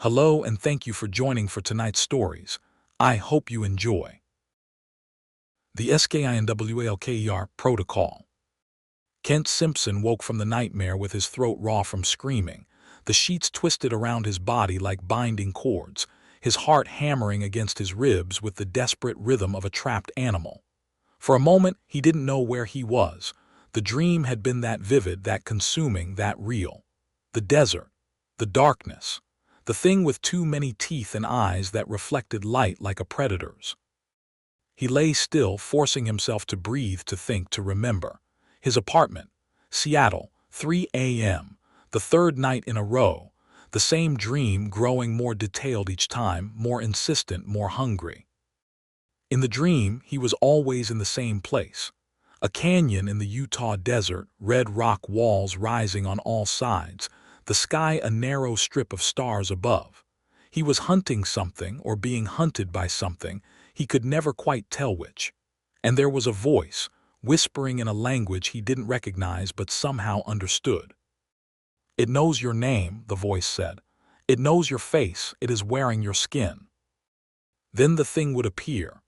Hello and thank you for joining for tonight's stories. I hope you enjoy. The Skinwalker Protocol. Kent Simpson woke from the nightmare with his throat raw from screaming, the sheets twisted around his body like binding cords, his heart hammering against his ribs with the desperate rhythm of a trapped animal. For a moment, he didn't know where he was. The dream had been that vivid, that consuming, that real. The desert, the darkness, the thing with too many teeth and eyes that reflected light like a predator's. He lay still, forcing himself to breathe, to think, to remember. His apartment, Seattle, 3 a.m., the third night in a row, the same dream growing more detailed each time, more insistent, more hungry. In the dream, he was always in the same place. A canyon in the Utah desert, red rock walls rising on all sides, the sky a narrow strip of stars above. He was hunting something or being hunted by something, he could never quite tell which. And there was a voice, whispering in a language he didn't recognize but somehow understood. "It knows your name," the voice said. "It knows your face, it is wearing your skin." Then the thing would appear.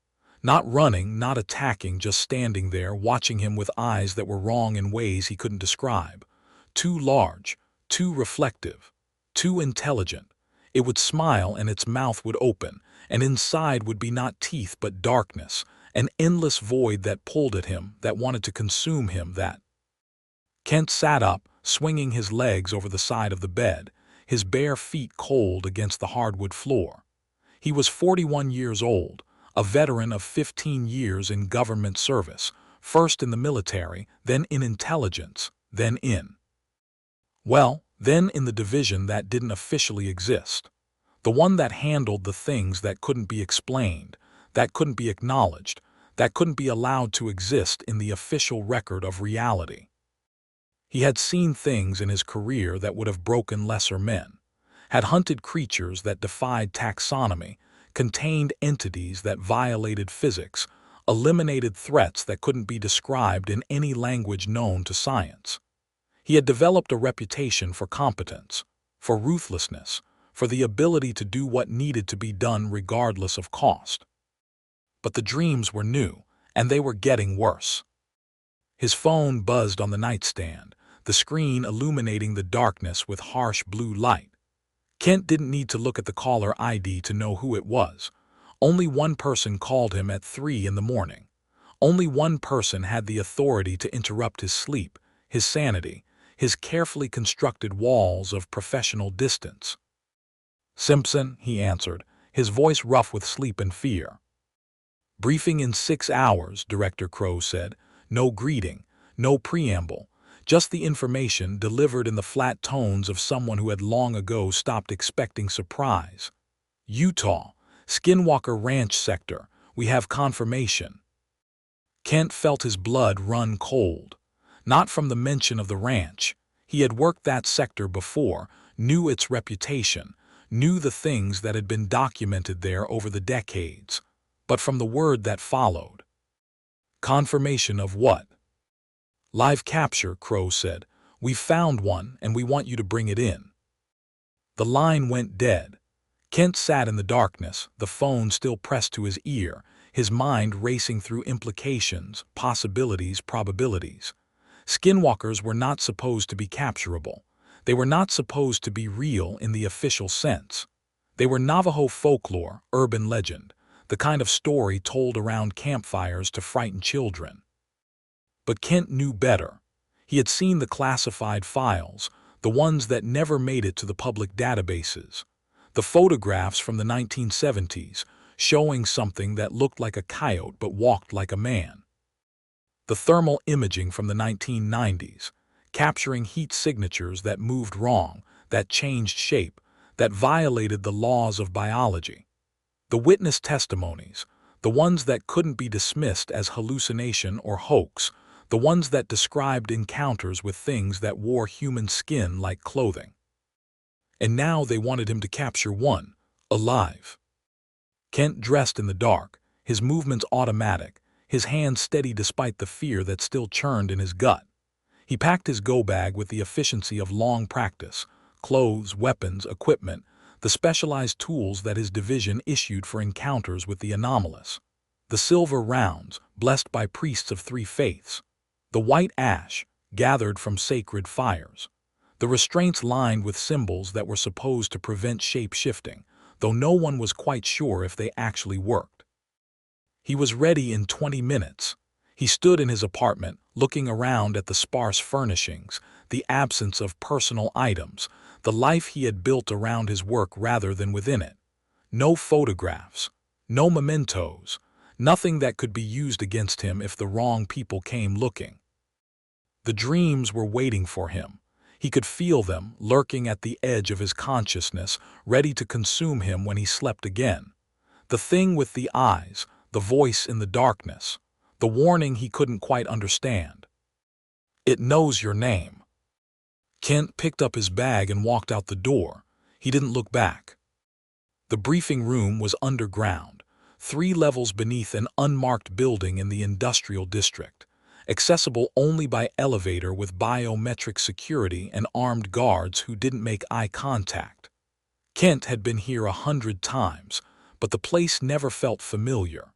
Not running, not attacking, just standing there, watching him with eyes that were wrong in ways he couldn't describe. Too large, too reflective, too intelligent. It would smile and its mouth would open, and inside would be not teeth but darkness, an endless void that pulled at him, that wanted to consume him, that. Kent sat up, swinging his legs over the side of the bed, his bare feet cold against the hardwood floor. He was 41 years old, a veteran of 15 years in government service, first in the military, then in intelligence, then in the division that didn't officially exist. The one that handled the things that couldn't be explained, that couldn't be acknowledged, that couldn't be allowed to exist in the official record of reality. He had seen things in his career that would have broken lesser men, had hunted creatures that defied taxonomy, contained entities that violated physics, eliminated threats that couldn't be described in any language known to science. He had developed a reputation for competence, for ruthlessness, for the ability to do what needed to be done regardless of cost. But the dreams were new, and they were getting worse. His phone buzzed on the nightstand, the screen illuminating the darkness with harsh blue light. Kent didn't need to look at the caller ID to know who it was. Only one person called him at 3 in the morning. Only one person had the authority to interrupt his sleep, his sanity, his carefully constructed walls of professional distance. "Simpson," he answered, his voice rough with sleep and fear. "Briefing in 6 hours, Director Crow said. No greeting, no preamble, just the information delivered in the flat tones of someone who had long ago stopped expecting surprise. Utah, Skinwalker Ranch sector, we have confirmation." Kent felt his blood run cold. Not from the mention of the ranch. He had worked that sector before, knew its reputation, knew the things that had been documented there over the decades. But from the word that followed. Confirmation of what? "Live capture," Crow said. "We've found one, and we want you to bring it in." The line went dead. Kent sat in the darkness, the phone still pressed to his ear, his mind racing through implications, possibilities, probabilities. Skinwalkers were not supposed to be capturable. They were not supposed to be real in the official sense. They were Navajo folklore, urban legend, the kind of story told around campfires to frighten children. But Kent knew better. He had seen the classified files, the ones that never made it to the public databases. The photographs from the 1970s, showing something that looked like a coyote but walked like a man. The thermal imaging from the 1990s, capturing heat signatures that moved wrong, that changed shape, that violated the laws of biology. The witness testimonies, the ones that couldn't be dismissed as hallucination or hoax, the ones that described encounters with things that wore human skin like clothing. And now they wanted him to capture one, alive. Kent dressed in the dark, his movements automatic, his hands steady despite the fear that still churned in his gut. He packed his go bag with the efficiency of long practice, clothes, weapons, equipment, the specialized tools that his division issued for encounters with the anomalous, the silver rounds, blessed by priests of three faiths, the white ash, gathered from sacred fires, the restraints lined with symbols that were supposed to prevent shape-shifting, though no one was quite sure if they actually worked. He was ready in 20 minutes. He stood in his apartment, looking around at the sparse furnishings, the absence of personal items, the life he had built around his work rather than within it. No photographs, no mementos, nothing that could be used against him if the wrong people came looking. The dreams were waiting for him. He could feel them, lurking at the edge of his consciousness, ready to consume him when he slept again. The thing with the eyes, the voice in the darkness, the warning he couldn't quite understand. It knows your name. Kent picked up his bag and walked out the door. He didn't look back. The briefing room was underground, 3 levels beneath an unmarked building in the industrial district, accessible only by elevator with biometric security and armed guards who didn't make eye contact. Kent had been here 100 times, but the place never felt familiar.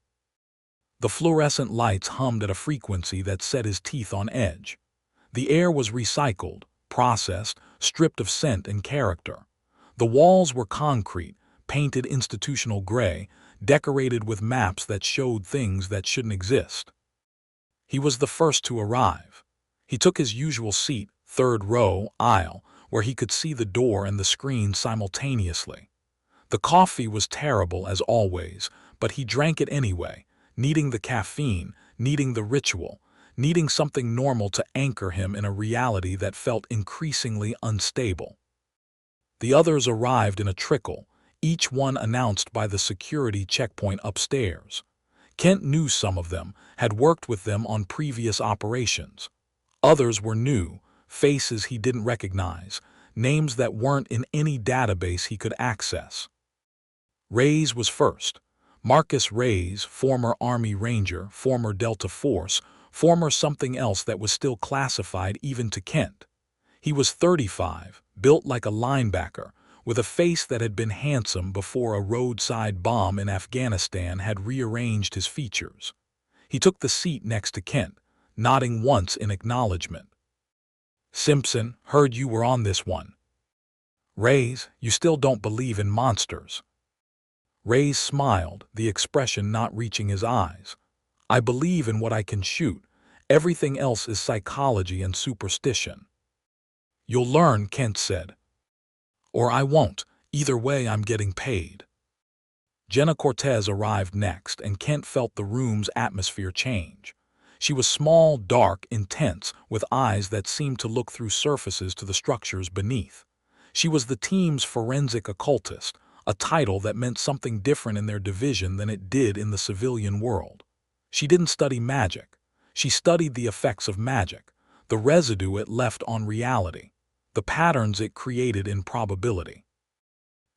The fluorescent lights hummed at a frequency that set his teeth on edge. The air was recycled, processed, stripped of scent and character. The walls were concrete, painted institutional gray, decorated with maps that showed things that shouldn't exist. He was the first to arrive. He took his usual seat, 3rd row, aisle, where he could see the door and the screen simultaneously. The coffee was terrible as always, but he drank it anyway, needing the caffeine, needing the ritual, needing something normal to anchor him in a reality that felt increasingly unstable. The others arrived in a trickle, each one announced by the security checkpoint upstairs. Kent knew some of them, had worked with them on previous operations. Others were new, faces he didn't recognize, names that weren't in any database he could access. Reyes was first. Marcus Reyes, former Army Ranger, former Delta Force, former something else that was still classified even to Kent. He was 35, built like a linebacker, with a face that had been handsome before a roadside bomb in Afghanistan had rearranged his features. He took the seat next to Kent, nodding once in acknowledgement. "Simpson, heard you were on this one." "Reyes, you still don't believe in monsters." Reyes smiled, the expression not reaching his eyes. "I believe in what I can shoot. Everything else is psychology and superstition." "You'll learn," Kent said. "Or I won't. Either way, I'm getting paid." Jenna Cortez arrived next, and Kent felt the room's atmosphere change. She was small, dark, intense, with eyes that seemed to look through surfaces to the structures beneath. She was the team's forensic occultist, a title that meant something different in their division than it did in the civilian world. She didn't study magic. She studied the effects of magic, the residue it left on reality, the patterns it created in probability.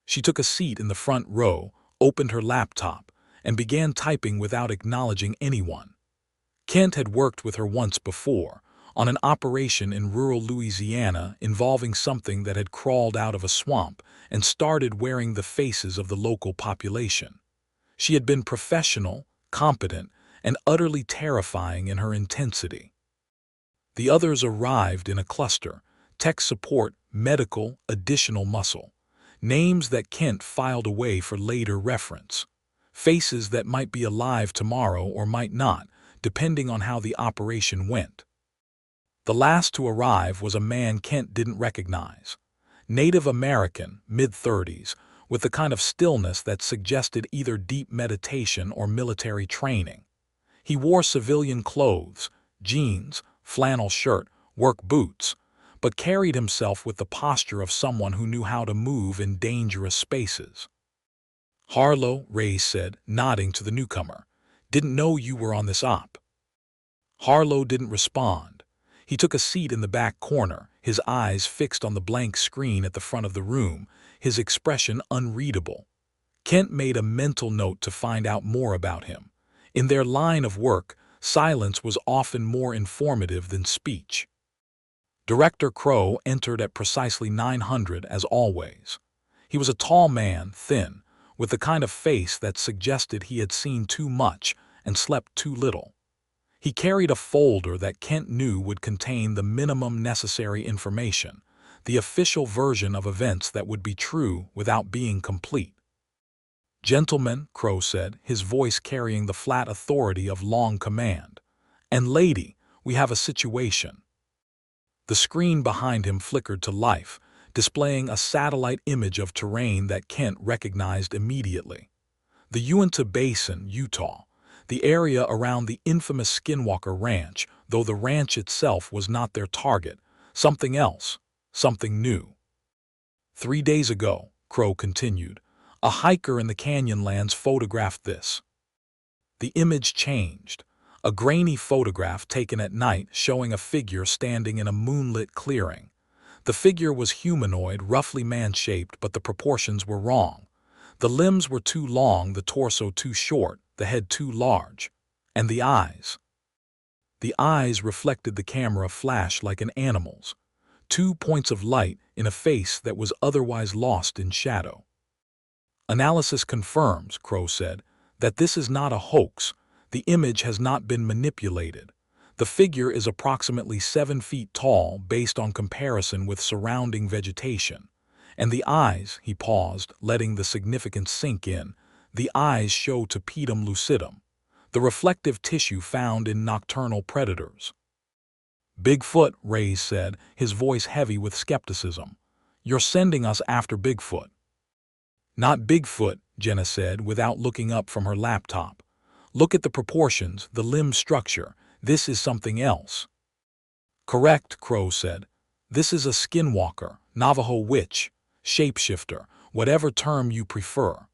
She took a seat in the front row, opened her laptop, and began typing without acknowledging anyone. Kent had worked with her once before, on an operation in rural Louisiana involving something that had crawled out of a swamp and started wearing the faces of the local population. She had been professional, competent, and utterly terrifying in her intensity. The others arrived in a cluster: tech support, medical, additional muscle. Names that Kent filed away for later reference. Faces that might be alive tomorrow or might not, depending on how the operation went. The last to arrive was a man Kent didn't recognize. Native American, mid-30s, with the kind of stillness that suggested either deep meditation or military training. He wore civilian clothes, jeans, flannel shirt, work boots, but carried himself with the posture of someone who knew how to move in dangerous spaces. "Harlow," Reyes said, nodding to the newcomer. "Didn't know you were on this op." Harlow didn't respond. He took a seat in the back corner, his eyes fixed on the blank screen at the front of the room, his expression unreadable. Kent made a mental note to find out more about him. In their line of work, silence was often more informative than speech. Director Crow entered at precisely 900 as always. He was a tall man, thin, with the kind of face that suggested he had seen too much and slept too little. He carried a folder that Kent knew would contain the minimum necessary information, the official version of events that would be true without being complete. "Gentlemen," Crow said, his voice carrying the flat authority of long command, "and lady, we have a situation." The screen behind him flickered to life, displaying a satellite image of terrain that Kent recognized immediately. The Uinta Basin, Utah, the area around the infamous Skinwalker Ranch, though the ranch itself was not their target, something else, something new. 3 days ago, Crow continued, a hiker in the Canyonlands photographed this. The image changed. A grainy photograph taken at night showing a figure standing in a moonlit clearing. The figure was humanoid, roughly man-shaped, but the proportions were wrong. The limbs were too long, the torso too short, the head too large. And the eyes. The eyes reflected the camera flash like an animal's. 2 points of light in a face that was otherwise lost in shadow. "Analysis confirms," Crow said, "that this is not a hoax. The image has not been manipulated. The figure is approximately 7 feet tall based on comparison with surrounding vegetation. And the eyes," he paused, letting the significance sink in, "the eyes show tapetum lucidum, the reflective tissue found in nocturnal predators." "Bigfoot," Reyes said, his voice heavy with skepticism. "You're sending us after Bigfoot." "Not Bigfoot," Jenna said without looking up from her laptop. "Look at the proportions, the limb structure. This is something else." "Correct," Crow said. "This is a skinwalker, Navajo witch, shapeshifter, whatever term you prefer.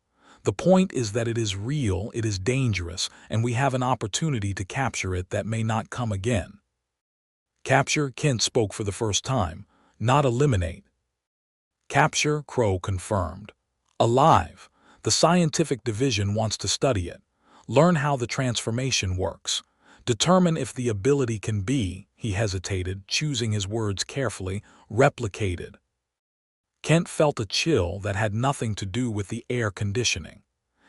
The point is that it is real, it is dangerous, and we have an opportunity to capture it that may not come again." "Capture," Kent spoke for the first time, "not eliminate." "Capture," Crow confirmed. "Alive. The scientific division wants to study it. Learn how the transformation works. Determine if the ability can be," he hesitated, choosing his words carefully, "replicated." Kent felt a chill that had nothing to do with the air conditioning.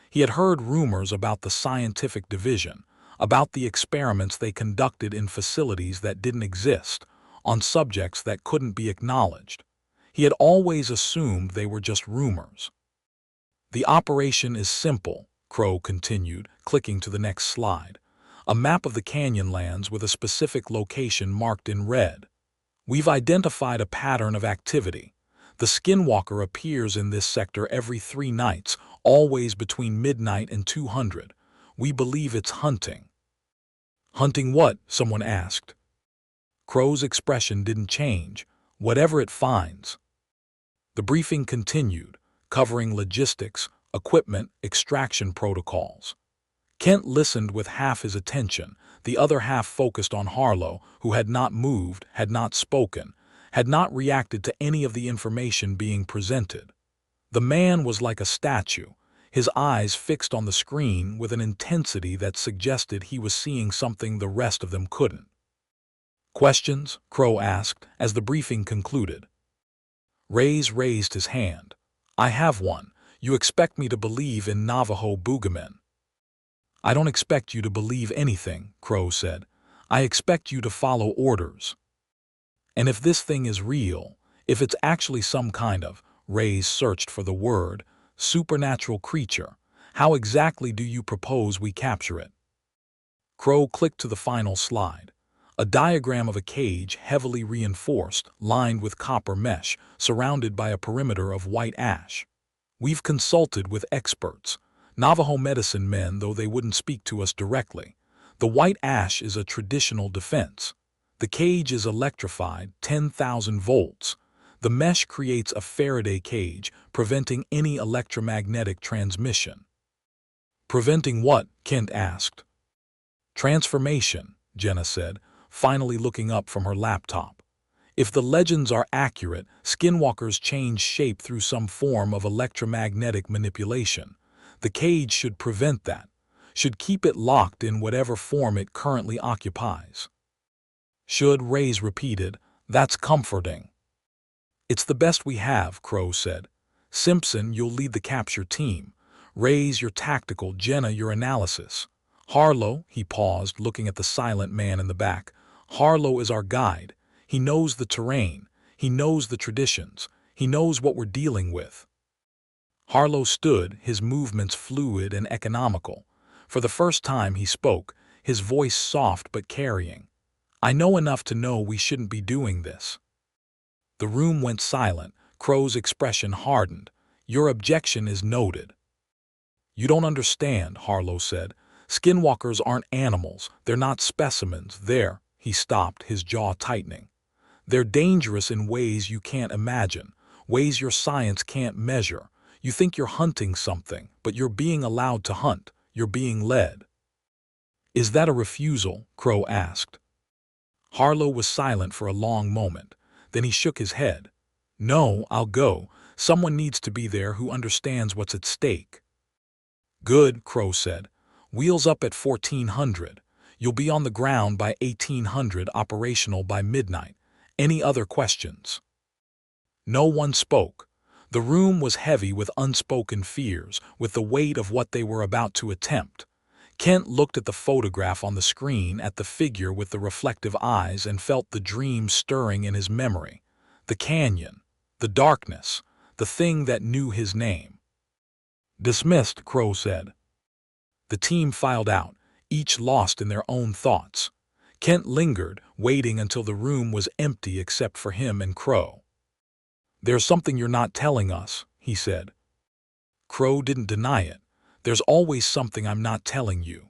He had heard rumors about the scientific division, about the experiments they conducted in facilities that didn't exist, on subjects that couldn't be acknowledged. He had always assumed they were just rumors. "The operation is simple," Crow continued, clicking to the next slide. "A map of the Canyonlands with a specific location marked in red. We've identified a pattern of activity. The Skinwalker appears in this sector every 3 nights, always between midnight and 200. We believe it's hunting." "Hunting what?" someone asked. Crow's expression didn't change. "Whatever it finds." The briefing continued, covering logistics, equipment, extraction protocols. Kent listened with half his attention, the other half focused on Harlow, who had not moved, had not spoken, had not reacted to any of the information being presented. The man was like a statue, his eyes fixed on the screen with an intensity that suggested he was seeing something the rest of them couldn't. "Questions?" Crow asked as the briefing concluded. Reyes raised his hand. "I have one. You expect me to believe in Navajo boogamen." "I don't expect you to believe anything," Crow said. "I expect you to follow orders. And if this thing is real, if it's actually some kind of," Reyes searched for the word, "supernatural creature, how exactly do you propose we capture it?" Crow clicked to the final slide. A diagram of a cage heavily reinforced, lined with copper mesh, surrounded by a perimeter of white ash. "We've consulted with experts, Navajo medicine men, though they wouldn't speak to us directly. The white ash is a traditional defense. The cage is electrified, 10,000 volts. The mesh creates a Faraday cage, preventing any electromagnetic transmission." "Preventing what?" Kent asked. "Transformation," Jenna said, finally looking up from her laptop. "If the legends are accurate, skinwalkers change shape through some form of electromagnetic manipulation. The cage should prevent that, should keep it locked in whatever form it currently occupies." "Should," Reyes repeated. "That's comforting." "It's the best we have," Crow said. Simpson, you'll lead the capture team. Reyes, your tactical. Jenna, your analysis. Harlow, he paused, looking at the silent man in the back. Harlow is our guide. He knows the terrain. He knows the traditions. He knows what we're dealing with. Harlow stood, his movements fluid and economical. For the first time he spoke, his voice soft but carrying. I know enough to know we shouldn't be doing this. The room went silent. Crow's expression hardened. Your objection is noted. You don't understand, Harlow said. Skinwalkers aren't animals. They're not specimens. He stopped, his jaw tightening. They're dangerous in ways you can't imagine, ways your science can't measure. You think you're hunting something, but you're being allowed to hunt. You're being led. Is that a refusal? Crow asked. Harlow was silent for a long moment. Then he shook his head. No, I'll go. Someone needs to be there who understands what's at stake. Good, Crow said. Wheels up at 1400. You'll be on the ground by 1800, operational by midnight. Any other questions? No one spoke. The room was heavy with unspoken fears, with the weight of what they were about to attempt. Kent looked at the photograph on the screen, at the figure with the reflective eyes, and felt the dream stirring in his memory. The canyon, the darkness, the thing that knew his name. Dismissed, Crow said. The team filed out, each lost in their own thoughts. Kent lingered, waiting until the room was empty except for him and Crow. There's something you're not telling us, he said. Crow didn't deny it. There's always something I'm not telling you.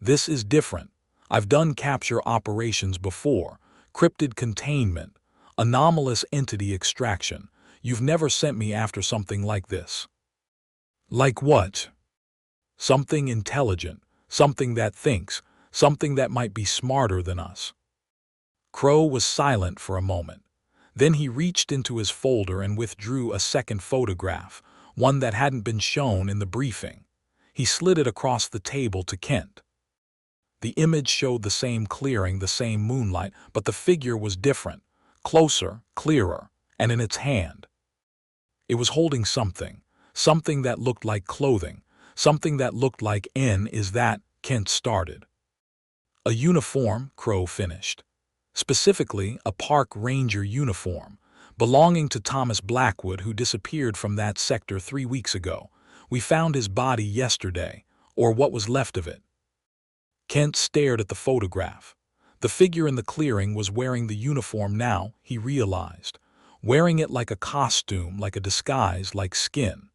This is different. I've done capture operations before, cryptid containment, anomalous entity extraction. You've never sent me after something like this. Like what? Something intelligent, something that thinks, something that might be smarter than us. Crow was silent for a moment. Then he reached into his folder and withdrew a second photograph, one that hadn't been shown in the briefing. He slid it across the table to Kent. The image showed the same clearing, the same moonlight, but the figure was different, closer, clearer, and in its hand. It was holding something, something that looked like clothing, something that looked like Is that, Kent started. A uniform, Crow finished. Specifically, a park ranger uniform, belonging to Thomas Blackwood, who disappeared from that sector 3 weeks ago. We found his body yesterday, or what was left of it. Kent stared at the photograph. The figure in the clearing was wearing the uniform now, he realized. Wearing it like a costume, like a disguise, like skin.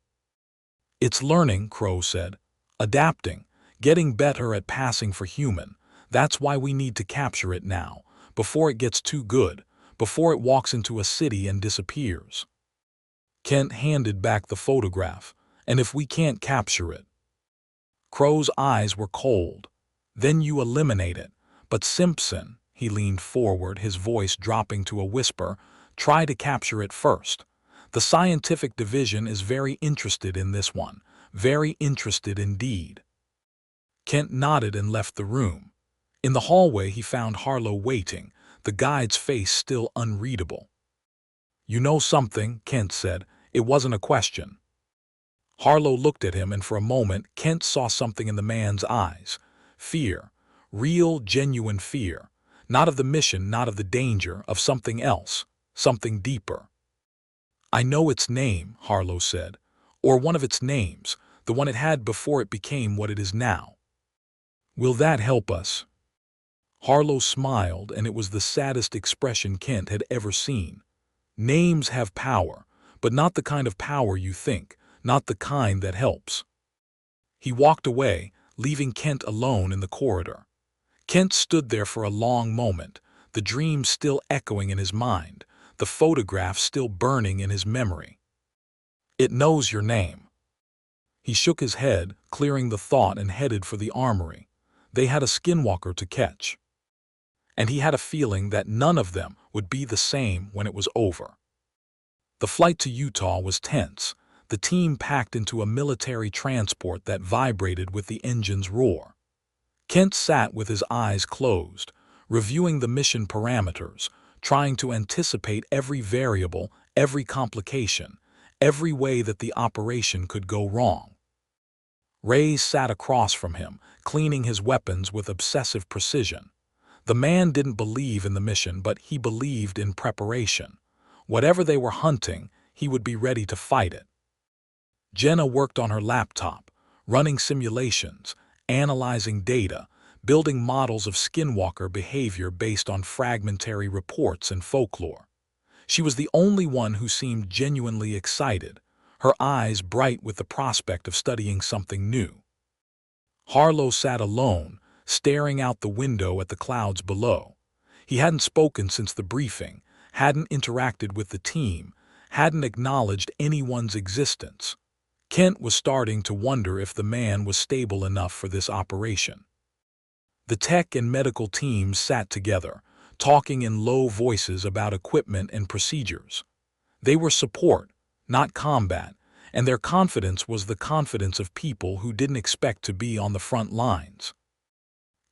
It's learning, Crow said. Adapting, getting better at passing for human. That's why we need to capture it now, before it gets too good, before it walks into a city and disappears. Kent handed back the photograph. And if we can't capture it? Crow's eyes were cold. Then you eliminate it. But Simpson, he leaned forward, his voice dropping to a whisper, try to capture it first. The scientific division is very interested in this one, very interested indeed. Kent nodded and left the room. In the hallway he found Harlow waiting, the guide's face still unreadable. You know something, Kent said. It wasn't a question. Harlow looked at him, and for a moment Kent saw something in the man's eyes. Fear. Real, genuine fear. Not of the mission, not of the danger, of something else. Something deeper. I know its name, Harlow said. Or one of its names, the one it had before it became what it is now. Will that help us? Harlow smiled, and it was the saddest expression Kent had ever seen. Names have power, but not the kind of power you think, not the kind that helps. He walked away, leaving Kent alone in the corridor. Kent stood there for a long moment, the dream still echoing in his mind, the photograph still burning in his memory. It knows your name. He shook his head, clearing the thought, and headed for the armory. They had a skinwalker to catch. And he had a feeling that none of them would be the same when it was over. The flight to Utah was tense, the team packed into a military transport that vibrated with the engine's roar. Kent sat with his eyes closed, reviewing the mission parameters, trying to anticipate every variable, every complication, every way that the operation could go wrong. Reyes sat across from him, cleaning his weapons with obsessive precision. The man didn't believe in the mission, but he believed in preparation. Whatever they were hunting, he would be ready to fight it. Jenna worked on her laptop, running simulations, analyzing data, building models of Skinwalker behavior based on fragmentary reports and folklore. She was the only one who seemed genuinely excited, her eyes bright with the prospect of studying something new. Harlow sat alone, staring out the window at the clouds below. He hadn't spoken since the briefing, hadn't interacted with the team, hadn't acknowledged anyone's existence. Kent was starting to wonder if the man was stable enough for this operation. The tech and medical teams sat together, talking in low voices about equipment and procedures. They were support, not combat, and their confidence was the confidence of people who didn't expect to be on the front lines.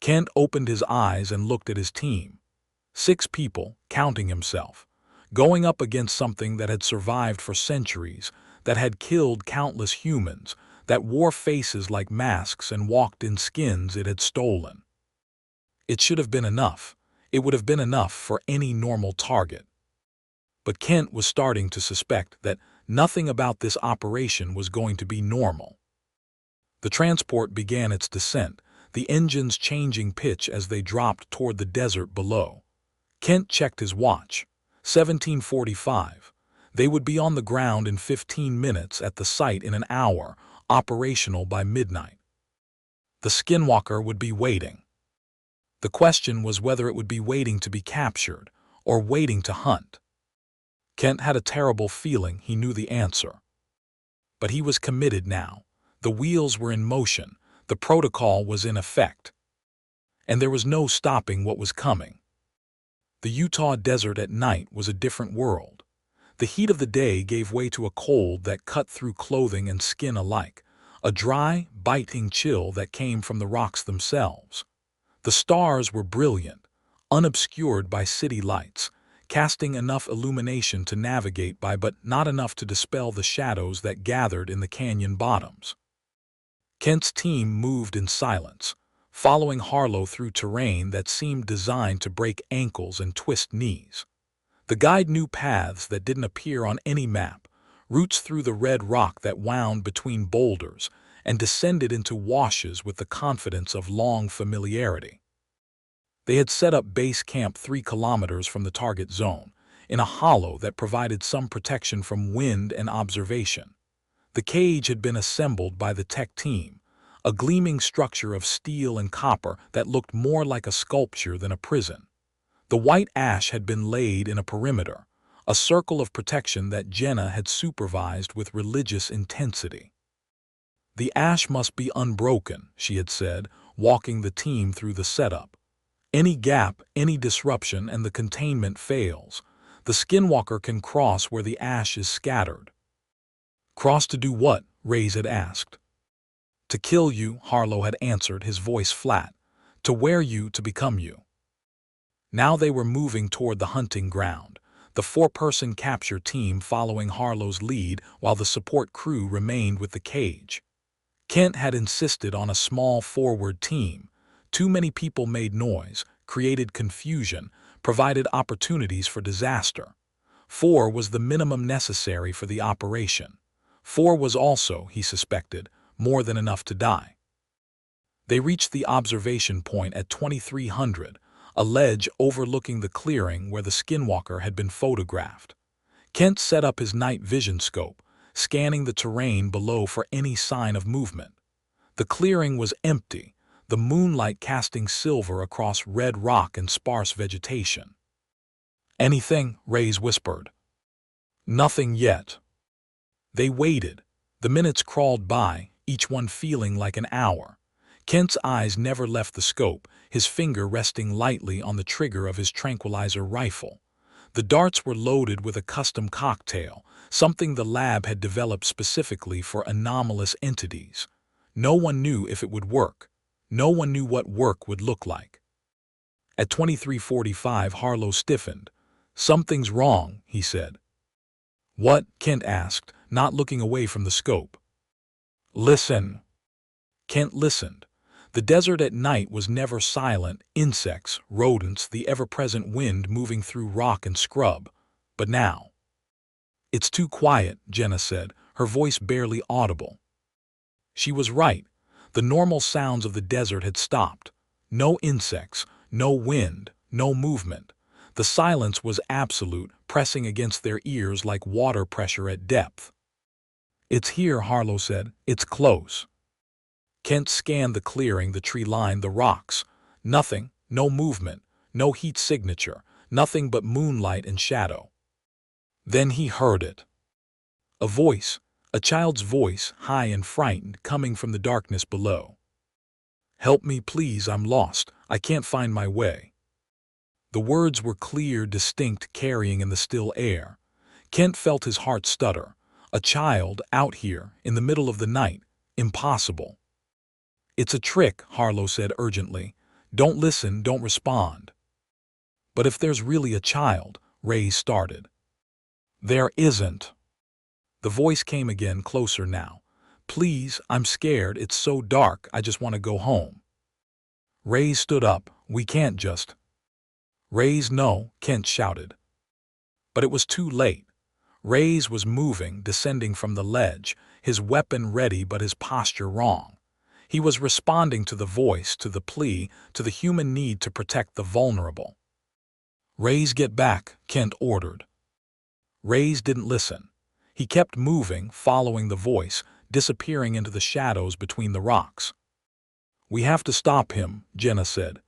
Kent opened his eyes and looked at his team. 6 people, counting himself, going up against something that had survived for centuries, that had killed countless humans, that wore faces like masks and walked in skins it had stolen. It should have been enough. It would have been enough for any normal target. But Kent was starting to suspect that nothing about this operation was going to be normal. The transport began its descent, the engines changing pitch as they dropped toward the desert below. Kent checked his watch. 17:45. They would be on the ground in 15 minutes, at the site in an hour, operational by midnight. The Skinwalker would be waiting. The question was whether it would be waiting to be captured or waiting to hunt. Kent had a terrible feeling he knew the answer. But he was committed now. The wheels were in motion, the protocol was in effect. And there was no stopping what was coming. The Utah desert at night was a different world. The heat of the day gave way to a cold that cut through clothing and skin alike, a dry, biting chill that came from the rocks themselves. The stars were brilliant, unobscured by city lights, casting enough illumination to navigate by but not enough to dispel the shadows that gathered in the canyon bottoms. Kent's team moved in silence, following Harlow through terrain that seemed designed to break ankles and twist knees. The guide knew paths that didn't appear on any map, routes through the red rock that wound between boulders, and descended into washes with the confidence of long familiarity. They had set up base camp 3 kilometers from the target zone, in a hollow that provided some protection from wind and observation. The cage had been assembled by the tech team, a gleaming structure of steel and copper that looked more like a sculpture than a prison. The white ash had been laid in a perimeter, a circle of protection that Jenna had supervised with religious intensity. The ash must be unbroken, she had said, walking the team through the setup. Any gap, any disruption, and the containment fails. The Skinwalker can cross where the ash is scattered. Cross to do what? Reyes had asked. To kill you, Harlow had answered, his voice flat. To wear you, to become you. Now they were moving toward the hunting ground, the 4-person capture team following Harlow's lead while the support crew remained with the cage. Kent had insisted on a small forward team. Too many people made noise, created confusion, provided opportunities for disaster. 4 was the minimum necessary for the operation. 4 was also, he suspected, more than enough to die. They reached the observation point at 2300, a ledge overlooking the clearing where the Skinwalker had been photographed. Kent set up his night vision scope, scanning the terrain below for any sign of movement. The clearing was empty, the moonlight casting silver across red rock and sparse vegetation. Anything? Reyes whispered. Nothing yet. They waited. The minutes crawled by, each one feeling like an hour. Kent's eyes never left the scope, his finger resting lightly on the trigger of his tranquilizer rifle. The darts were loaded with a custom cocktail, something the lab had developed specifically for anomalous entities. No one knew if it would work. No one knew what work would look like. At 23:45, Harlow stiffened. Something's wrong, he said. What? Kent asked, not looking away from the scope. "Listen." Kent listened. The desert at night was never silent, insects, rodents, the ever-present wind moving through rock and scrub. But now. "It's too quiet," Jenna said, her voice barely audible. She was right. The normal sounds of the desert had stopped. No insects, no wind, no movement. The silence was absolute, pressing against their ears like water pressure at depth. "It's here," Harlow said. "It's close." Kent scanned the clearing, the tree line, the rocks. Nothing, no movement, no heat signature, nothing but moonlight and shadow. Then he heard it. A voice, a child's voice, high and frightened, coming from the darkness below. "Help me, please, I'm lost. I can't find my way." The words were clear, distinct, carrying in the still air. Kent felt his heart stutter. A child, out here, in the middle of the night. Impossible. "It's a trick," Harlow said urgently. "Don't listen, don't respond." "But if there's really a child," Ray started. "There isn't." The voice came again, closer now. "Please, I'm scared, it's so dark, I just want to go home." Ray stood up. "We can't just." "Rays, no," Kent shouted. But it was too late. Rays was moving, descending from the ledge, his weapon ready but his posture wrong. He was responding to the voice, to the plea, to the human need to protect the vulnerable. "Rays, get back," Kent ordered. Rays didn't listen. He kept moving, following the voice, disappearing into the shadows between the rocks. "We have to stop him," Jenna said.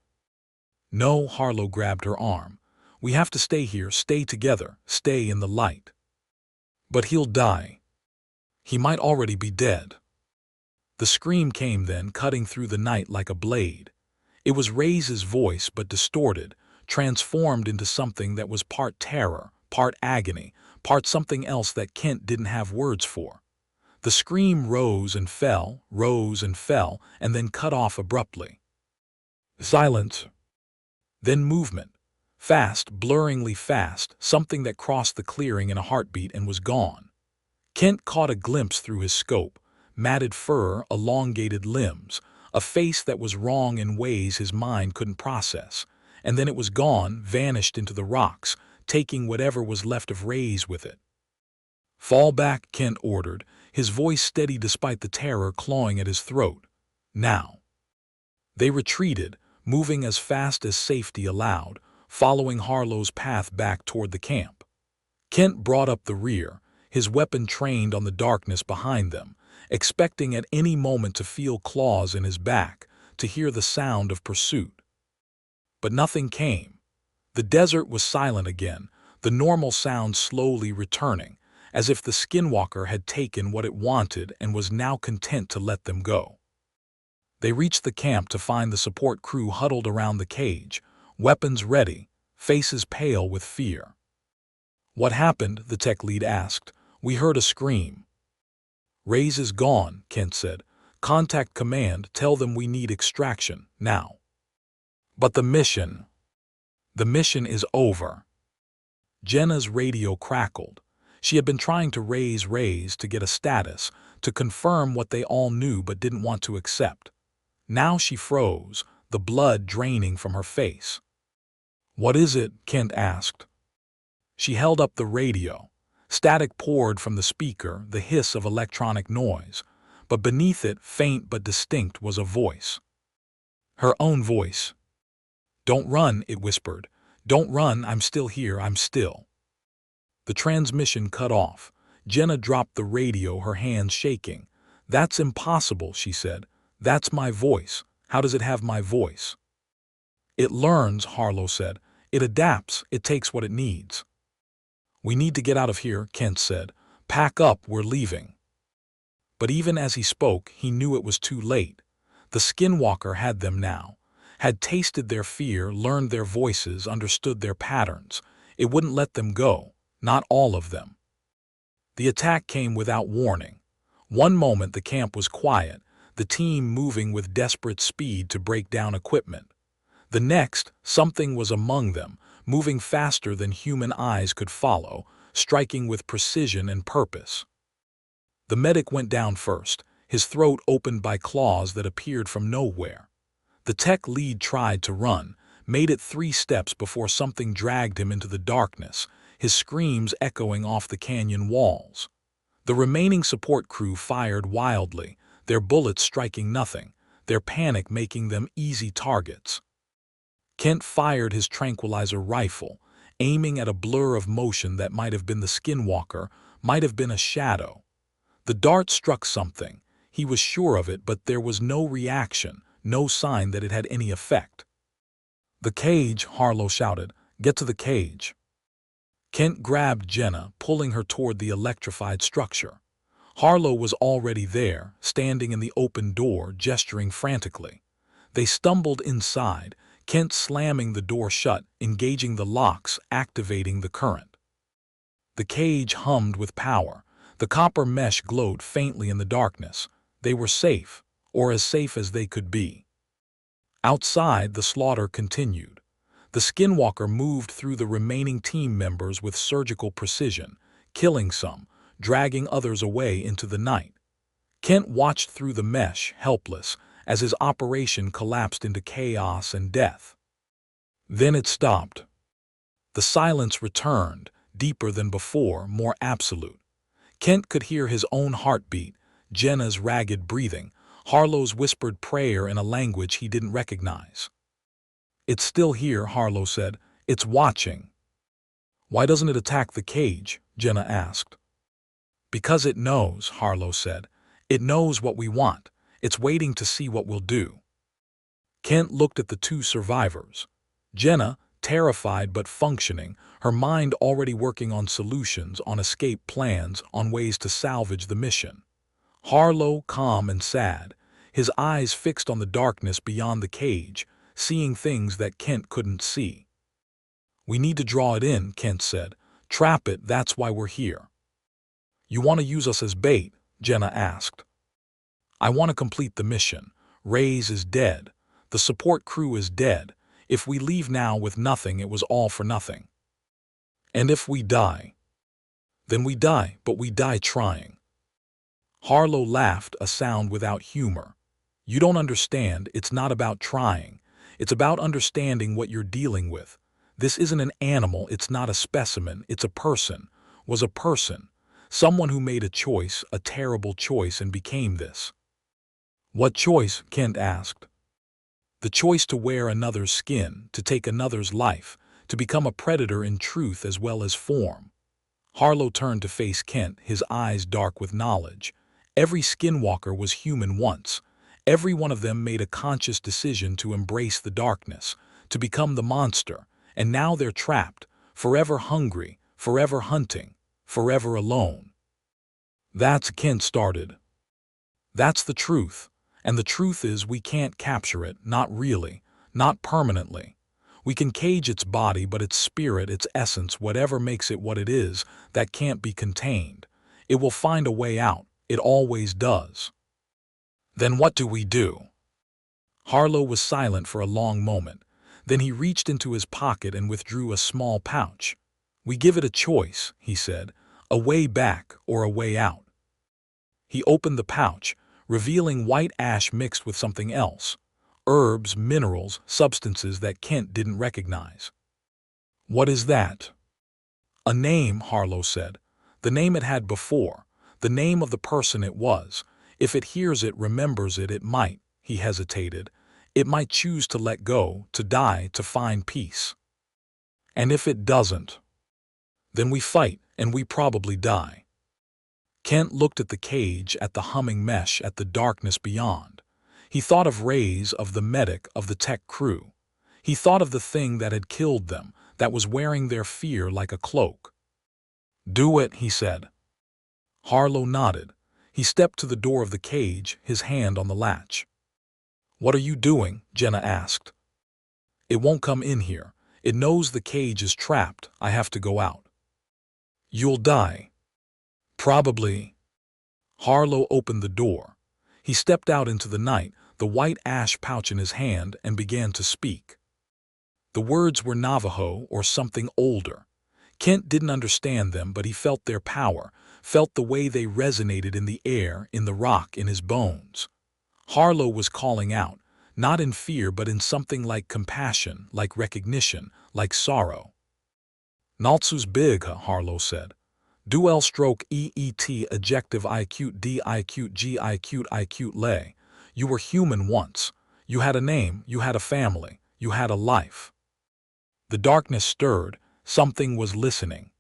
"No," Harlow grabbed her arm. "We have to stay here, stay together, stay in the light." "But he'll die. He might already be dead." The scream came then, cutting through the night like a blade. It was Rays's voice, but distorted, transformed into something that was part terror, part agony, part something else that Kent didn't have words for. The scream rose and fell, and then cut off abruptly. Silence. Then movement. Fast, blurringly fast, something that crossed the clearing in a heartbeat and was gone. Kent caught a glimpse through his scope. Matted fur, elongated limbs, a face that was wrong in ways his mind couldn't process. And then it was gone, vanished into the rocks, taking whatever was left of Rays with it. "Fall back," Kent ordered, his voice steady despite the terror clawing at his throat. "Now." They retreated, moving as fast as safety allowed, following Harlow's path back toward the camp. Kent brought up the rear, his weapon trained on the darkness behind them, expecting at any moment to feel claws in his back, to hear the sound of pursuit. But nothing came. The desert was silent again, the normal sound slowly returning, as if the Skinwalker had taken what it wanted and was now content to let them go. They reached the camp to find the support crew huddled around the cage, weapons ready, faces pale with fear. "What happened?" the tech lead asked. "We heard a scream." "Rays is gone," Kent said. "Contact command, tell them we need extraction, now." "But the mission." "The mission is over." Jenna's radio crackled. She had been trying to raise Rays to get a status, to confirm what they all knew but didn't want to accept. Now she froze, the blood draining from her face. "What is it?" Kent asked. She held up the radio. Static poured from the speaker, the hiss of electronic noise. But beneath it, faint but distinct, was a voice. Her own voice. "Don't run," it whispered. "Don't run, I'm still here, I'm still." The transmission cut off. Jenna dropped the radio, her hands shaking. "That's impossible," she said. "That's my voice. How does it have my voice?" "It learns," Harlow said. "It adapts, it takes what it needs." "We need to get out of here," Kent said. "Pack up, we're leaving." But even as he spoke, he knew it was too late. The Skinwalker had them now, had tasted their fear, learned their voices, understood their patterns. It wouldn't let them go, not all of them. The attack came without warning. One moment the camp was quiet, the team moving with desperate speed to break down equipment. The next, something was among them, moving faster than human eyes could follow, striking with precision and purpose. The medic went down first, his throat opened by claws that appeared from nowhere. The tech lead tried to run, made it 3 steps before something dragged him into the darkness, his screams echoing off the canyon walls. The remaining support crew fired wildly, their bullets striking nothing, their panic making them easy targets. Kent fired his tranquilizer rifle, aiming at a blur of motion that might have been the Skinwalker, might have been a shadow. The dart struck something. He was sure of it, but there was no reaction, no sign that it had any effect. "The cage," Harlow shouted. "Get to the cage." Kent grabbed Jenna, pulling her toward the electrified structure. Harlow was already there, standing in the open door, gesturing frantically. They stumbled inside, Kent slamming the door shut, engaging the locks, activating the current. The cage hummed with power. The copper mesh glowed faintly in the darkness. They were safe, or as safe as they could be. Outside, the slaughter continued. The Skinwalker moved through the remaining team members with surgical precision, killing some, dragging others away into the night. Kent watched through the mesh, helpless, as his operation collapsed into chaos and death. Then it stopped. The silence returned, deeper than before, more absolute. Kent could hear his own heartbeat, Jenna's ragged breathing, Harlow's whispered prayer in a language he didn't recognize. "It's still here," Harlow said. "It's watching." "Why doesn't it attack the cage?" Jenna asked. "Because it knows," Harlow said. "It knows what we want. It's waiting to see what we'll do." Kent looked at the 2 survivors. Jenna, terrified but functioning, her mind already working on solutions, on escape plans, on ways to salvage the mission. Harlow, calm and sad, his eyes fixed on the darkness beyond the cage, seeing things that Kent couldn't see. "We need to draw it in," Kent said. "Trap it, that's why we're here." "You want to use us as bait?" Jenna asked. "I want to complete the mission. Reyes is dead. The support crew is dead. If we leave now with nothing, it was all for nothing. And if we die?" "Then we die, but we die trying." Harlow laughed, a sound without humor. "You don't understand. It's not about trying. It's about understanding what you're dealing with. This isn't an animal, it's not a specimen, it's a person, was a person. Someone who made a choice, a terrible choice, and became this." "What choice?" Kent asked. "The choice to wear another's skin, to take another's life, to become a predator in truth as well as form." Harlow turned to face Kent, his eyes dark with knowledge. Every Skinwalker was human once. Every one of them made a conscious decision to embrace the darkness, to become the monster, and now they're trapped, forever hungry, forever hunting, forever alone. "That's," Kent started. "That's the truth. And the truth is we can't capture it, not really, not permanently. We can cage its body, but its spirit, its essence, whatever makes it what it is, that can't be contained. It will find a way out. It always does." "Then what do we do?" Harlow was silent for a long moment. Then he reached into his pocket and withdrew a small pouch. "We give it a choice," he said, "a way back or a way out." He opened the pouch, revealing white ash mixed with something else. Herbs, minerals, substances that Kent didn't recognize. "What is that?" "A name," Harlow said. "The name it had before. The name of the person it was. If it hears it, remembers it, it might," he hesitated, "it might choose to let go, to die, to find peace. And if it doesn't? Then we fight, and we probably die." Kent looked at the cage, at the humming mesh, at the darkness beyond. He thought of Reyes, of the medic, of the tech crew. He thought of the thing that had killed them, that was wearing their fear like a cloak. "Do it," he said. Harlow nodded. He stepped to the door of the cage, his hand on the latch. "What are you doing?" Jenna asked. "It won't come in here. It knows the cage is trapped. I have to go out." "You'll die." "Probably." Harlow opened the door. He stepped out into the night, the white ash pouch in his hand, and began to speak. The words were Navajo or something older. Kent didn't understand them, but he felt their power, felt the way they resonated in the air, in the rock, in his bones. Harlow was calling out, not in fear but in something like compassion, like recognition, like sorrow. Naltsus big, Harlow said. Duel stroke EET adjective IQ D IQ G IQ lay. You were human once. You had a name, you had a family, you had a life. The darkness stirred, something was listening.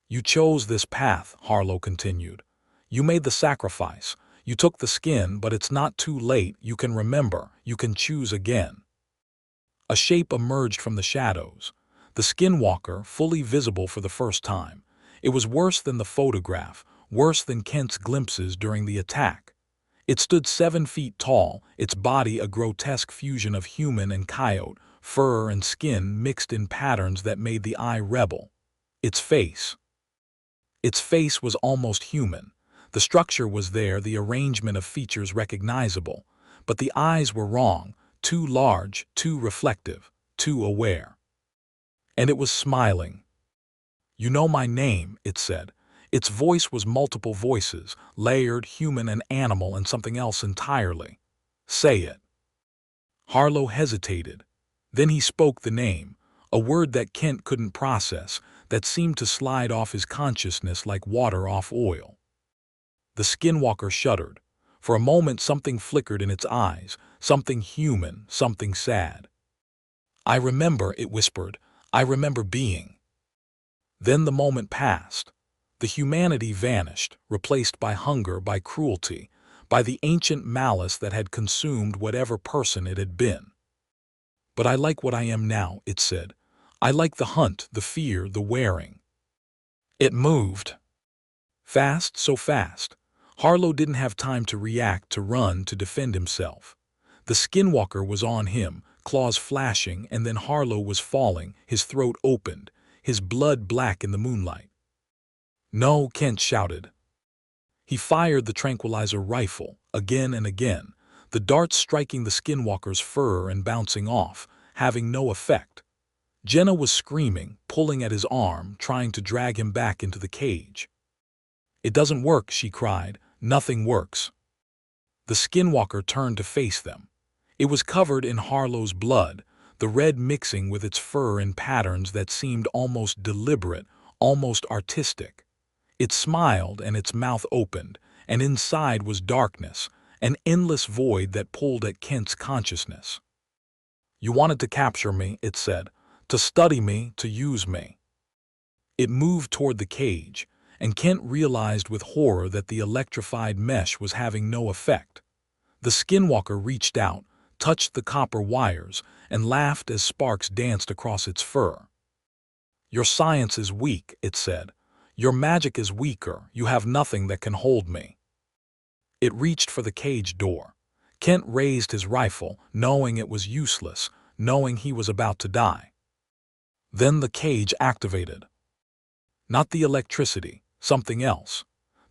You chose this path, Harlow continued. You made the sacrifice. You took the skin, but it's not too late. You can remember. You can choose again. A shape emerged from the shadows. The Skinwalker, fully visible for the first time. It was worse than the photograph, worse than Kent's glimpses during the attack. It stood 7 feet tall, its body a grotesque fusion of human and coyote, fur and skin mixed in patterns that made the eye rebel. Its face was almost human. The structure was there, the arrangement of features recognizable, but the eyes were wrong, too large, too reflective, too aware. And it was smiling. You know my name, it said. Its voice was multiple voices, layered, human and animal and something else entirely. Say it. Harlow hesitated. Then he spoke the name, a word that Kent couldn't process, that seemed to slide off his consciousness like water off oil. The Skinwalker shuddered. For a moment something flickered in its eyes, something human, something sad. I remember, it whispered. I remember being. Then the moment passed. The humanity vanished, replaced by hunger, by cruelty, by the ancient malice that had consumed whatever person it had been. But I like what I am now, it said. I like the hunt, the fear, the wearing. It moved. Fast, so fast. Harlow didn't have time to react, to run, to defend himself. The Skinwalker was on him, claws flashing, and then Harlow was falling, his throat opened, his blood black in the moonlight. No, Kent shouted. He fired the tranquilizer rifle, again and again, the darts striking the Skinwalker's fur and bouncing off, having no effect. Jenna was screaming, pulling at his arm, trying to drag him back into the cage. It doesn't work, she cried. Nothing works. The Skinwalker turned to face them. It was covered in Harlow's blood, the red mixing with its fur in patterns that seemed almost deliberate, almost artistic. It smiled and its mouth opened, and inside was darkness, an endless void that pulled at Kent's consciousness. You wanted to capture me, it said, to study me, to use me. It moved toward the cage, and Kent realized with horror that the electrified mesh was having no effect. The Skinwalker reached out, touched the copper wires, and laughed as sparks danced across its fur. Your science is weak, it said. Your magic is weaker. You have nothing that can hold me. It reached for the cage door. Kent raised his rifle, knowing it was useless, knowing he was about to die. Then the cage activated. Not the electricity, something else.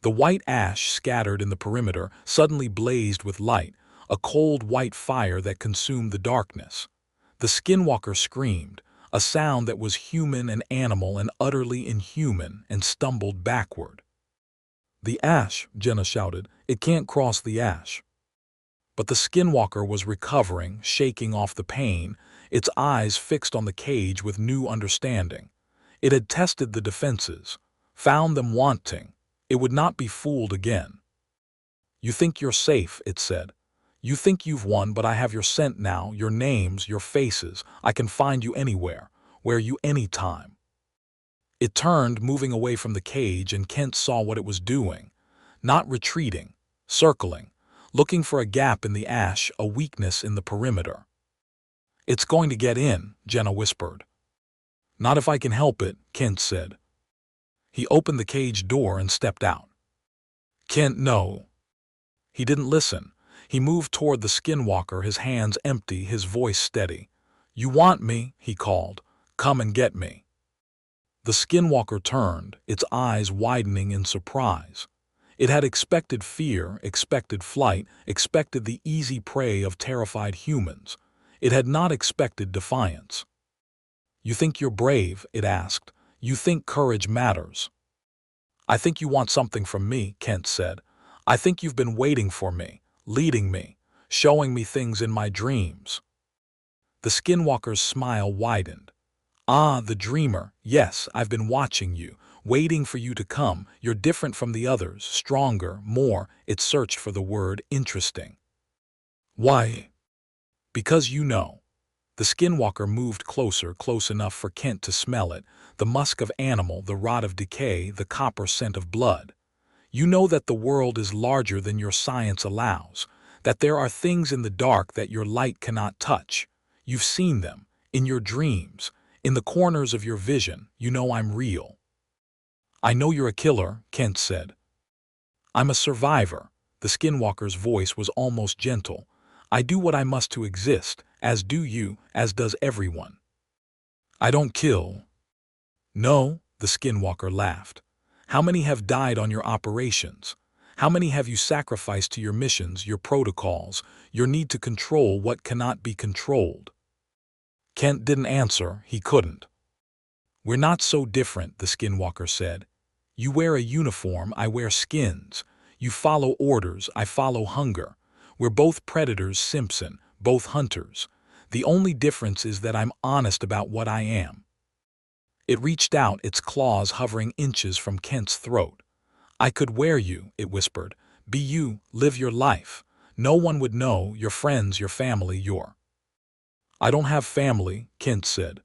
The white ash scattered in the perimeter suddenly blazed with light, a cold white fire that consumed the darkness. The Skinwalker screamed, a sound that was human and animal and utterly inhuman, and stumbled backward. The ash, Jenna shouted. It can't cross the ash. But the Skinwalker was recovering, shaking off the pain, its eyes fixed on the cage with new understanding. It had tested the defenses, found them wanting. It would not be fooled again. You think you're safe, it said. You think you've won, but I have your scent now, your names, your faces. I can find you anywhere, wear you any time. It turned, moving away from the cage, and Kent saw what it was doing. Not retreating, circling, looking for a gap in the ash, a weakness in the perimeter. It's going to get in, Jenna whispered. Not if I can help it, Kent said. He opened the cage door and stepped out. Kent, no. He didn't listen. He moved toward the Skinwalker, his hands empty, his voice steady. You want me, he called. Come and get me. The Skinwalker turned, its eyes widening in surprise. It had expected fear, expected flight, expected the easy prey of terrified humans. It had not expected defiance. You think you're brave, it asked. You think courage matters. I think you want something from me, Kent said. I think you've been waiting for me, leading me, showing me things in my dreams. The Skinwalker's smile widened. Ah, the dreamer. Yes, I've been watching you, waiting for you to come. You're different from the others, stronger, more. It searched for the word interesting. Why? Because you know. The Skinwalker moved closer, close enough for Kent to smell it, the musk of animal, the rot of decay, the copper scent of blood. You know that the world is larger than your science allows, that there are things in the dark that your light cannot touch. You've seen them, in your dreams, in the corners of your vision. You know I'm real. I know you're a killer, Kent said. I'm a survivor. The Skinwalker's voice was almost gentle. I do what I must to exist, as do you, as does everyone. I don't kill. No, the Skinwalker laughed. How many have died on your operations? How many have you sacrificed to your missions, your protocols, your need to control what cannot be controlled? Kent didn't answer. He couldn't. We're not so different, the Skinwalker said. You wear a uniform, I wear skins. You follow orders, I follow hunger. We're both predators, Simpson, both hunters. The only difference is that I'm honest about what I am. It reached out, its claws hovering inches from Kent's throat. I could wear you, it whispered. Be you, live your life. No one would know, your friends, your family, your... I don't have family, Kent said.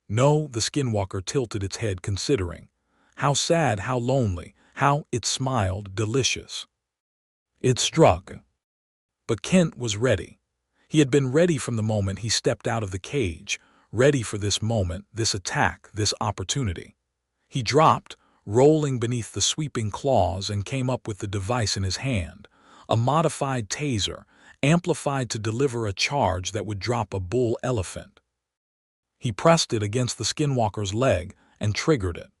No, the Skinwalker tilted its head, considering. How sad, how lonely, how, it smiled, delicious. It struck. But Kent was ready. He had been ready from the moment he stepped out of the cage, ready for this moment, this attack, this opportunity. He dropped, rolling beneath the sweeping claws, and came up with the device in his hand, a modified taser, amplified to deliver a charge that would drop a bull elephant. He pressed it against the Skinwalker's leg and triggered it.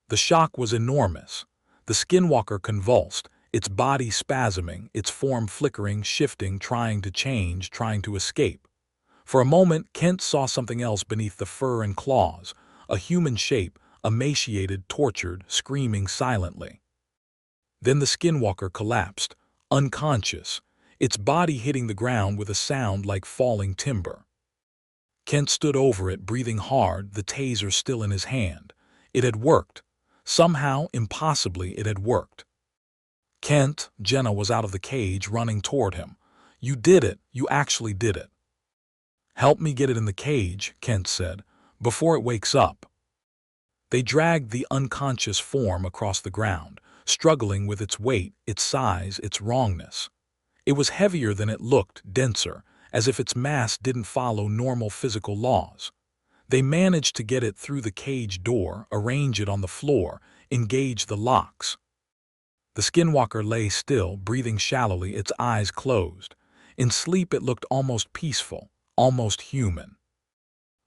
The shock was enormous. The Skinwalker convulsed, its body spasming, its form flickering, shifting, trying to change, trying to escape. For a moment, Kent saw something else beneath the fur and claws, a human shape, emaciated, tortured, screaming silently. Then the Skinwalker collapsed, unconscious, its body hitting the ground with a sound like falling timber. Kent stood over it, breathing hard, the taser still in his hand. It had worked. Somehow, impossibly, it had worked. Kent, Jenna was out of the cage, running toward him. You did it. You actually did it. Help me get it in the cage, Kent said, before it wakes up. They dragged the unconscious form across the ground, struggling with its weight, its size, its wrongness. It was heavier than it looked, denser, as if its mass didn't follow normal physical laws. They managed to get it through the cage door, arrange it on the floor, engage the locks. The Skinwalker lay still, breathing shallowly, its eyes closed. In sleep it looked almost peaceful, almost human.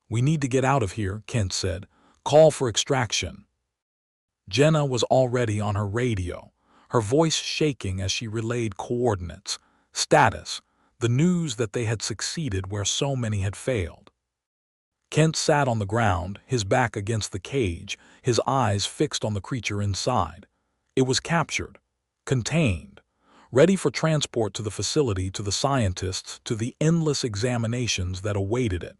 We need to get out of here, Kent said. Call for extraction. Jenna was already on her radio, her voice shaking as she relayed coordinates, status, the news that they had succeeded where so many had failed. Kent sat on the ground, his back against the cage, his eyes fixed on the creature inside. It was captured, contained, ready for transport to the facility, to the scientists, to the endless examinations that awaited it.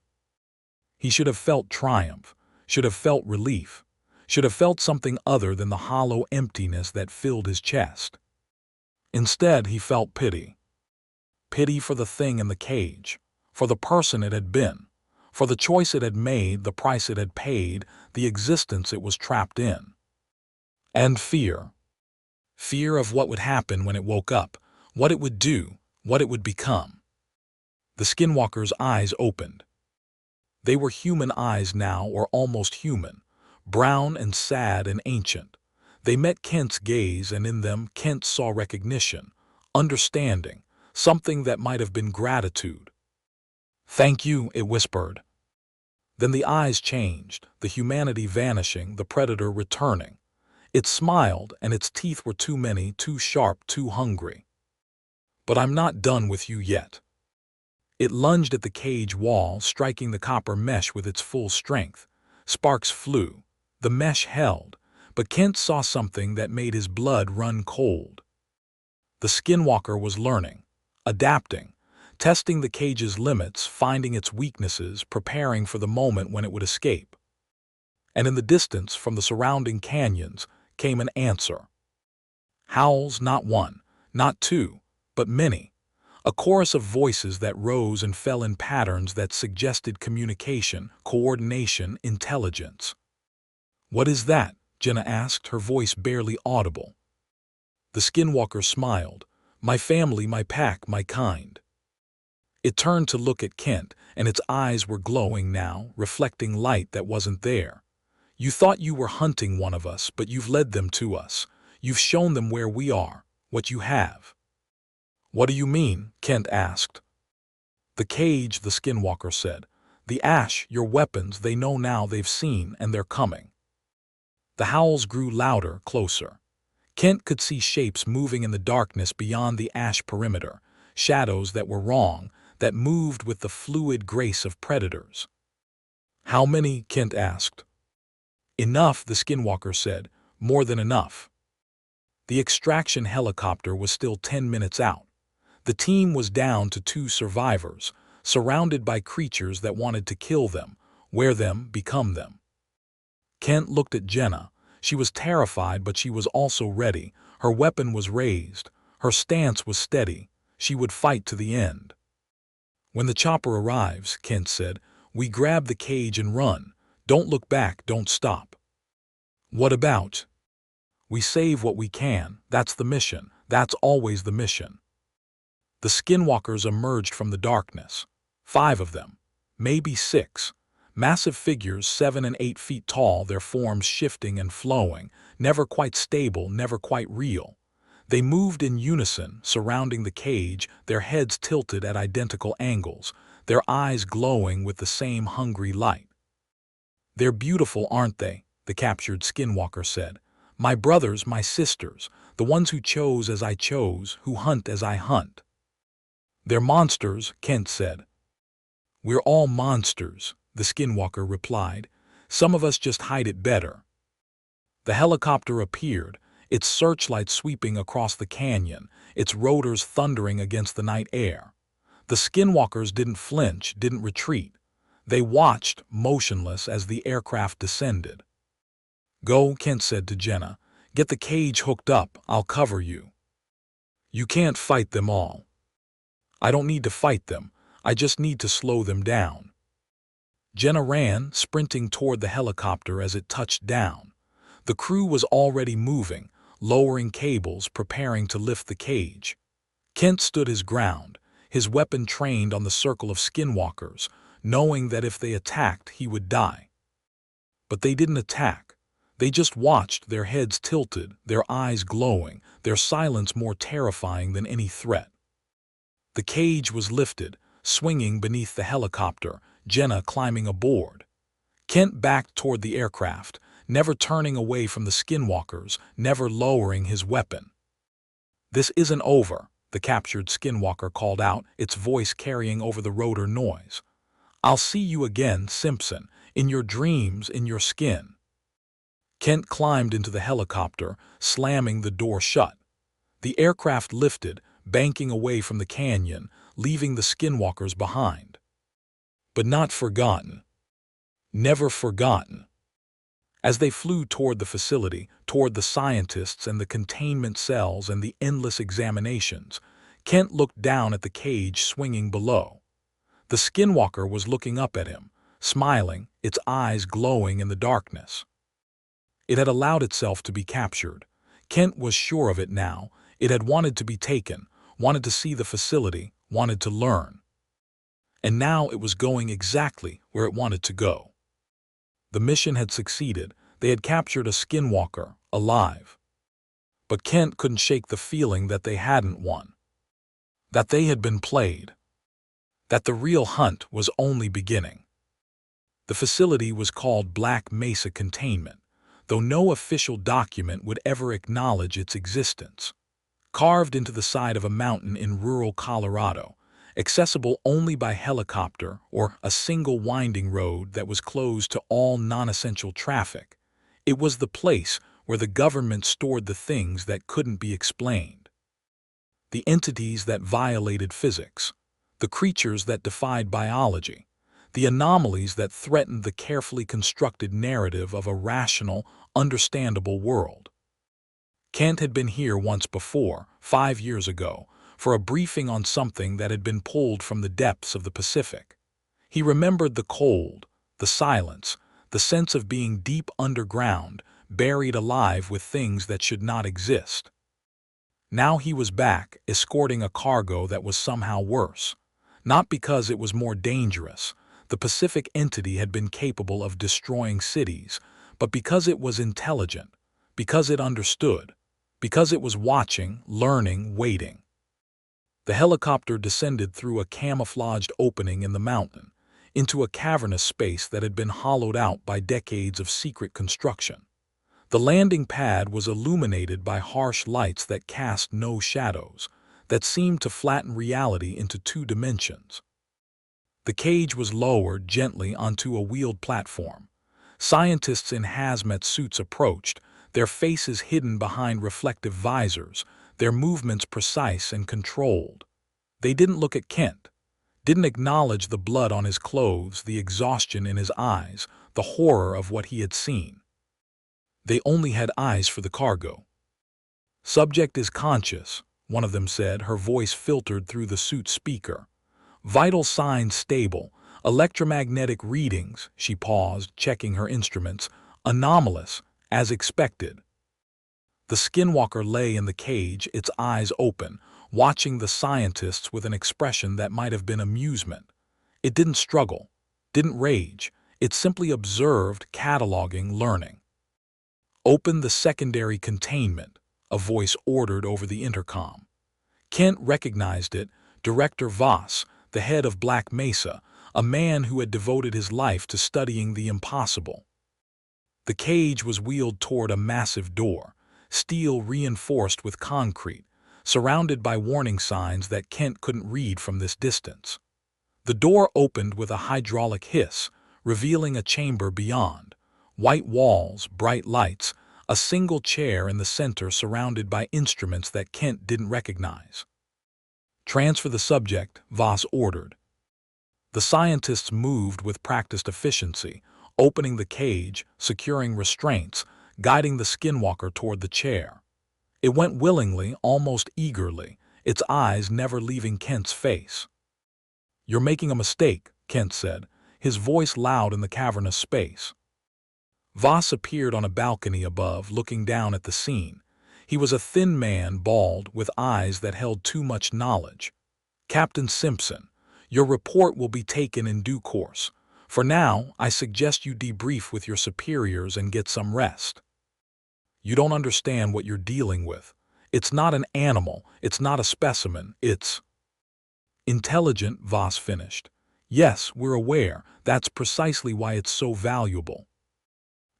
He should have felt triumph, should have felt relief, should have felt something other than the hollow emptiness that filled his chest. Instead, he felt pity. Pity for the thing in the cage, for the person it had been, for the choice it had made, the price it had paid, the existence it was trapped in. And fear. Fear of what would happen when it woke up, what it would do, what it would become. The Skinwalker's eyes opened. They were human eyes now, or almost human, brown and sad and ancient. They met Kent's gaze, and in them Kent saw recognition, understanding, something that might have been gratitude. Thank you, it whispered. Then the eyes changed, the humanity vanishing, the predator returning. It smiled, and its teeth were too many, too sharp, too hungry. But I'm not done with you yet. It lunged at the cage wall, striking the copper mesh with its full strength. Sparks flew. The mesh held, But Kent saw something that made his blood run cold. The Skinwalker was learning, adapting, testing the cage's limits, finding its weaknesses, preparing for the moment when it would escape. And in the distance, from the surrounding canyons, came an answer. Howls, not one, not two, but many. A chorus of voices that rose and fell in patterns that suggested communication, coordination, intelligence. "What is that?" Jenna asked, her voice barely audible. The Skinwalker smiled. "My family, my pack, my kind." It turned to look at Kent, and its eyes were glowing now, reflecting light that wasn't there. "You thought you were hunting one of us, but you've led them to us. You've shown them where we are, what you have." "What do you mean?" Kent asked. "The cage," the Skinwalker said. "The ash, your weapons, they know now, they've seen, and they're coming." The howls grew louder, closer. Kent could see shapes moving in the darkness beyond the ash perimeter, shadows that were wrong, that moved with the fluid grace of predators. "How many?" Kent asked. "Enough," the Skinwalker said. "More than enough." The extraction helicopter was still 10 minutes out. The team was down to 2 survivors, surrounded by creatures that wanted to kill them, wear them, become them. Kent looked at Jenna. She was terrified, but she was also ready. Her weapon was raised. Her stance was steady. She would fight to the end. "When the chopper arrives," Kent said, "we grab the cage and run. Don't look back, don't stop." "What about?" "We save what we can. That's the mission. That's always the mission." The Skinwalkers emerged from the darkness. 5 of them. Maybe 6. Massive figures 7 and 8 feet tall, their forms shifting and flowing, never quite stable, never quite real. They moved in unison, surrounding the cage, their heads tilted at identical angles, their eyes glowing with the same hungry light. "They're beautiful, aren't they?" the captured Skinwalker said. "My brothers, my sisters, the ones who chose as I chose, who hunt as I hunt." "They're monsters," Kent said. "We're all monsters," the Skinwalker replied. "Some of us just hide it better." The helicopter appeared, its searchlight sweeping across the canyon, its rotors thundering against the night air. The Skinwalkers didn't flinch, didn't retreat. They watched, motionless, as the aircraft descended. "Go," Kent said to Jenna. "Get the cage hooked up, I'll cover you." "You can't fight them all." "I don't need to fight them, I just need to slow them down." Jenna ran, sprinting toward the helicopter as it touched down. The crew was already moving, lowering cables, preparing to lift the cage. Kent stood his ground, his weapon trained on the circle of Skinwalkers, knowing that if they attacked, he would die. But they didn't attack. They just watched, their heads tilted, their eyes glowing, their silence more terrifying than any threat. The cage was lifted, swinging beneath the helicopter, Jenna climbing aboard. Kent backed toward the aircraft, never turning away from the Skinwalkers, never lowering his weapon. "This isn't over," the captured Skinwalker called out, its voice carrying over the rotor noise. "I'll see you again, Simpson, in your dreams, in your skin." Kent climbed into the helicopter, slamming the door shut. The aircraft lifted, banking away from the canyon, leaving the Skinwalkers behind. But not forgotten. Never forgotten. As they flew toward the facility, toward the scientists and the containment cells and the endless examinations, Kent looked down at the cage swinging below. The Skinwalker was looking up at him, smiling, its eyes glowing in the darkness. It had allowed itself to be captured. Kent was sure of it now. It had wanted to be taken, wanted to see the facility, wanted to learn. And now it was going exactly where it wanted to go. The mission had succeeded. They had captured a Skinwalker, alive. But Kent couldn't shake the feeling that they hadn't won. That they had been played. That the real hunt was only beginning. The facility was called Black Mesa Containment, though no official document would ever acknowledge its existence. Carved into the side of a mountain in rural Colorado, accessible only by helicopter or a single winding road that was closed to all non-essential traffic, it was the place where the government stored the things that couldn't be explained. The entities that violated physics, the creatures that defied biology, the anomalies that threatened the carefully constructed narrative of a rational, understandable world. Kent had been here once before, 5 years ago, for a briefing on something that had been pulled from the depths of the Pacific. He remembered the cold, the silence, the sense of being deep underground, buried alive with things that should not exist. Now he was back, escorting a cargo that was somehow worse. Not because it was more dangerous. The Pacific entity had been capable of destroying cities, but because it was intelligent, because it understood, because it was watching, learning, waiting. The helicopter descended through a camouflaged opening in the mountain, into a cavernous space that had been hollowed out by decades of secret construction. The landing pad was illuminated by harsh lights that cast no shadows, that seemed to flatten reality into 2 dimensions. The cage was lowered gently onto a wheeled platform. Scientists in hazmat suits approached, their faces hidden behind reflective visors, their movements precise and controlled. They didn't look at Kent, didn't acknowledge the blood on his clothes, the exhaustion in his eyes, the horror of what he had seen. They only had eyes for the cargo. "Subject is conscious," one of them said, her voice filtered through the suit speaker. "Vital signs stable. Electromagnetic readings," she paused, checking her instruments, "anomalous, as expected." The Skinwalker lay in the cage, its eyes open, watching the scientists with an expression that might have been amusement. It didn't struggle, didn't rage. It simply observed, cataloging, learning. "Open the secondary containment," a voice ordered over the intercom. Kent recognized it, Director Voss, the head of Black Mesa, a man who had devoted his life to studying the impossible. The cage was wheeled toward a massive door, steel reinforced with concrete, surrounded by warning signs that Kent couldn't read from this distance. The door opened with a hydraulic hiss, revealing a chamber beyond. White walls, bright lights, a single chair in the center surrounded by instruments that Kent didn't recognize. "Transfer the subject," Voss ordered. The scientists moved with practiced efficiency, opening the cage, securing restraints, guiding the Skinwalker toward the chair. It went willingly, almost eagerly, its eyes never leaving Kent's face. "You're making a mistake," Kent said, his voice loud in the cavernous space. Voss appeared on a balcony above, looking down at the scene. He was a thin man, bald, with eyes that held too much knowledge. "Captain Simpson, your report will be taken in due course. For now, I suggest you debrief with your superiors and get some rest. You don't understand what you're dealing with. It's not an animal, it's not a specimen, it's intelligent," Voss finished. "Yes, we're aware. That's precisely why it's so valuable.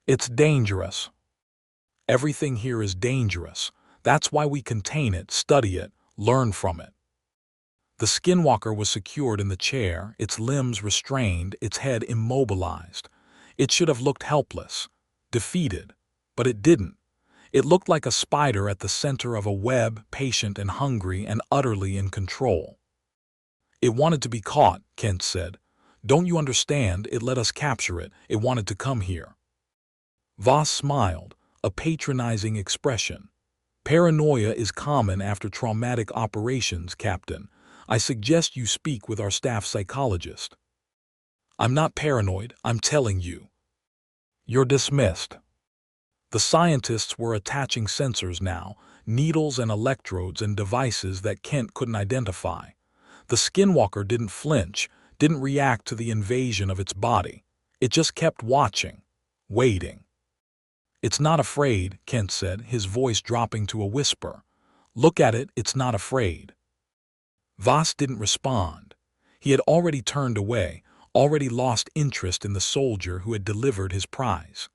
It's dangerous. Everything here is dangerous. That's why we contain it, study it, learn from it." The Skinwalker was secured in the chair, its limbs restrained, its head immobilized. It should have looked helpless, defeated, but it didn't. It looked like a spider at the center of a web, patient and hungry and utterly in control. "It wanted to be caught," Kent said. "Don't you understand? It let us capture it. It wanted to come here." Voss smiled, a patronizing expression. "Paranoia is common after traumatic operations, Captain. I suggest you speak with our staff psychologist." "I'm not paranoid, I'm telling you." "You're dismissed." The scientists were attaching sensors now, needles and electrodes and devices that Kent couldn't identify. The Skinwalker didn't flinch, didn't react to the invasion of its body. It just kept watching, waiting. "It's not afraid," Kent said, his voice dropping to a whisper. "Look at it, it's not afraid." Voss didn't respond. He had already turned away, already lost interest in the soldier who had delivered his prize.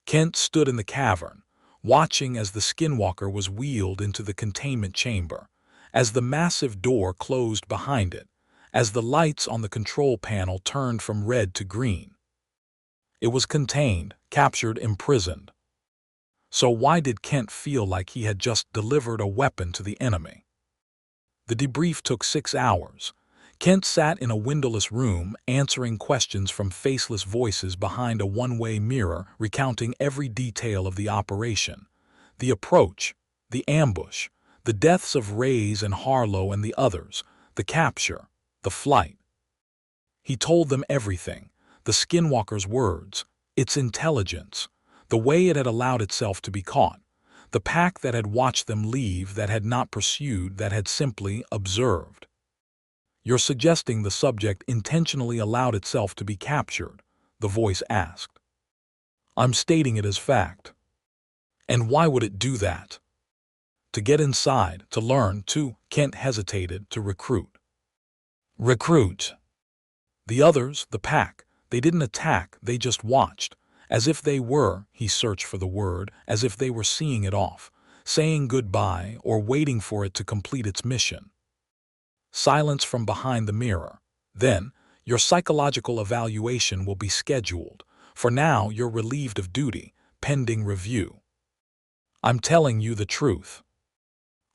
Kent stood in the cavern, watching as the Skinwalker was wheeled into the containment chamber, as the massive door closed behind it, as the lights on the control panel turned from red to green. It was contained, captured, imprisoned. So why did Kent feel like he had just delivered a weapon to the enemy? The debrief took 6 hours. Kent sat in a windowless room, answering questions from faceless voices behind a one-way mirror, recounting every detail of the operation. The approach, the ambush, the deaths of Reyes and Harlow and the others, the capture, the flight. He told them everything, the Skinwalker's words, its intelligence, the way it had allowed itself to be caught, the pack that had watched them leave, that had not pursued, that had simply observed. "You're suggesting the subject intentionally allowed itself to be captured?" the voice asked. "I'm stating it as fact." "And why would it do that?" "To get inside, to learn, to—" Kent hesitated. "To recruit." "Recruit?" "The others, the pack, they didn't attack, they just watched. As if they were," he searched for the word, "as if they were seeing it off, saying goodbye or waiting for it to complete its mission." Silence from behind the mirror. "Then, your psychological evaluation will be scheduled. For now, you're relieved of duty, pending review." "I'm telling you the truth.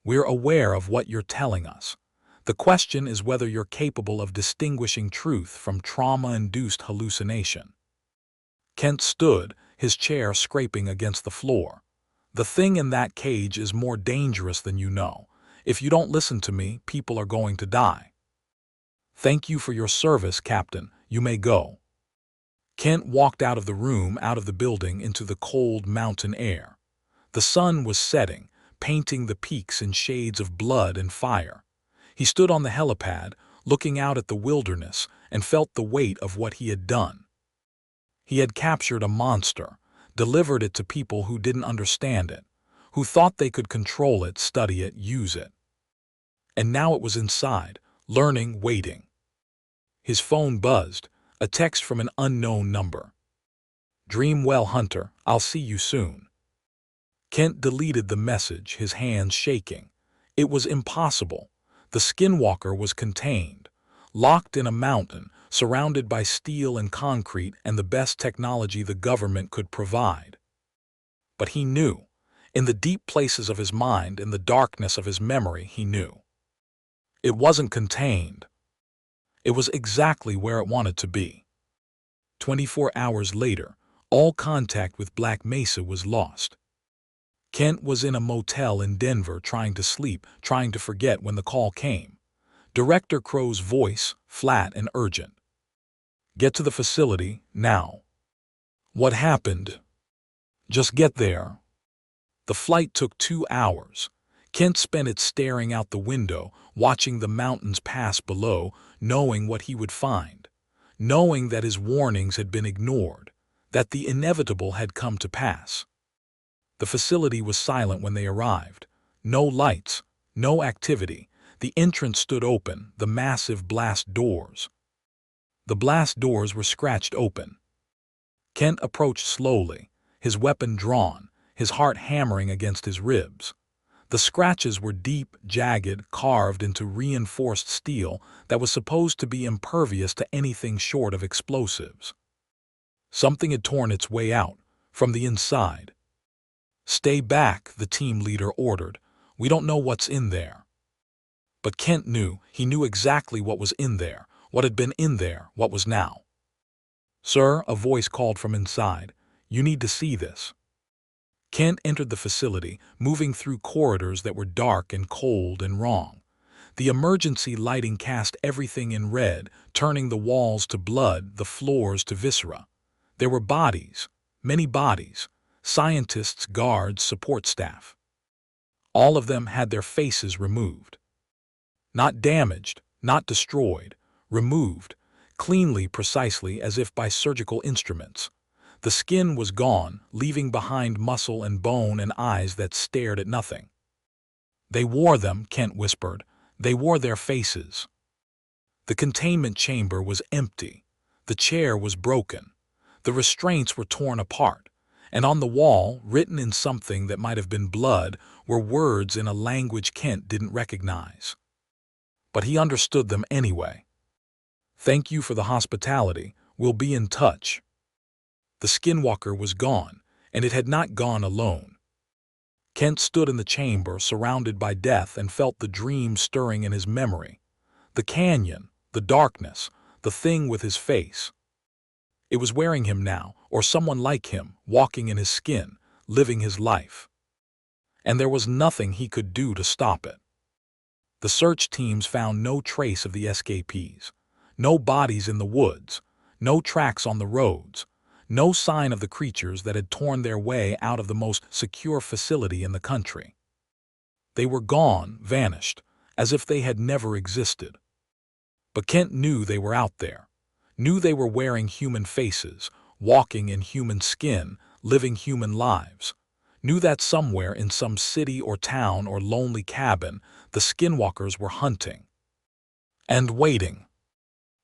We're aware of what you're telling us. The question is whether you're capable of distinguishing truth from trauma-induced hallucination." Kent stood, his chair scraping against the floor. "The thing in that cage is more dangerous than you know. If you don't listen to me, people are going to die." "Thank you for your service, Captain. You may go." Kent walked out of the room, out of the building, into the cold mountain air. The sun was setting, painting the peaks in shades of blood and fire. He stood on the helipad, looking out at the wilderness, and felt the weight of what he had done. He had captured a monster, delivered it to people who didn't understand it, who thought they could control it, study it, use it. And now it was inside, learning, waiting. His phone buzzed, a text from an unknown number. "Dream well, Hunter. I'll see you soon." Kent deleted the message, his hands shaking. It was impossible. The Skinwalker was contained, locked in a mountain, surrounded by steel and concrete and the best technology the government could provide. But he knew. In the deep places of his mind, in the darkness of his memory, he knew. It wasn't contained. It was exactly where it wanted to be. 24 hours later, all contact with Black Mesa was lost. Kent was in a motel in Denver, trying to sleep, trying to forget, when the call came. Director Crow's voice, flat and urgent. "Get to the facility, now." "What happened?" "Just get there." The flight took 2 hours. Kent spent it staring out the window, watching the mountains pass below, knowing what he would find, knowing that his warnings had been ignored, that the inevitable had come to pass. The facility was silent when they arrived. No lights, no activity. The entrance stood open, the massive blast doors. The blast doors were scratched open. Kent approached slowly, his weapon drawn, his heart hammering against his ribs. The scratches were deep, jagged, carved into reinforced steel that was supposed to be impervious to anything short of explosives. Something had torn its way out, from the inside. "Stay back," the team leader ordered. "We don't know what's in there." But Kent knew. He knew exactly what was in there, what had been in there, what was now. "Sir," a voice called from inside, "you need to see this." Kent entered the facility, moving through corridors that were dark and cold and wrong. The emergency lighting cast everything in red, turning the walls to blood, the floors to viscera. There were bodies, many bodies, scientists, guards, support staff. All of them had their faces removed. Not damaged, not destroyed, removed, cleanly, precisely, as if by surgical instruments. The skin was gone, leaving behind muscle and bone and eyes that stared at nothing. "They wore them," Kent whispered. "They wore their faces." The containment chamber was empty. The chair was broken. The restraints were torn apart. And on the wall, written in something that might have been blood, were words in a language Kent didn't recognize. But he understood them anyway. "Thank you for the hospitality. We'll be in touch." The Skinwalker was gone, and it had not gone alone. Kent stood in the chamber, surrounded by death, and felt the dream stirring in his memory. The canyon, the darkness, the thing with his face. It was wearing him now, or someone like him, walking in his skin, living his life. And there was nothing he could do to stop it. The search teams found no trace of the escapees. No bodies in the woods, no tracks on the roads, no sign of the creatures that had torn their way out of the most secure facility in the country. They were gone, vanished, as if they had never existed. But Kent knew they were out there, knew they were wearing human faces, walking in human skin, living human lives, knew that somewhere in some city or town or lonely cabin, the Skinwalkers were hunting. And waiting.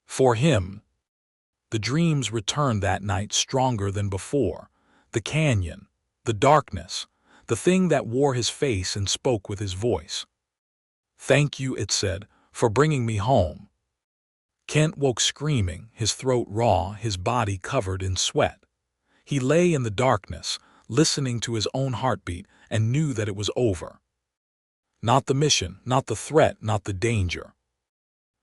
For him. The dreams returned that night stronger than before. The canyon, the darkness, the thing that wore his face and spoke with his voice. "Thank you," it said, "for bringing me home." Kent woke screaming, his throat raw, his body covered in sweat. He lay in the darkness, listening to his own heartbeat, and knew that it was over. Not the mission, not the threat, not the danger.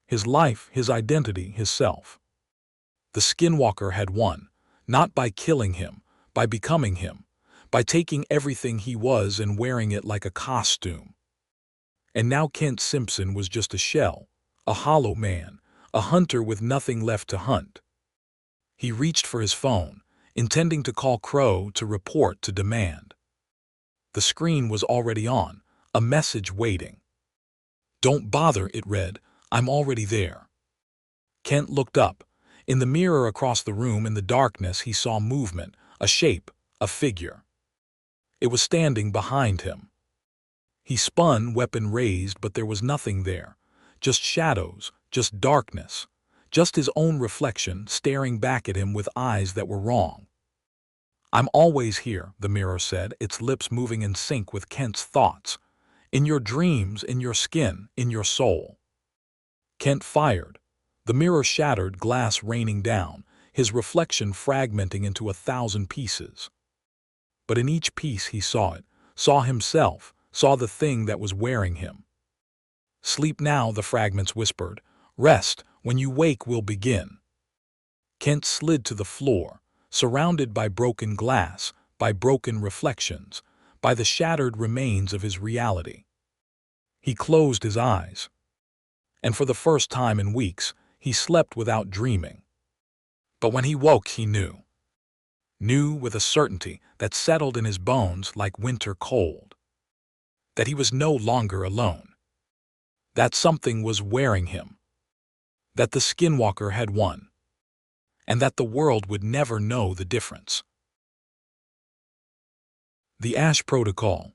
His life, his identity, his self. The Skinwalker had won, not by killing him, by becoming him, by taking everything he was and wearing it like a costume. And now Kent Simpson was just a shell, a hollow man, a hunter with nothing left to hunt. He reached for his phone, intending to call Crow, to report, to demand. The screen was already on, a message waiting. "Don't bother," it read, "I'm already there." Kent looked up. In the mirror across the room, in the darkness, he saw movement, a shape, a figure. It was standing behind him. He spun, weapon raised, but there was nothing there. Just shadows, just darkness, just his own reflection staring back at him with eyes that were wrong. "I'm always here," the mirror said, its lips moving in sync with Kent's thoughts. "In your dreams, in your skin, in your soul." Kent fired. The mirror shattered, glass raining down, his reflection fragmenting into 1,000 pieces. But in each piece he saw it, saw himself, saw the thing that was wearing him. "Sleep now," the fragments whispered. "Rest. When you wake, we'll begin." Kent slid to the floor, surrounded by broken glass, by broken reflections, by the shattered remains of his reality. He closed his eyes. And for the first time in weeks, he slept without dreaming. But when he woke, he knew. Knew with a certainty that settled in his bones like winter cold. That he was no longer alone. That something was wearing him. That the Skinwalker had won. And that the world would never know the difference. The Ash Protocol.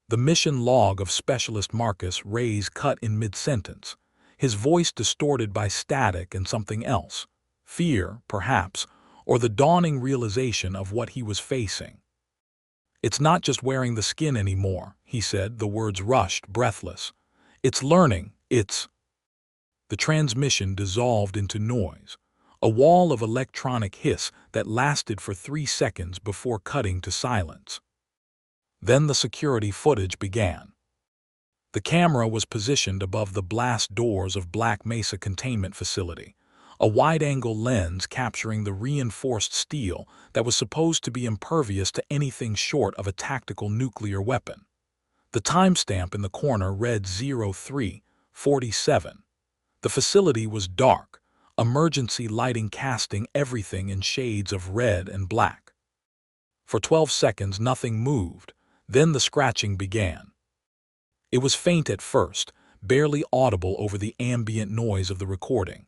The mission log of Specialist Marcus Ray's cut in mid-sentence, his voice distorted by static and something else. Fear, perhaps, or the dawning realization of what he was facing. "It's not just wearing the skin anymore," he said, the words rushed, breathless. "It's learning, it's—" The transmission dissolved into noise, a wall of electronic hiss that lasted for 3 seconds before cutting to silence. Then the security footage began. The camera was positioned above the blast doors of Black Mesa Containment Facility, a wide-angle lens capturing the reinforced steel that was supposed to be impervious to anything short of a tactical nuclear weapon. The timestamp in the corner read 03:47. The facility was dark, emergency lighting casting everything in shades of red and black. For 12 seconds nothing moved, then the scratching began. It was faint at first, barely audible over the ambient noise of the recording.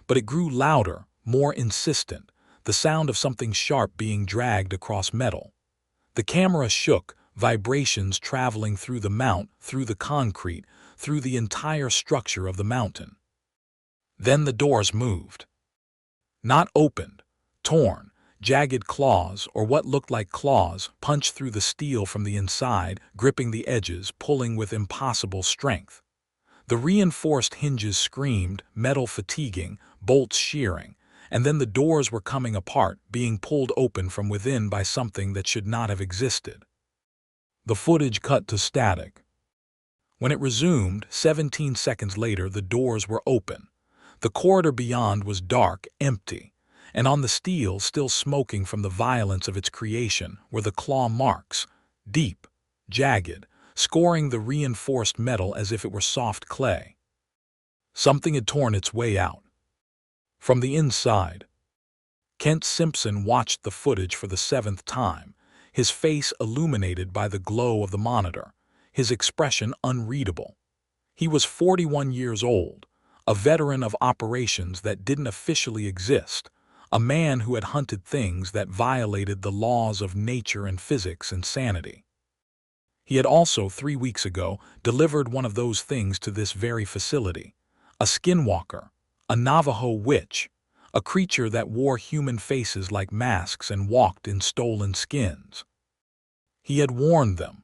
But it grew louder, more insistent, the sound of something sharp being dragged across metal. The camera shook, vibrations traveling through the mount, through the concrete, through the entire structure of the mountain. Then the doors moved. Not opened, torn. Jagged claws, or what looked like claws, punched through the steel from the inside, gripping the edges, pulling with impossible strength. The reinforced hinges screamed, metal fatiguing, bolts shearing, and then the doors were coming apart, being pulled open from within by something that should not have existed. The footage cut to static. When it resumed, 17 seconds later, the doors were open. The corridor beyond was dark, empty, and on the steel, still smoking from the violence of its creation, were the claw marks, deep, jagged, scoring the reinforced metal as if it were soft clay. Something had torn its way out. From the inside, Kent Simpson watched the footage for the 7th time, his face illuminated by the glow of the monitor, his expression unreadable. He was 41 years old, a veteran of operations that didn't officially exist, a man who had hunted things that violated the laws of nature and physics and sanity. He had also, 3 weeks ago, delivered one of those things to this very facility, a skinwalker, a Navajo witch, a creature that wore human faces like masks and walked in stolen skins. He had warned them,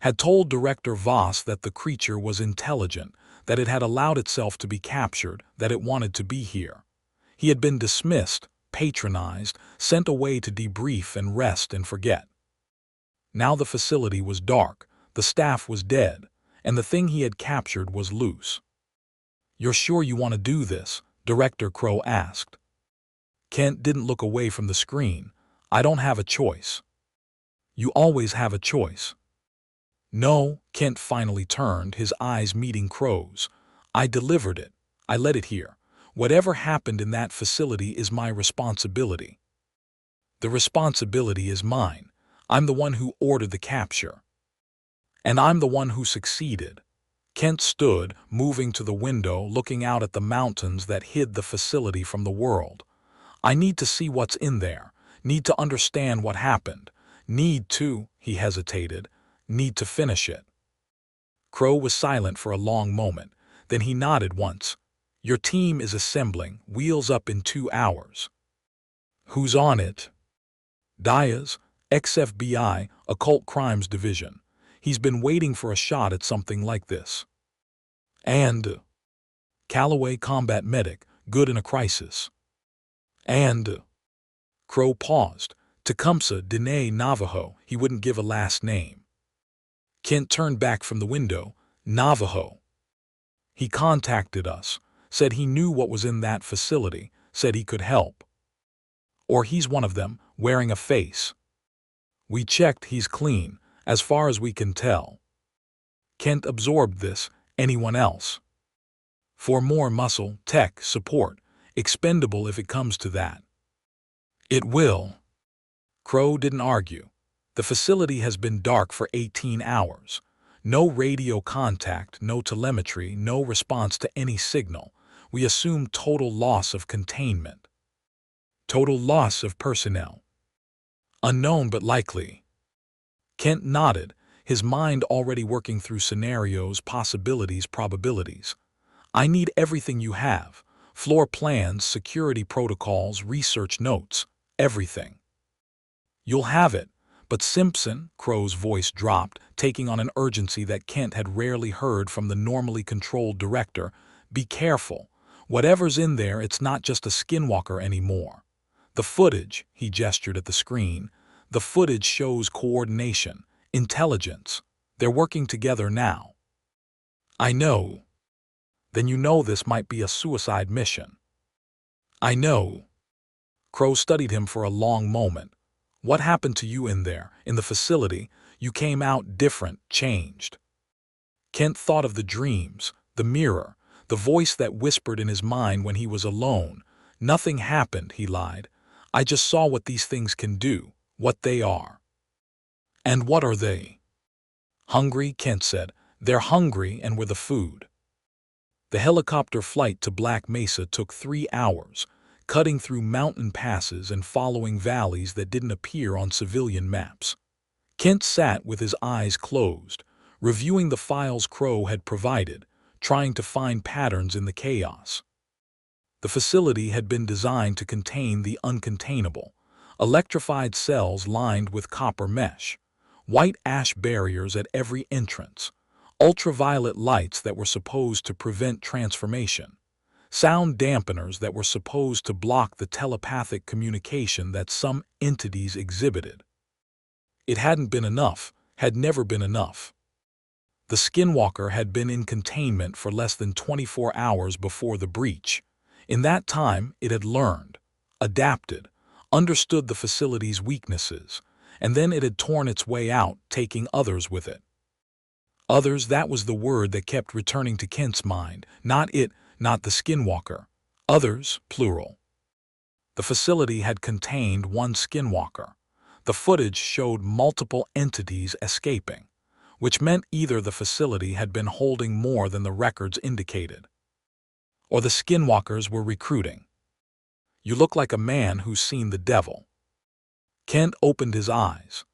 had told Director Voss that the creature was intelligent, that it had allowed itself to be captured, that it wanted to be here. He had been dismissed, patronized, sent away to debrief and rest and forget. Now the facility was dark, the staff was dead, and the thing he had captured was loose. "You're sure you want to do this?" Director Crow asked. Kent didn't look away from the screen. "I don't have a choice." "You always have a choice." "No," Kent finally turned, his eyes meeting Crow's. "I delivered it. I let it here. Whatever happened in that facility is my responsibility." "The responsibility is mine. I'm the one who ordered the capture." "And I'm the one who succeeded." Kent stood, moving to the window, looking out at the mountains that hid the facility from the world. "I need to see what's in there, need to understand what happened, he hesitated, need to finish it." Crow was silent for a long moment, then he nodded once. "Your team is assembling, wheels up in 2 hours. "Who's on it?" "Diaz, ex-FBI, Occult Crimes Division. He's been waiting for a shot at something like this." "And?" "Callaway, combat medic, good in a crisis." "And?" Crow paused. "Tecumseh, Diné, Navajo." He wouldn't give a last name. Kent turned back from the window. "Navajo. He contacted us, said he knew what was in that facility, said he could help. Or he's one of them, wearing a face. We checked, he's clean, as far as we can tell." Kent absorbed this. "Anyone else?" "For more muscle, tech, support. Expendable if it comes to that." "It will." Crow didn't argue. "The facility has been dark for 18 hours. No radio contact, no telemetry, no response to any signal. We assume total loss of containment." "Total loss of personnel?" "Unknown but likely." Kent nodded, his mind already working through scenarios, possibilities, probabilities. "I need everything you have. Floor plans, security protocols, research notes, everything." "You'll have it. But Simpson," Crow's voice dropped, taking on an urgency that Kent had rarely heard from the normally controlled director, "be careful. Whatever's in there, it's not just a skinwalker anymore. The footage," he gestured at the screen, "the footage shows coordination, intelligence. They're working together now." "I know." "Then you know this might be a suicide mission." "I know." Crow studied him for a long moment. "What happened to you in there, in the facility? You came out different, changed." Kent thought of the dreams, the mirror, the voice that whispered in his mind when he was alone. "Nothing happened," he lied. "I just saw what these things can do, what they are." "And what are they?" "Hungry," Kent said. "They're hungry and we're the food." The helicopter flight to Black Mesa took 3 hours, cutting through mountain passes and following valleys that didn't appear on civilian maps. Kent sat with his eyes closed, reviewing the files Crow had provided, trying to find patterns in the chaos. The facility had been designed to contain the uncontainable. Electrified cells lined with copper mesh, white ash barriers at every entrance, ultraviolet lights that were supposed to prevent transformation, sound dampeners that were supposed to block the telepathic communication that some entities exhibited. It hadn't been enough. had never been enough. The Skinwalker had been in containment for less than 24 hours before the breach. In that time, it had learned, adapted, understood the facility's weaknesses, and then it had torn its way out, taking others with it. Others, that was the word that kept returning to Kent's mind. Not it, not the Skinwalker. Others, plural. The facility had contained one Skinwalker. The footage showed multiple entities escaping, which meant either the facility had been holding more than the records indicated, or the Skinwalkers were recruiting. You look like a man who's seen the devil. Kent opened his eyes.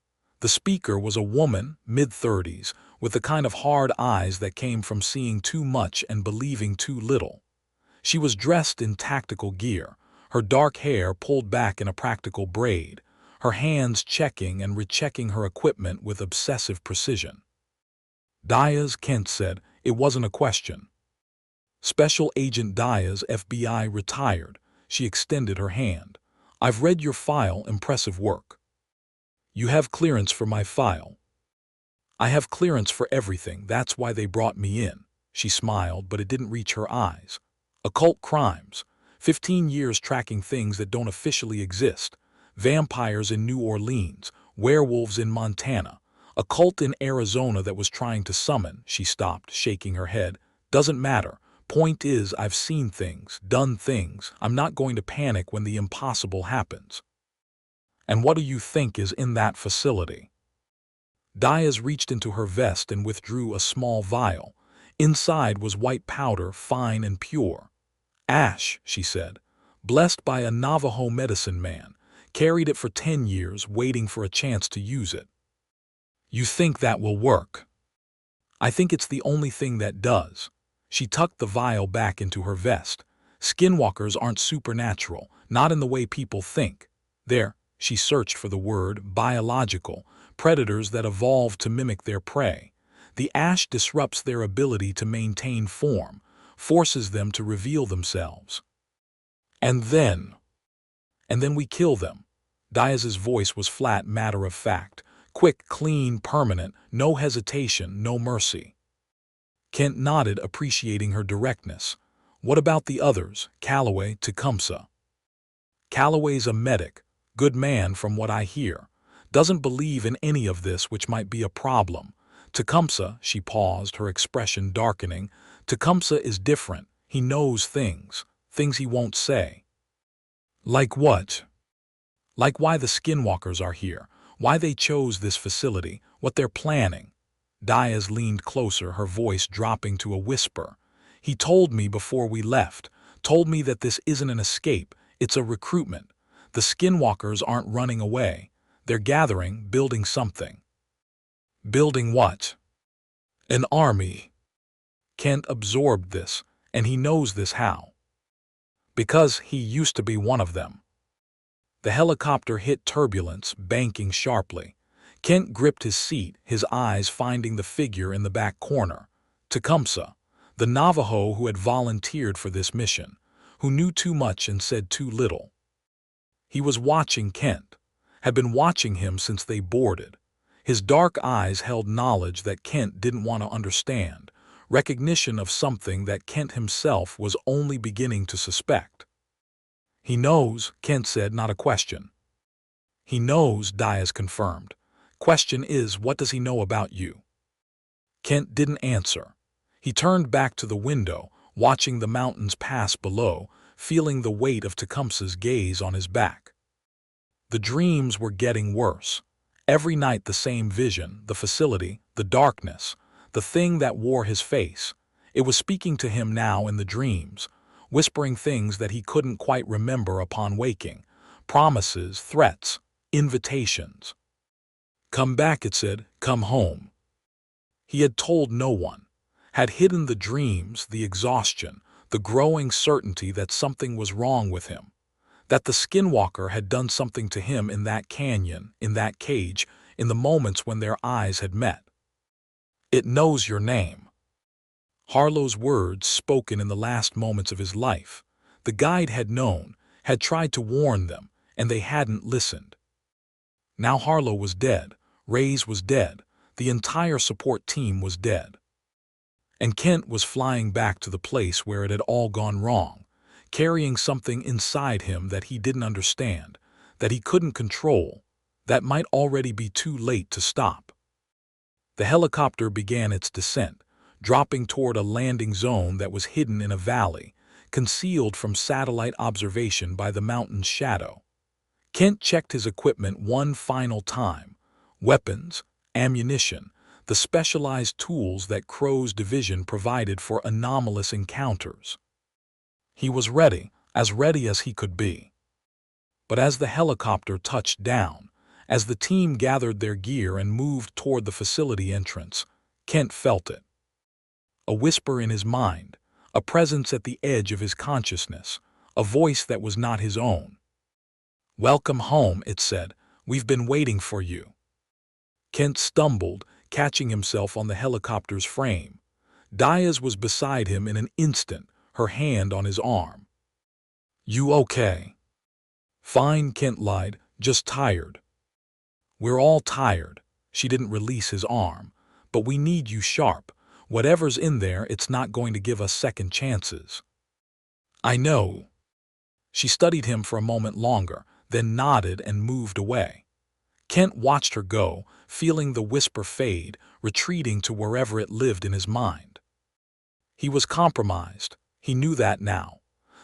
The speaker was a woman, mid-30s, with the kind of hard eyes that came from seeing too much and believing too little. She was dressed in tactical gear, her dark hair pulled back in a practical braid, her hands checking and rechecking her equipment with obsessive precision. Diaz, Kent said, it wasn't a question. Special Agent Diaz, FBI, retired. She extended her hand. I've read your file, impressive work. You have clearance for my file. I have clearance for everything, that's why they brought me in. She smiled, but it didn't reach her eyes. Occult crimes. 15 years tracking things that don't officially exist. Vampires in New Orleans, werewolves in Montana, a cult in Arizona that was trying to summon. She stopped, shaking her head. Doesn't matter. Point is, I've seen things, done things. I'm not going to panic when the impossible happens. And what do you think is in that facility? Diaz reached into her vest and withdrew a small vial. Inside was white powder, fine and pure. Ash, she said, blessed by a Navajo medicine man, carried it for 10 years, waiting for a chance to use it. You think that will work? I think it's the only thing that does. She tucked the vial back into her vest. Skinwalkers aren't supernatural, not in the way people think. They're, she searched for the word, biological, predators that evolve to mimic their prey. The ash disrupts their ability to maintain form, forces them to reveal themselves. And then we kill them. Diaz's voice was flat, matter-of-fact, quick, clean, permanent, no hesitation, no mercy. Kent nodded, appreciating her directness. What about the others, Calloway, Tecumseh? Calloway's a medic, good man from what I hear. Doesn't believe in any of this, which might be a problem. Tecumseh, she paused, her expression darkening. Tecumseh is different. He knows things he won't say. Like what? Like why the Skinwalkers are here, why they chose this facility, what they're planning. Diaz leaned closer, her voice dropping to a whisper. He told me before we left, told me that this isn't an escape, it's a recruitment. The Skinwalkers aren't running away. They're gathering, building something. Building what? An army. Kent absorbed this, and he knows this how. Because he used to be one of them. The helicopter hit turbulence, banking sharply. Kent gripped his seat, his eyes finding the figure in the back corner. Tecumseh, the Navajo who had volunteered for this mission, who knew too much and said too little. He was watching Kent, had been watching him since they boarded. His dark eyes held knowledge that Kent didn't want to understand, recognition of something that Kent himself was only beginning to suspect. He knows, Kent said, not a question. He knows, Diaz confirmed. Question is, what does he know about you? Kent didn't answer. He turned back to the window, watching the mountains pass below, feeling the weight of Tecumseh's gaze on his back. The dreams were getting worse. Every night the same vision, the facility, the darkness, the thing that wore his face. It was speaking to him now in the dreams, whispering things that he couldn't quite remember upon waking, promises, threats, invitations. Come back, it said, come home. He had told no one, had hidden the dreams, the exhaustion, the growing certainty that something was wrong with him, that the Skinwalker had done something to him in that canyon, in that cage, in the moments when their eyes had met. It knows your name. Harlow's words, spoken in the last moments of his life. The guide had known, had tried to warn them, and they hadn't listened. Now Harlow was dead. Reyes was dead. The entire support team was dead. And Kent was flying back to the place where it had all gone wrong, carrying something inside him that he didn't understand, that he couldn't control, that might already be too late to stop. The helicopter began its descent, dropping toward a landing zone that was hidden in a valley, concealed from satellite observation by the mountain's shadow. Kent checked his equipment one final time: weapons, ammunition, the specialized tools that Crow's division provided for anomalous encounters. He was ready as he could be. But as the helicopter touched down, as the team gathered their gear and moved toward the facility entrance, Kent felt it. A whisper in his mind, a presence at the edge of his consciousness, a voice that was not his own. "Welcome home," it said. "We've been waiting for you." Kent stumbled, catching himself on the helicopter's frame. Diaz was beside him in an instant, her hand on his arm. "You okay?" "Fine," Kent lied, "just tired." "We're all tired." She didn't release his arm. "But we need you sharp. Whatever's in there, it's not going to give us second chances." "I know." She studied him for a moment longer, then nodded and moved away. Kent watched her go, feeling the whisper fade, retreating to wherever it lived in his mind. He was compromised. He knew that now.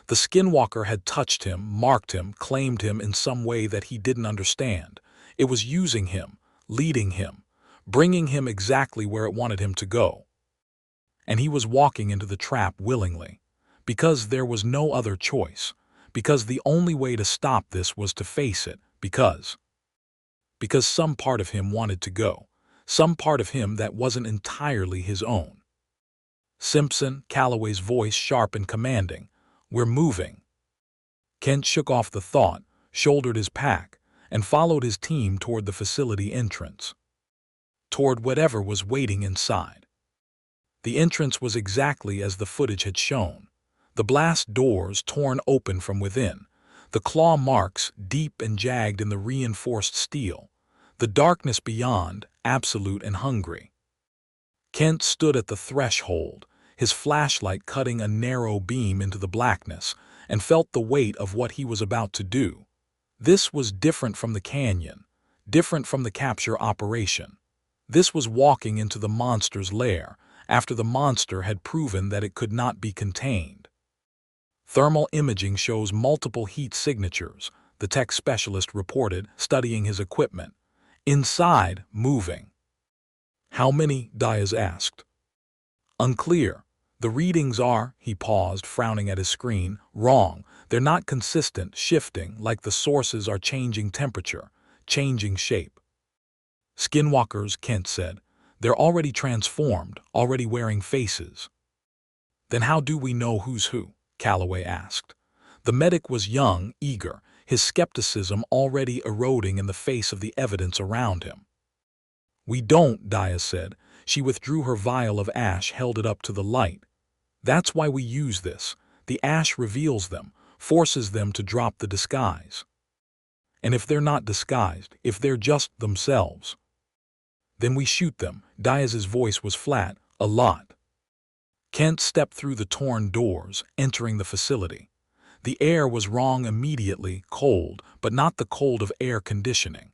The Skinwalker had touched him, marked him, claimed him in some way that he didn't understand. It was using him, leading him, bringing him exactly where it wanted him to go. And he was walking into the trap willingly, because there was no other choice, because the only way to stop this was to face it, because some part of him wanted to go, some part of him that wasn't entirely his own. "Simpson," Calloway's voice sharp and commanding, "we're moving." Kent shook off the thought, shouldered his pack, and followed his team toward the facility entrance. Toward whatever was waiting inside. The entrance was exactly as the footage had shown. The blast doors torn open from within, the claw marks deep and jagged in the reinforced steel, the darkness beyond, absolute and hungry. Kent stood at the threshold, his flashlight cutting a narrow beam into the blackness, and felt the weight of what he was about to do. This was different from the canyon, different from the capture operation. This was walking into the monster's lair, after the monster had proven that it could not be contained. "Thermal imaging shows multiple heat signatures," the tech specialist reported, studying his equipment. "Inside, moving." "How many?" Diaz asked. "Unclear. The readings are," he paused, frowning at his screen, "wrong. They're not consistent, shifting, like the sources are changing temperature, changing shape." "Skinwalkers," Kent said. "They're already transformed, already wearing faces." "Then how do we know who's who?" Calloway asked. The medic was young, eager, his skepticism already eroding in the face of the evidence around him. "We don't," Diaz said. She withdrew her vial of ash, held it up to the light. "That's why we use this. The ash reveals them, forces them to drop the disguise. And if they're not disguised, if they're just themselves, then we shoot them." Diaz's voice was flat. "A lot." Kent stepped through the torn doors, entering the facility. The air was wrong immediately, cold, but not the cold of air conditioning.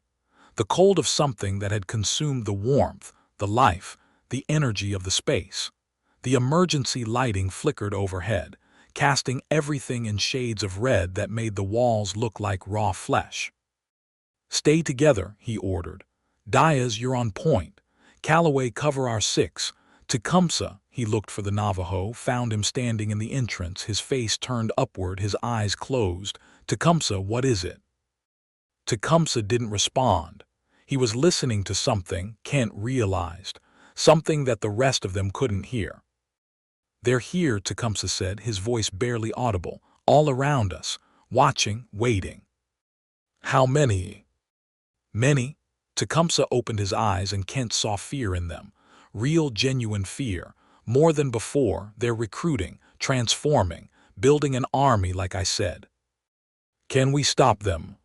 The cold of something that had consumed the warmth, the life, the energy of the space. The emergency lighting flickered overhead, casting everything in shades of red that made the walls look like raw flesh. "Stay together," he ordered. "Diaz, you're on point. Calloway, cover our six. Tecumseh," he looked for the Navajo, found him standing in the entrance, his face turned upward, his eyes closed. "Tecumseh, what is it?" Tecumseh didn't respond. He was listening to something, Kent realized, something that the rest of them couldn't hear. "They're here," Tecumseh said, his voice barely audible, "all around us, watching, waiting." "How many?" "Many." Tecumseh opened his eyes and Kent saw fear in them. Real, genuine fear. More than before, they're recruiting, transforming, building an army like I said. "Can we stop them?"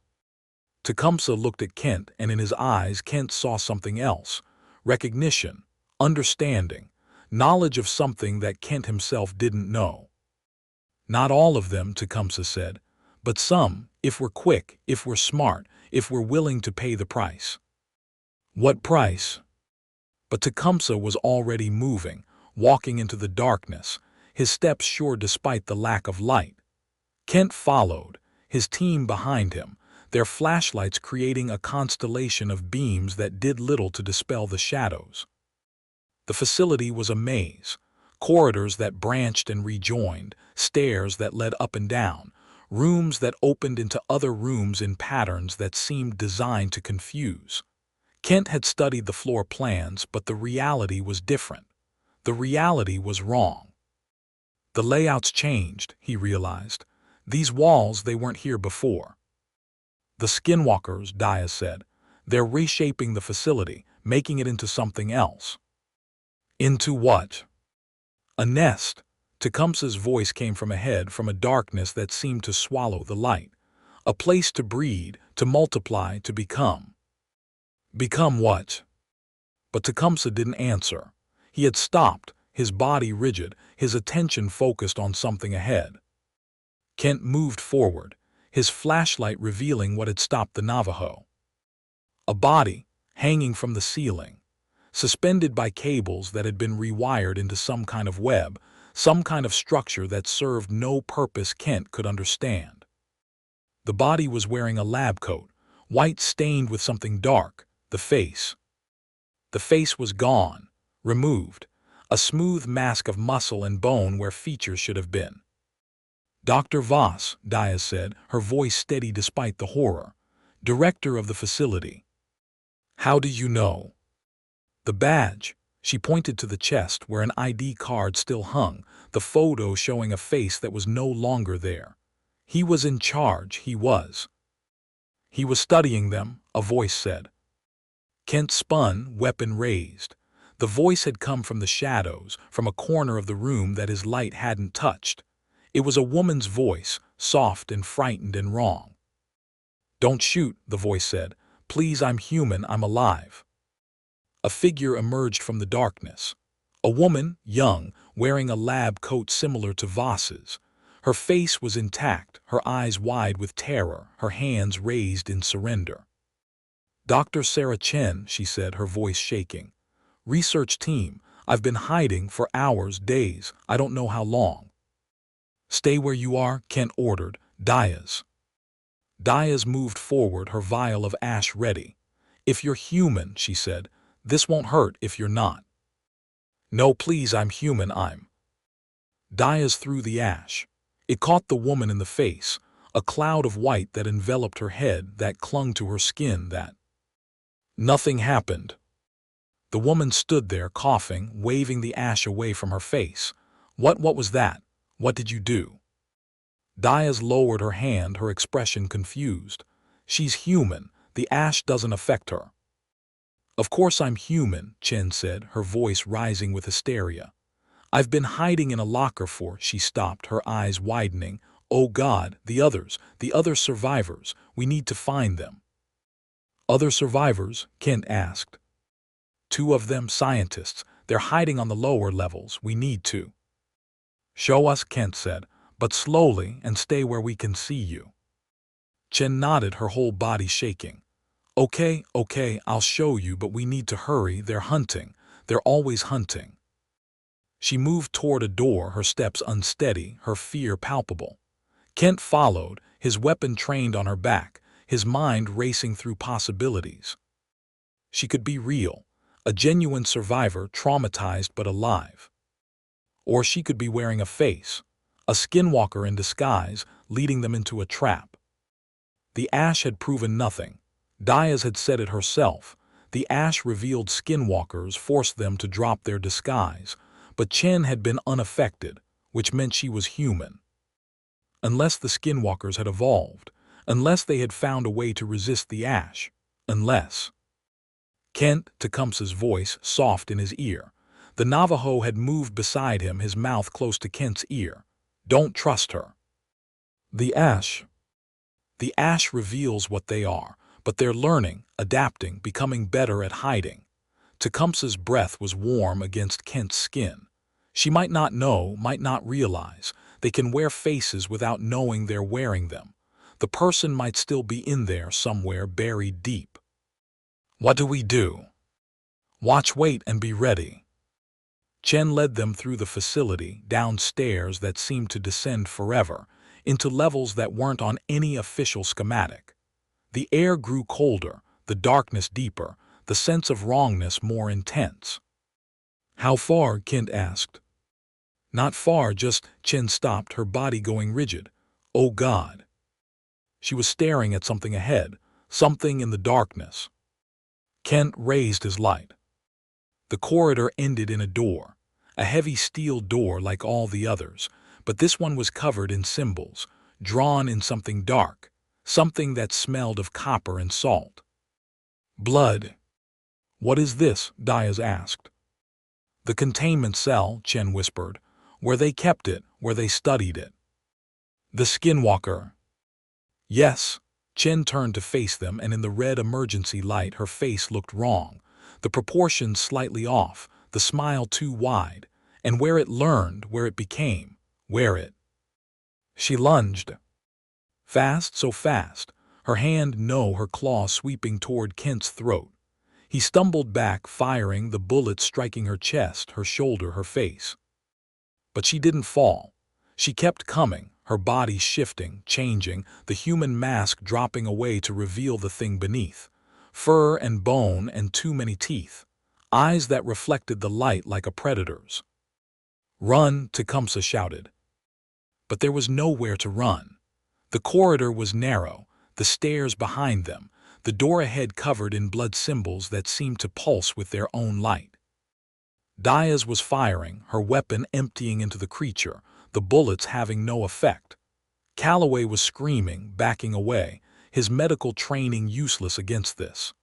Tecumseh looked at Kent, and in his eyes Kent saw something else. recognition, understanding, knowledge of something that Kent himself didn't know. Not all of them, Tecumseh said, but some, if we're quick, if we're smart, if we're willing to pay the price. What price? But Tecumseh was already moving, walking into the darkness, his steps sure despite the lack of light. Kent followed, his team behind him, their flashlights creating a constellation of beams that did little to dispel the shadows. The facility was a maze, corridors that branched and rejoined, stairs that led up and down, rooms that opened into other rooms in patterns that seemed designed to confuse. Kent had studied the floor plans, but the reality was different. The reality was wrong. The layouts changed, he realized. These walls, they weren't here before. The Skinwalkers, Diaz said. They're reshaping the facility, making it into something else. Into what? A nest. Tecumseh's voice came from ahead, from a darkness that seemed to swallow the light. A place to breed, to multiply, to become. Become what? But Tecumseh didn't answer. He had stopped, his body rigid, his attention focused on something ahead. Kent moved forward, his flashlight revealing what had stopped the Navajo. A body, hanging from the ceiling, suspended by cables that had been rewired into some kind of web, some kind of structure that served no purpose Kent could understand. The body was wearing a lab coat, white stained with something dark, the face. The face was gone, removed, a smooth mask of muscle and bone where features should have been. Dr. Voss, Diaz said, her voice steady despite the horror. Director of the facility. How do you know? The badge. She pointed to the chest where an ID card still hung, the photo showing a face that was no longer there. He was in charge, he was. He was studying them, a voice said. Kent spun, weapon raised. The voice had come from the shadows, from a corner of the room that his light hadn't touched. It was a woman's voice, soft and frightened and wrong. Don't shoot, the voice said. Please, I'm human, I'm alive. A figure emerged from the darkness. A woman, young, wearing a lab coat similar to Voss's. Her face was intact, her eyes wide with terror, her hands raised in surrender. Dr. Sarah Chen, she said, her voice shaking. Research team, I've been hiding for hours, days, I don't know how long. Stay where you are, Kent ordered. Diaz. Diaz moved forward, her vial of ash ready. If you're human, she said, this won't hurt if you're not. No, please, I'm human, I'm. Diaz threw the ash. It caught the woman in the face, a cloud of white that enveloped her head, that clung to her skin, that. Nothing happened. The woman stood there, coughing, waving the ash away from her face. What was that? What did you do? Diaz lowered her hand, her expression confused. She's human. The ash doesn't affect her. Of course I'm human, Chen said, her voice rising with hysteria. I've been hiding in a locker for, she stopped, her eyes widening. Oh God, the other survivors, we need to find them. Other survivors? Kent asked. 2 of them scientists. They're hiding on the lower levels. We need to. Show us, Kent said, but slowly and stay where we can see you. Chen nodded, her whole body shaking. Okay, I'll show you, but we need to hurry. They're hunting. They're always hunting. She moved toward a door, her steps unsteady, her fear palpable. Kent followed, his weapon trained on her back, his mind racing through possibilities. She could be real, a genuine survivor, traumatized but alive. Or she could be wearing a face, a skinwalker in disguise, leading them into a trap. The ash had proven nothing. Diaz had said it herself. The ash revealed skinwalkers, forced them to drop their disguise, but Chen had been unaffected, which meant she was human. Unless the skinwalkers had evolved, unless they had found a way to resist the ash, unless. Kent, Tecumseh's voice soft in his ear. The Navajo had moved beside him, his mouth close to Kent's ear. Don't trust her. The ash reveals what they are, but they're learning, adapting, becoming better at hiding. Tecumseh's breath was warm against Kent's skin. She might not know, might not realize. They can wear faces without knowing they're wearing them. The person might still be in there somewhere, buried deep. What do we do? Watch, wait, and be ready. Chen led them through the facility, down stairs that seemed to descend forever, into levels that weren't on any official schematic. The air grew colder, the darkness deeper, the sense of wrongness more intense. How far? Kent asked. Not far, just. Chen stopped, her body going rigid. Oh God. She was staring at something ahead, something in the darkness. Kent raised his light. The corridor ended in a door, a heavy steel door like all the others, but this one was covered in symbols, drawn in something dark, something that smelled of copper and salt. Blood. What is this? Diaz asked. The containment cell, Chen whispered, where they kept it, where they studied it. The Skinwalker. Yes. Chen turned to face them, and in the red emergency light her face looked wrong, the proportions slightly off, the smile too wide, and where it learned, where it became, where it. She lunged. Fast, so fast, her hand, no, her claw sweeping toward Kent's throat. He stumbled back, firing, the bullet striking her chest, her shoulder, her face. But she didn't fall. She kept coming, her body shifting, changing, the human mask dropping away to reveal the thing beneath. Fur and bone and too many teeth. Eyes that reflected the light like a predator's. Run, Tecumseh shouted. But there was nowhere to run. The corridor was narrow, the stairs behind them, the door ahead covered in blood symbols that seemed to pulse with their own light. Diaz was firing, her weapon emptying into the creature, the bullets having no effect. Calloway was screaming, backing away, his medical training useless against this.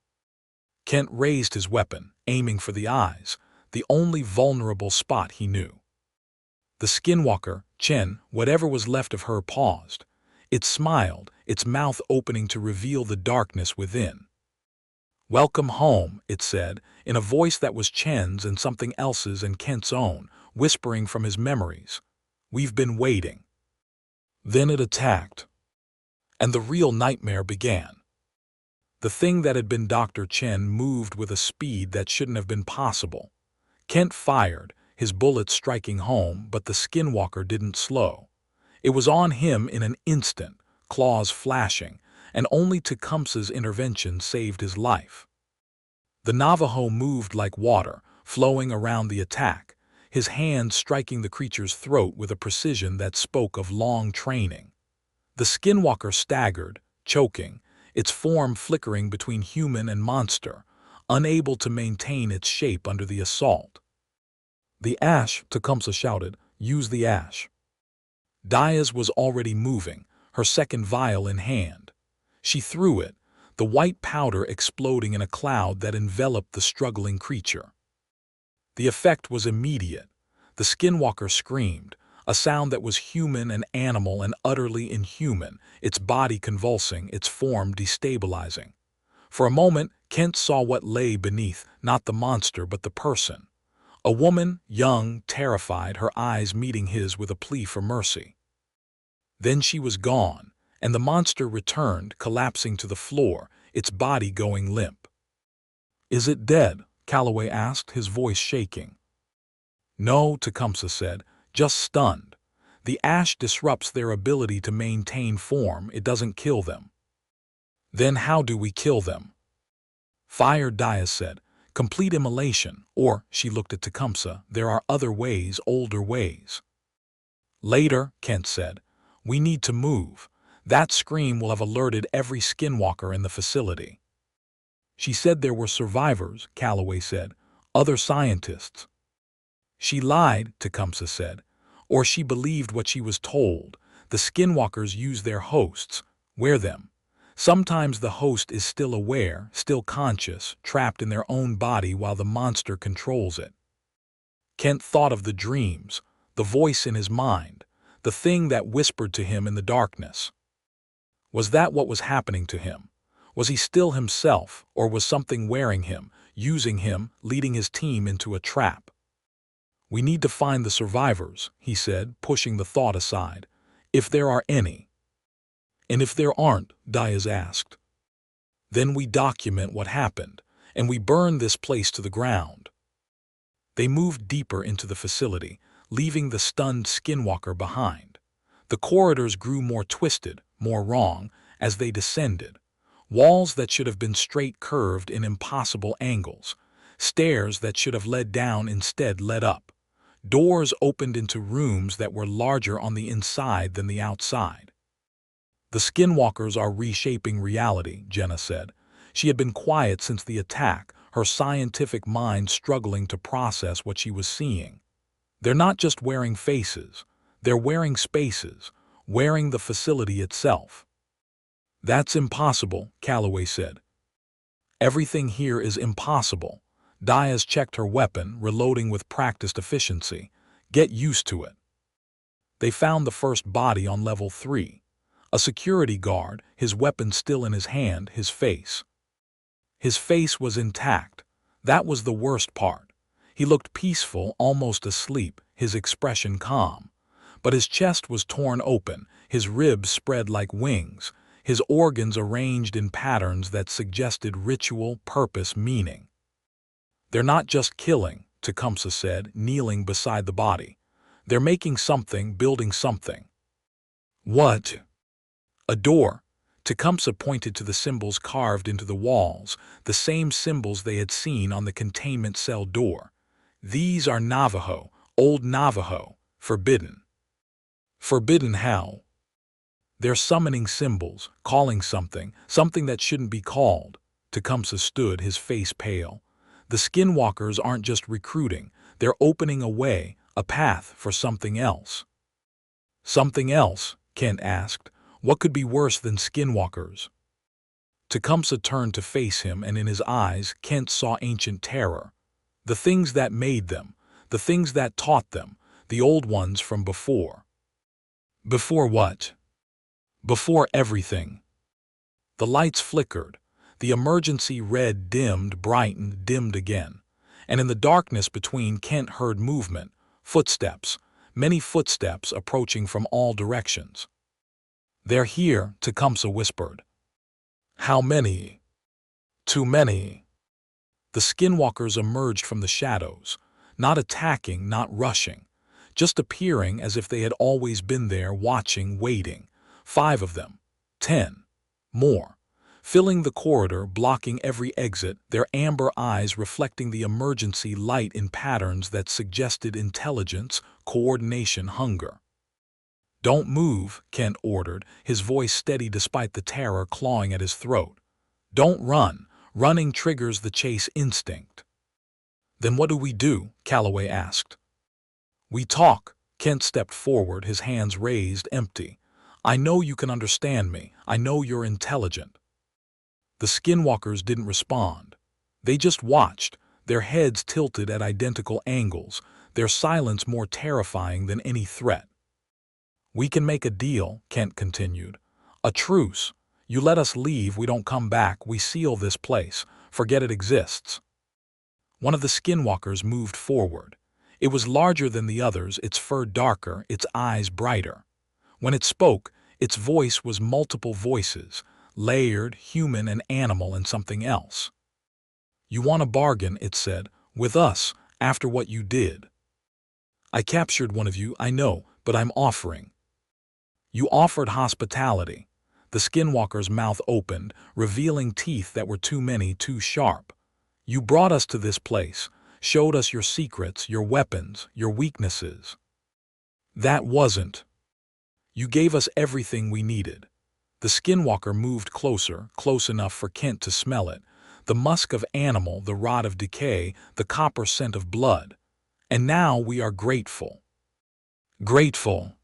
Kent raised his weapon, aiming for the eyes, the only vulnerable spot he knew. The Skinwalker, Chen, whatever was left of her, paused. It smiled, its mouth opening to reveal the darkness within. Welcome home, it said, in a voice that was Chen's and something else's and Kent's own, whispering from his memories. We've been waiting. Then it attacked. And the real nightmare began. The thing that had been Dr. Chen moved with a speed that shouldn't have been possible. Kent fired, his bullets striking home, but the Skinwalker didn't slow. It was on him in an instant, claws flashing, and only Tecumseh's intervention saved his life. The Navajo moved like water, flowing around the attack, his hand striking the creature's throat with a precision that spoke of long training. The Skinwalker staggered, choking, its form flickering between human and monster, unable to maintain its shape under the assault. The ash, Tecumseh shouted, use the ash. Diaz was already moving, her second vial in hand. She threw it, the white powder exploding in a cloud that enveloped the struggling creature. The effect was immediate. The Skinwalker screamed, a sound that was human and animal and utterly inhuman, its body convulsing, its form destabilizing. For a moment, Kent saw what lay beneath, not the monster but the person. A woman, young, terrified, her eyes meeting his with a plea for mercy. Then she was gone, and the monster returned, collapsing to the floor, its body going limp. Is it dead? Calloway asked, his voice shaking. No, Tecumseh said, just stunned. The ash disrupts their ability to maintain form, it doesn't kill them. Then how do we kill them? Fire, Diaz said. Complete immolation, or, she looked at Tecumseh, there are other ways, older ways. Later, Kent said, we need to move. That scream will have alerted every Skinwalker in the facility. She said there were survivors, Calloway said, other scientists. She lied, Tecumseh said, or she believed what she was told. The Skinwalkers use their hosts, wear them. Sometimes the host is still aware, still conscious, trapped in their own body while the monster controls it. Kent thought of the dreams, the voice in his mind, the thing that whispered to him in the darkness. Was that what was happening to him? Was he still himself, or was something wearing him, using him, leading his team into a trap. "We need to find the survivors," he said, pushing the thought aside. "If there are any." "And if there aren't?" Diaz asked. "Then we document what happened, and we burn this place to the ground." They moved deeper into the facility, leaving the stunned Skinwalker behind. The corridors grew more twisted, more wrong, as they descended. Walls that should have been straight curved in impossible angles. Stairs that should have led down instead led up. Doors opened into rooms that were larger on the inside than the outside. "The Skinwalkers are reshaping reality," Jenna said. She had been quiet since the attack, her scientific mind struggling to process what she was seeing. "They're not just wearing faces. They're wearing spaces, wearing the facility itself." "That's impossible," Calloway said. "Everything here is impossible." Diaz checked her weapon, reloading with practiced efficiency. "Get used to it." They found the first body on level 3. A security guard, his weapon still in his hand, his face. His face was intact. That was the worst part. He looked peaceful, almost asleep, his expression calm. But his chest was torn open, his ribs spread like wings, his organs arranged in patterns that suggested ritual, purpose, meaning. "They're not just killing," Tecumseh said, kneeling beside the body. "They're making something, building something." "What?" "A door." Tecumseh pointed to the symbols carved into the walls, the same symbols they had seen on the containment cell door. "These are Navajo, old Navajo, forbidden." "Forbidden how?" "They're summoning symbols, calling something that shouldn't be called." Tecumseh stood, his face pale. "The Skinwalkers aren't just recruiting, they're opening a way, a path for something else." "Something else?" Kent asked. "What could be worse than Skinwalkers?" Tecumseh turned to face him, and in his eyes Kent saw ancient terror. "The things that made them, the things that taught them, the old ones from before." "Before what?" "Before everything." The lights flickered. The emergency red dimmed, brightened, dimmed again. And in the darkness between, Kent heard movement, footsteps, many footsteps approaching from all directions. "They're here," Tecumseh whispered. "How many?" "Too many." The Skinwalkers emerged from the shadows, not attacking, not rushing, just appearing as if they had always been there, watching, waiting. 5 of them. 10. More. Filling the corridor, blocking every exit, their amber eyes reflecting the emergency light in patterns that suggested intelligence, coordination, hunger. "Don't move," Kent ordered, his voice steady despite the terror clawing at his throat. "Don't run. Running triggers the chase instinct." "Then what do we do?" Calloway asked. "We talk." Kent stepped forward, his hands raised, empty. "I know you can understand me. I know you're intelligent." The Skinwalkers didn't respond. They just watched, their heads tilted at identical angles, their silence more terrifying than any threat. "We can make a deal," Kent continued. "A truce. You let us leave, we don't come back, we seal this place, forget it exists." One of the Skinwalkers moved forward. It was larger than the others, its fur darker, its eyes brighter. When it spoke, its voice was multiple voices, layered, human and animal and something else. "You want a bargain," it said, "with us, after what you did. I captured one of you, I know, but I'm offering." "You offered hospitality." The Skinwalker's mouth opened, revealing teeth that were too many, too sharp. "You brought us to this place, showed us your secrets, your weapons, your weaknesses." "That wasn't." "You gave us everything we needed." The Skinwalker moved closer, close enough for Kent to smell it. The musk of animal, the rot of decay, the copper scent of blood. "And now we are grateful." "Grateful."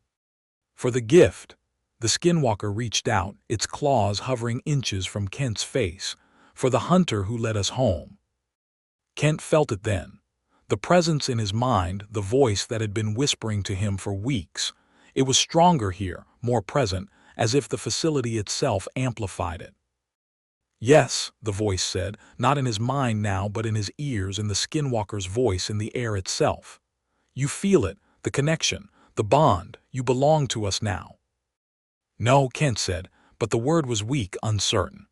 "For the gift." The Skinwalker reached out, its claws hovering inches from Kent's face. "For the hunter who led us home." Kent felt it then. The presence in his mind, the voice that had been whispering to him for weeks. It was stronger here, more present, as if the facility itself amplified it. Yes, the voice said, not in his mind now but in his ears, in the Skinwalker's voice, in the air itself. You feel it, the connection, the bond, you belong to us now. No, Kent said, but the word was weak, uncertain.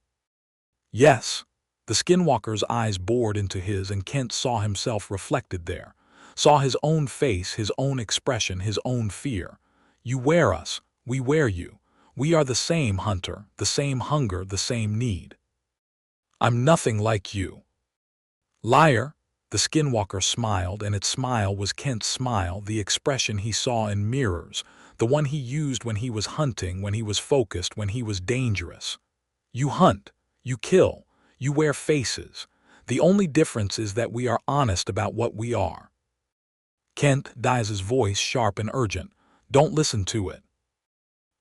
Yes. The Skinwalker's eyes bored into his, and Kent saw himself reflected there, saw his own face, his own expression, his own fear. You wear us, we wear you. We are the same, Hunter, the same hunger, the same need. I'm nothing like you. Liar. The Skinwalker smiled, and its smile was Kent's smile, the expression he saw in mirrors, the one he used when he was hunting, when he was focused, when he was dangerous. You hunt, you kill, you wear faces. The only difference is that we are honest about what we are. Kent, Diaz's voice sharp and urgent. Don't listen to it.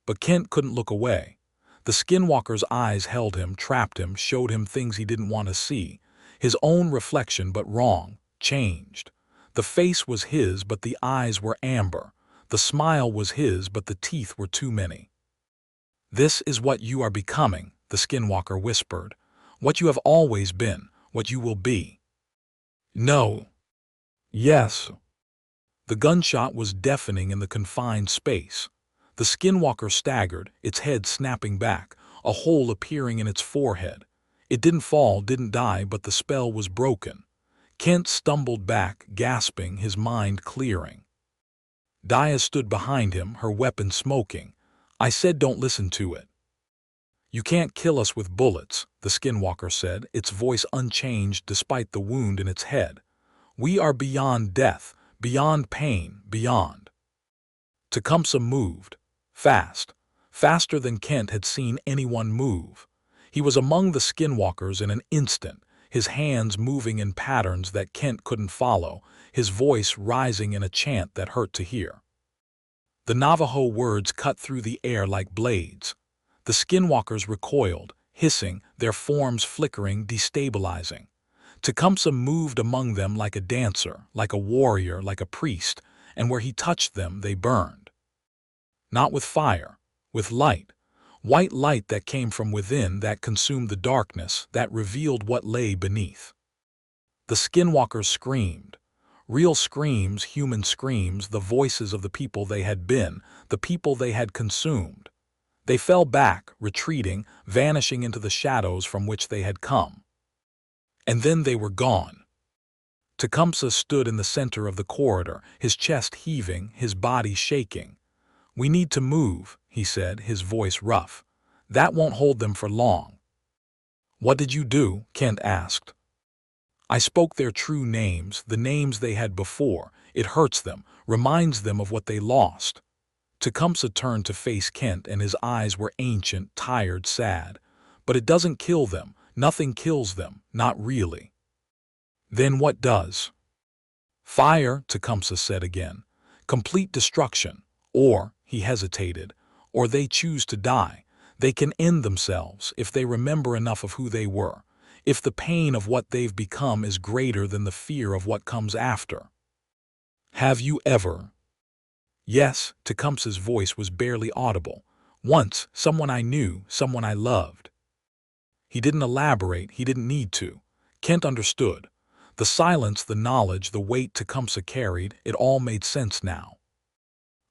But Kent couldn't look away. The Skinwalker's eyes held him, trapped him, showed him things he didn't want to see. His own reflection, but wrong, changed. The face was his, but the eyes were amber. The smile was his, but the teeth were too many. This is what you are becoming, the Skinwalker whispered. What you have always been, what you will be. No. Yes. The gunshot was deafening in the confined space. The Skinwalker staggered, its head snapping back, a hole appearing in its forehead. It didn't fall, didn't die, but the spell was broken. Kent stumbled back, gasping, his mind clearing. Diaz stood behind him, her weapon smoking. I said don't listen to it. You can't kill us with bullets, the Skinwalker said, its voice unchanged despite the wound in its head. We are beyond death, beyond pain, beyond. Tecumseh moved. Fast. Faster than Kent had seen anyone move. He was among the Skinwalkers in an instant, his hands moving in patterns that Kent couldn't follow, his voice rising in a chant that hurt to hear. The Navajo words cut through the air like blades. The Skinwalkers recoiled, hissing, their forms flickering, destabilizing. Tecumseh moved among them like a dancer, like a warrior, like a priest, and where he touched them they burned. Not with fire, with light. White light that came from within, that consumed the darkness, that revealed what lay beneath. The Skinwalkers screamed. Real screams, human screams, the voices of the people they had been, the people they had consumed. They fell back, retreating, vanishing into the shadows from which they had come. And then they were gone. Tecumseh stood in the center of the corridor, his chest heaving, his body shaking. We need to move, he said, his voice rough. That won't hold them for long. What did you do? Kent asked. I spoke their true names, the names they had before. It hurts them, reminds them of what they lost. Tecumseh turned to face Kent, and his eyes were ancient, tired, sad. But it doesn't kill them. Nothing kills them, not really. Then what does? Fire, Tecumseh said again. Complete destruction. Or, he hesitated, or they choose to die. They can end themselves if they remember enough of who they were, if the pain of what they've become is greater than the fear of what comes after. Have you ever? Yes, Tecumseh's voice was barely audible. Once, someone I knew, someone I loved. He didn't elaborate, he didn't need to. Kent understood. The silence, the knowledge, the weight Tecumseh carried, it all made sense now.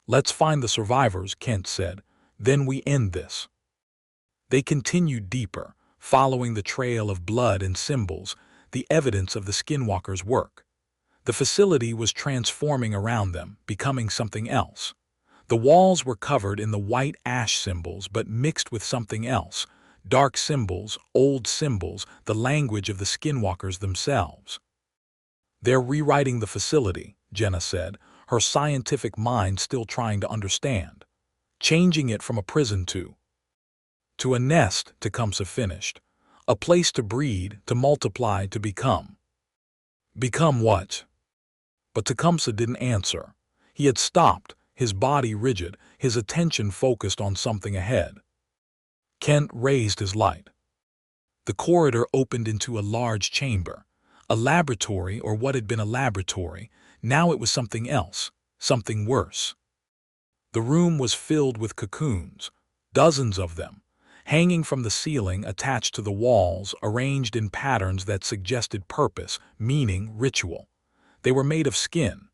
Let's find the survivors, Kent said. Then we end this. They continued deeper, following the trail of blood and symbols, the evidence of the Skinwalkers' work. The facility was transforming around them, becoming something else. The walls were covered in the white ash symbols, but mixed with something else. Dark symbols, old symbols, the language of the Skinwalkers themselves. They're rewriting the facility, Jenna said, her scientific mind still trying to understand. Changing it from a prison to a nest, Tecumseh finished. A place to breed, to multiply, to become. Become what? But Tecumseh didn't answer. He had stopped, his body rigid, his attention focused on something ahead. Kent raised his light. The corridor opened into a large chamber. A laboratory, or what had been a laboratory. Now it was something else, something worse. The room was filled with cocoons, dozens of them, hanging from the ceiling, attached to the walls, arranged in patterns that suggested purpose, meaning, ritual. They were made of skin.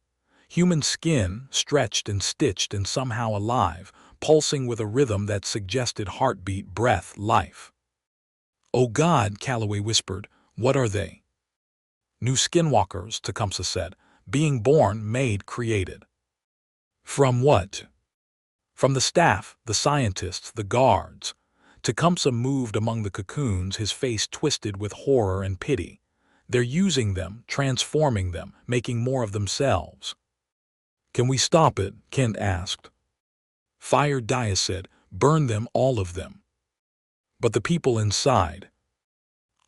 Human skin, stretched and stitched and somehow alive, pulsing with a rhythm that suggested heartbeat, breath, life. "Oh God," Calloway whispered, "what are they?" "New skinwalkers," Tecumseh said. "Being born, made, created." "From what?" "From the staff, the scientists, the guards." Tecumseh moved among the cocoons, his face twisted with horror and pity. "They're using them, transforming them, making more of themselves." "Can we stop it?" Kent asked. "Fire," Diaz said. "Burn them, all of them." "But the people inside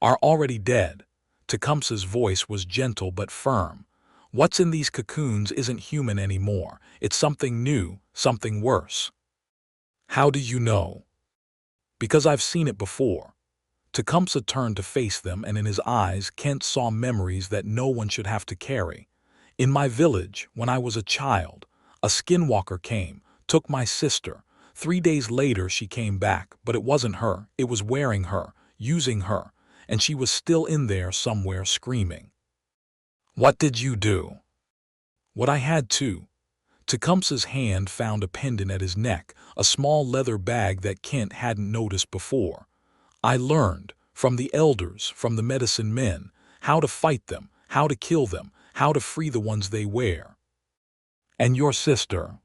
are already dead." Tecumseh's voice was gentle but firm. "What's in these cocoons isn't human anymore. It's something new, something worse." "How do you know?" "Because I've seen it before." Tecumseh turned to face them, and in his eyes Kent saw memories that no one should have to carry. "In my village, when I was a child, a skinwalker came, took my sister. 3 days later she came back, but it wasn't her, it was wearing her, using her, and she was still in there somewhere screaming." "What did you do?" "What I had to." Tecumseh's hand found a pendant at his neck, a small leather bag that Kent hadn't noticed before. "I learned, from the elders, from the medicine men, how to fight them, how to kill them, how to free the ones they wear." "And your sister?"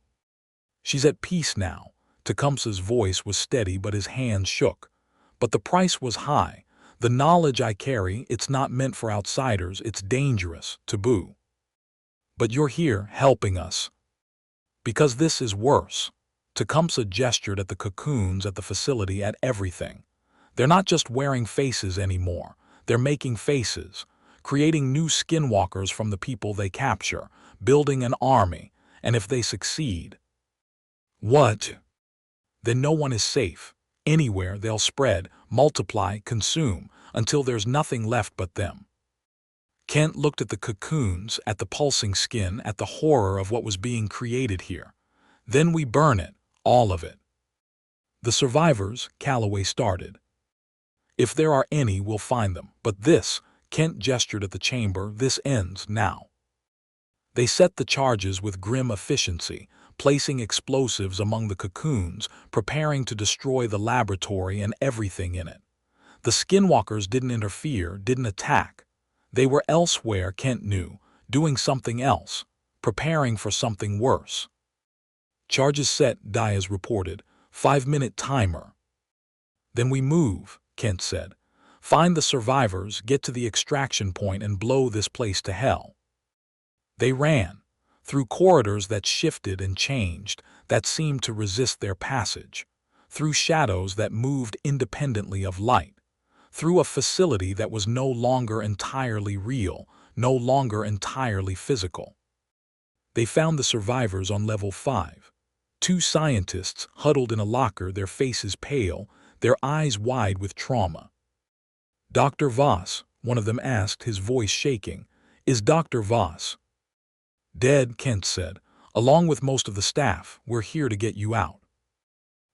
"She's at peace now." Tecumseh's voice was steady but his hands shook. "But the price was high. The knowledge I carry, it's not meant for outsiders, it's dangerous, taboo." "But you're here, helping us." "Because this is worse." Tecumseh gestured at the cocoons, at the facility, at everything. "They're not just wearing faces anymore. They're making faces, creating new skinwalkers from the people they capture, building an army, and if they succeed—" "What?" "Then no one is safe. Anywhere they'll spread, multiply, consume, until there's nothing left but them." Kent looked at the cocoons, at the pulsing skin, at the horror of what was being created here. "Then we burn it, all of it." "The survivors," Calloway started. "If there are any, we'll find them. But this," Kent gestured at the chamber, "this ends now." They set the charges with grim efficiency, placing explosives among the cocoons, preparing to destroy the laboratory and everything in it. The skinwalkers didn't interfere, didn't attack. They were elsewhere, Kent knew, doing something else, preparing for something worse. "Charges set," Diaz reported. 5-minute timer. "Then we move," Kent said. "Find the survivors, get to the extraction point, and blow this place to hell." They ran, through corridors that shifted and changed, that seemed to resist their passage, through shadows that moved independently of light, through a facility that was no longer entirely real, no longer entirely physical. They found the survivors on level 5. 2 scientists huddled in a locker, their faces pale, their eyes wide with trauma. "Dr. Voss," one of them asked, his voice shaking. "Is Dr. Voss?" "Dead," Kent said. "Along with most of the staff. We're here to get you out."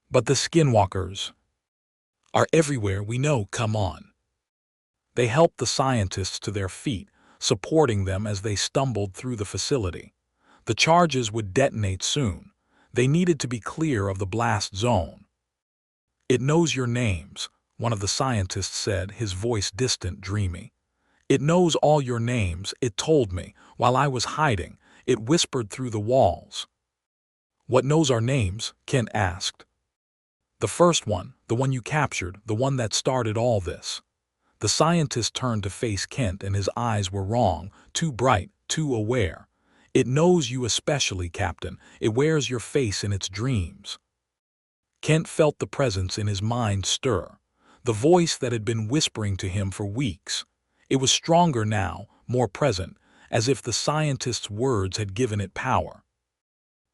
"But the skinwalkers are everywhere, we know, come on." They helped the scientists to their feet, supporting them as they stumbled through the facility. The charges would detonate soon. They needed to be clear of the blast zone. "It knows your names," one of the scientists said, his voice distant, dreamy. "It knows all your names. It told me, while I was hiding. It whispered through the walls." "What knows our names?" Kent asked. "The first one, the one you captured, the one that started all this." The scientist turned to face Kent, and his eyes were wrong, too bright, too aware. "It knows you especially, Captain. It wears your face in its dreams." Kent felt the presence in his mind stir, the voice that had been whispering to him for weeks. It was stronger now, more present, as if the scientist's words had given it power.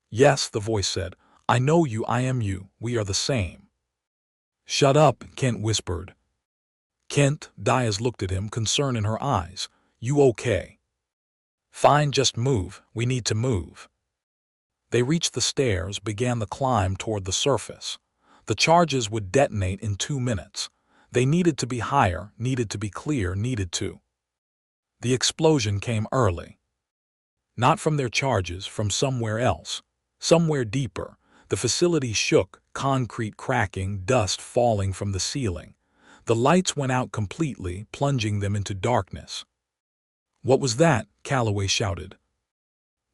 "Yes," the voice said. "I know you, I am you, we are the same." "Shut up," Kent whispered. "Kent," Diaz looked at him, concern in her eyes. "You okay?" "Fine, just move. We need to move." They reached the stairs, began the climb toward the surface. The charges would detonate in 2 minutes. They needed to be higher, needed to be clear, needed to. The explosion came early. Not from their charges, from somewhere else. Somewhere deeper. The facility shook, concrete cracking, dust falling from the ceiling. The lights went out completely, plunging them into darkness. "What was that?" Calloway shouted.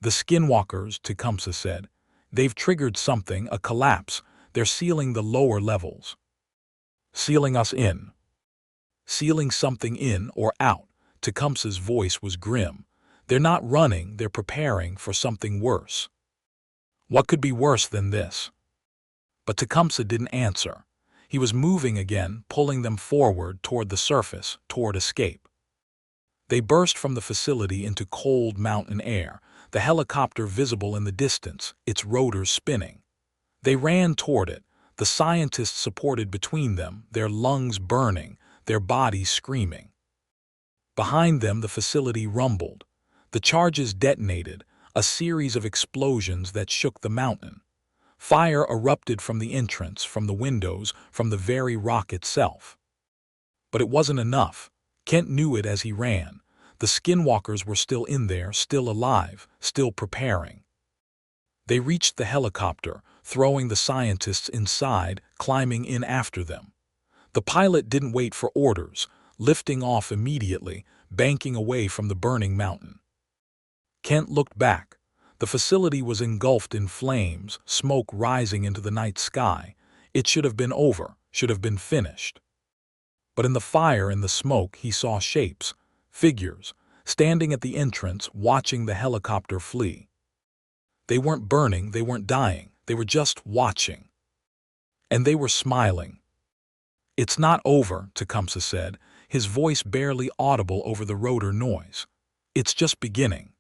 "The Skinwalkers," Tecumseh said. "They've triggered something, a collapse. They're sealing the lower levels." "Sealing us in." "Sealing something in or out." Tecumseh's voice was grim. "They're not running, they're preparing for something worse." "What could be worse than this?" But Tecumseh didn't answer. He was moving again, pulling them forward toward the surface, toward escape. They burst from the facility into cold mountain air, the helicopter visible in the distance, its rotors spinning. They ran toward it, the scientists supported between them, their lungs burning, their bodies screaming. Behind them the facility rumbled. The charges detonated, a series of explosions that shook the mountain. Fire erupted from the entrance, from the windows, from the very rock itself. But it wasn't enough. Kent knew it as he ran. The Skinwalkers were still in there, still alive, still preparing. They reached the helicopter, throwing the scientists inside, climbing in after them. The pilot didn't wait for orders, lifting off immediately, banking away from the burning mountain. Kent looked back. The facility was engulfed in flames, smoke rising into the night sky. It should have been over, should have been finished. But in the fire and the smoke he saw shapes, figures, standing at the entrance, watching the helicopter flee. They weren't burning, they weren't dying, they were just watching. And they were smiling. "It's not over," Tecumseh said, his voice barely audible over the rotor noise. "It's just beginning."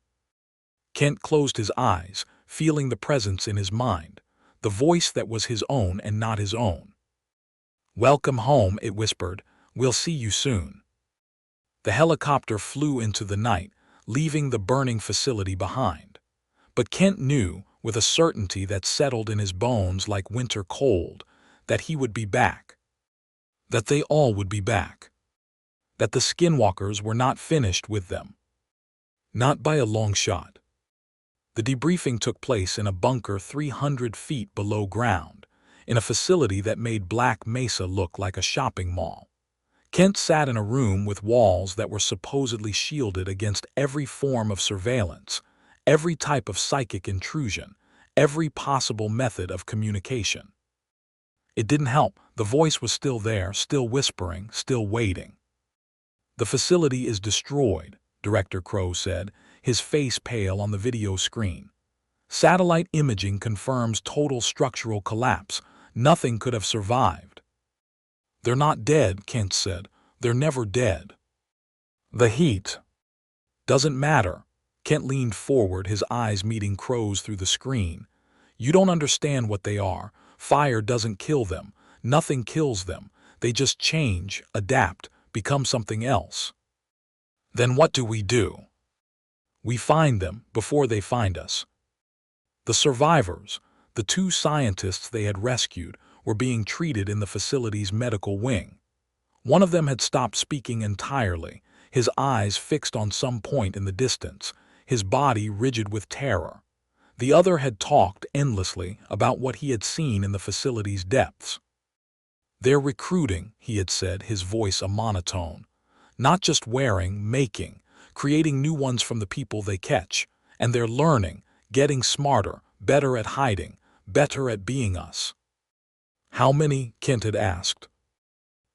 Kent closed his eyes, feeling the presence in his mind, the voice that was his own and not his own. "Welcome home," it whispered. "We'll see you soon." The helicopter flew into the night, leaving the burning facility behind. But Kent knew, with a certainty that settled in his bones like winter cold, that he would be back. That they all would be back. That the Skinwalkers were not finished with them. Not by a long shot. The debriefing took place in a bunker 300 feet below ground, in a facility that made Black Mesa look like a shopping mall. Kent sat in a room with walls that were supposedly shielded against every form of surveillance, every type of psychic intrusion, every possible method of communication. It didn't help. The voice was still there, still whispering, still waiting. "The facility is destroyed," Director Crow said, his face pale on the video screen. "Satellite imaging confirms total structural collapse. Nothing could have survived." "They're not dead," Kent said. "They're never dead." "The heat." "Doesn't matter." Kent leaned forward, his eyes meeting Crow's through the screen. "You don't understand what they are. Fire doesn't kill them. Nothing kills them. They just change, adapt, become something else." "Then what do we do?" "We find them before they find us." The survivors, the 2 scientists they had rescued, were being treated in the facility's medical wing. One of them had stopped speaking entirely, his eyes fixed on some point in the distance, his body rigid with terror. The other had talked endlessly about what he had seen in the facility's depths. "They're recruiting," he had said, his voice a monotone. "Not just wearing, making, creating new ones from the people they catch. And they're learning, getting smarter, better at hiding, better at being us." "How many?" Kent had asked.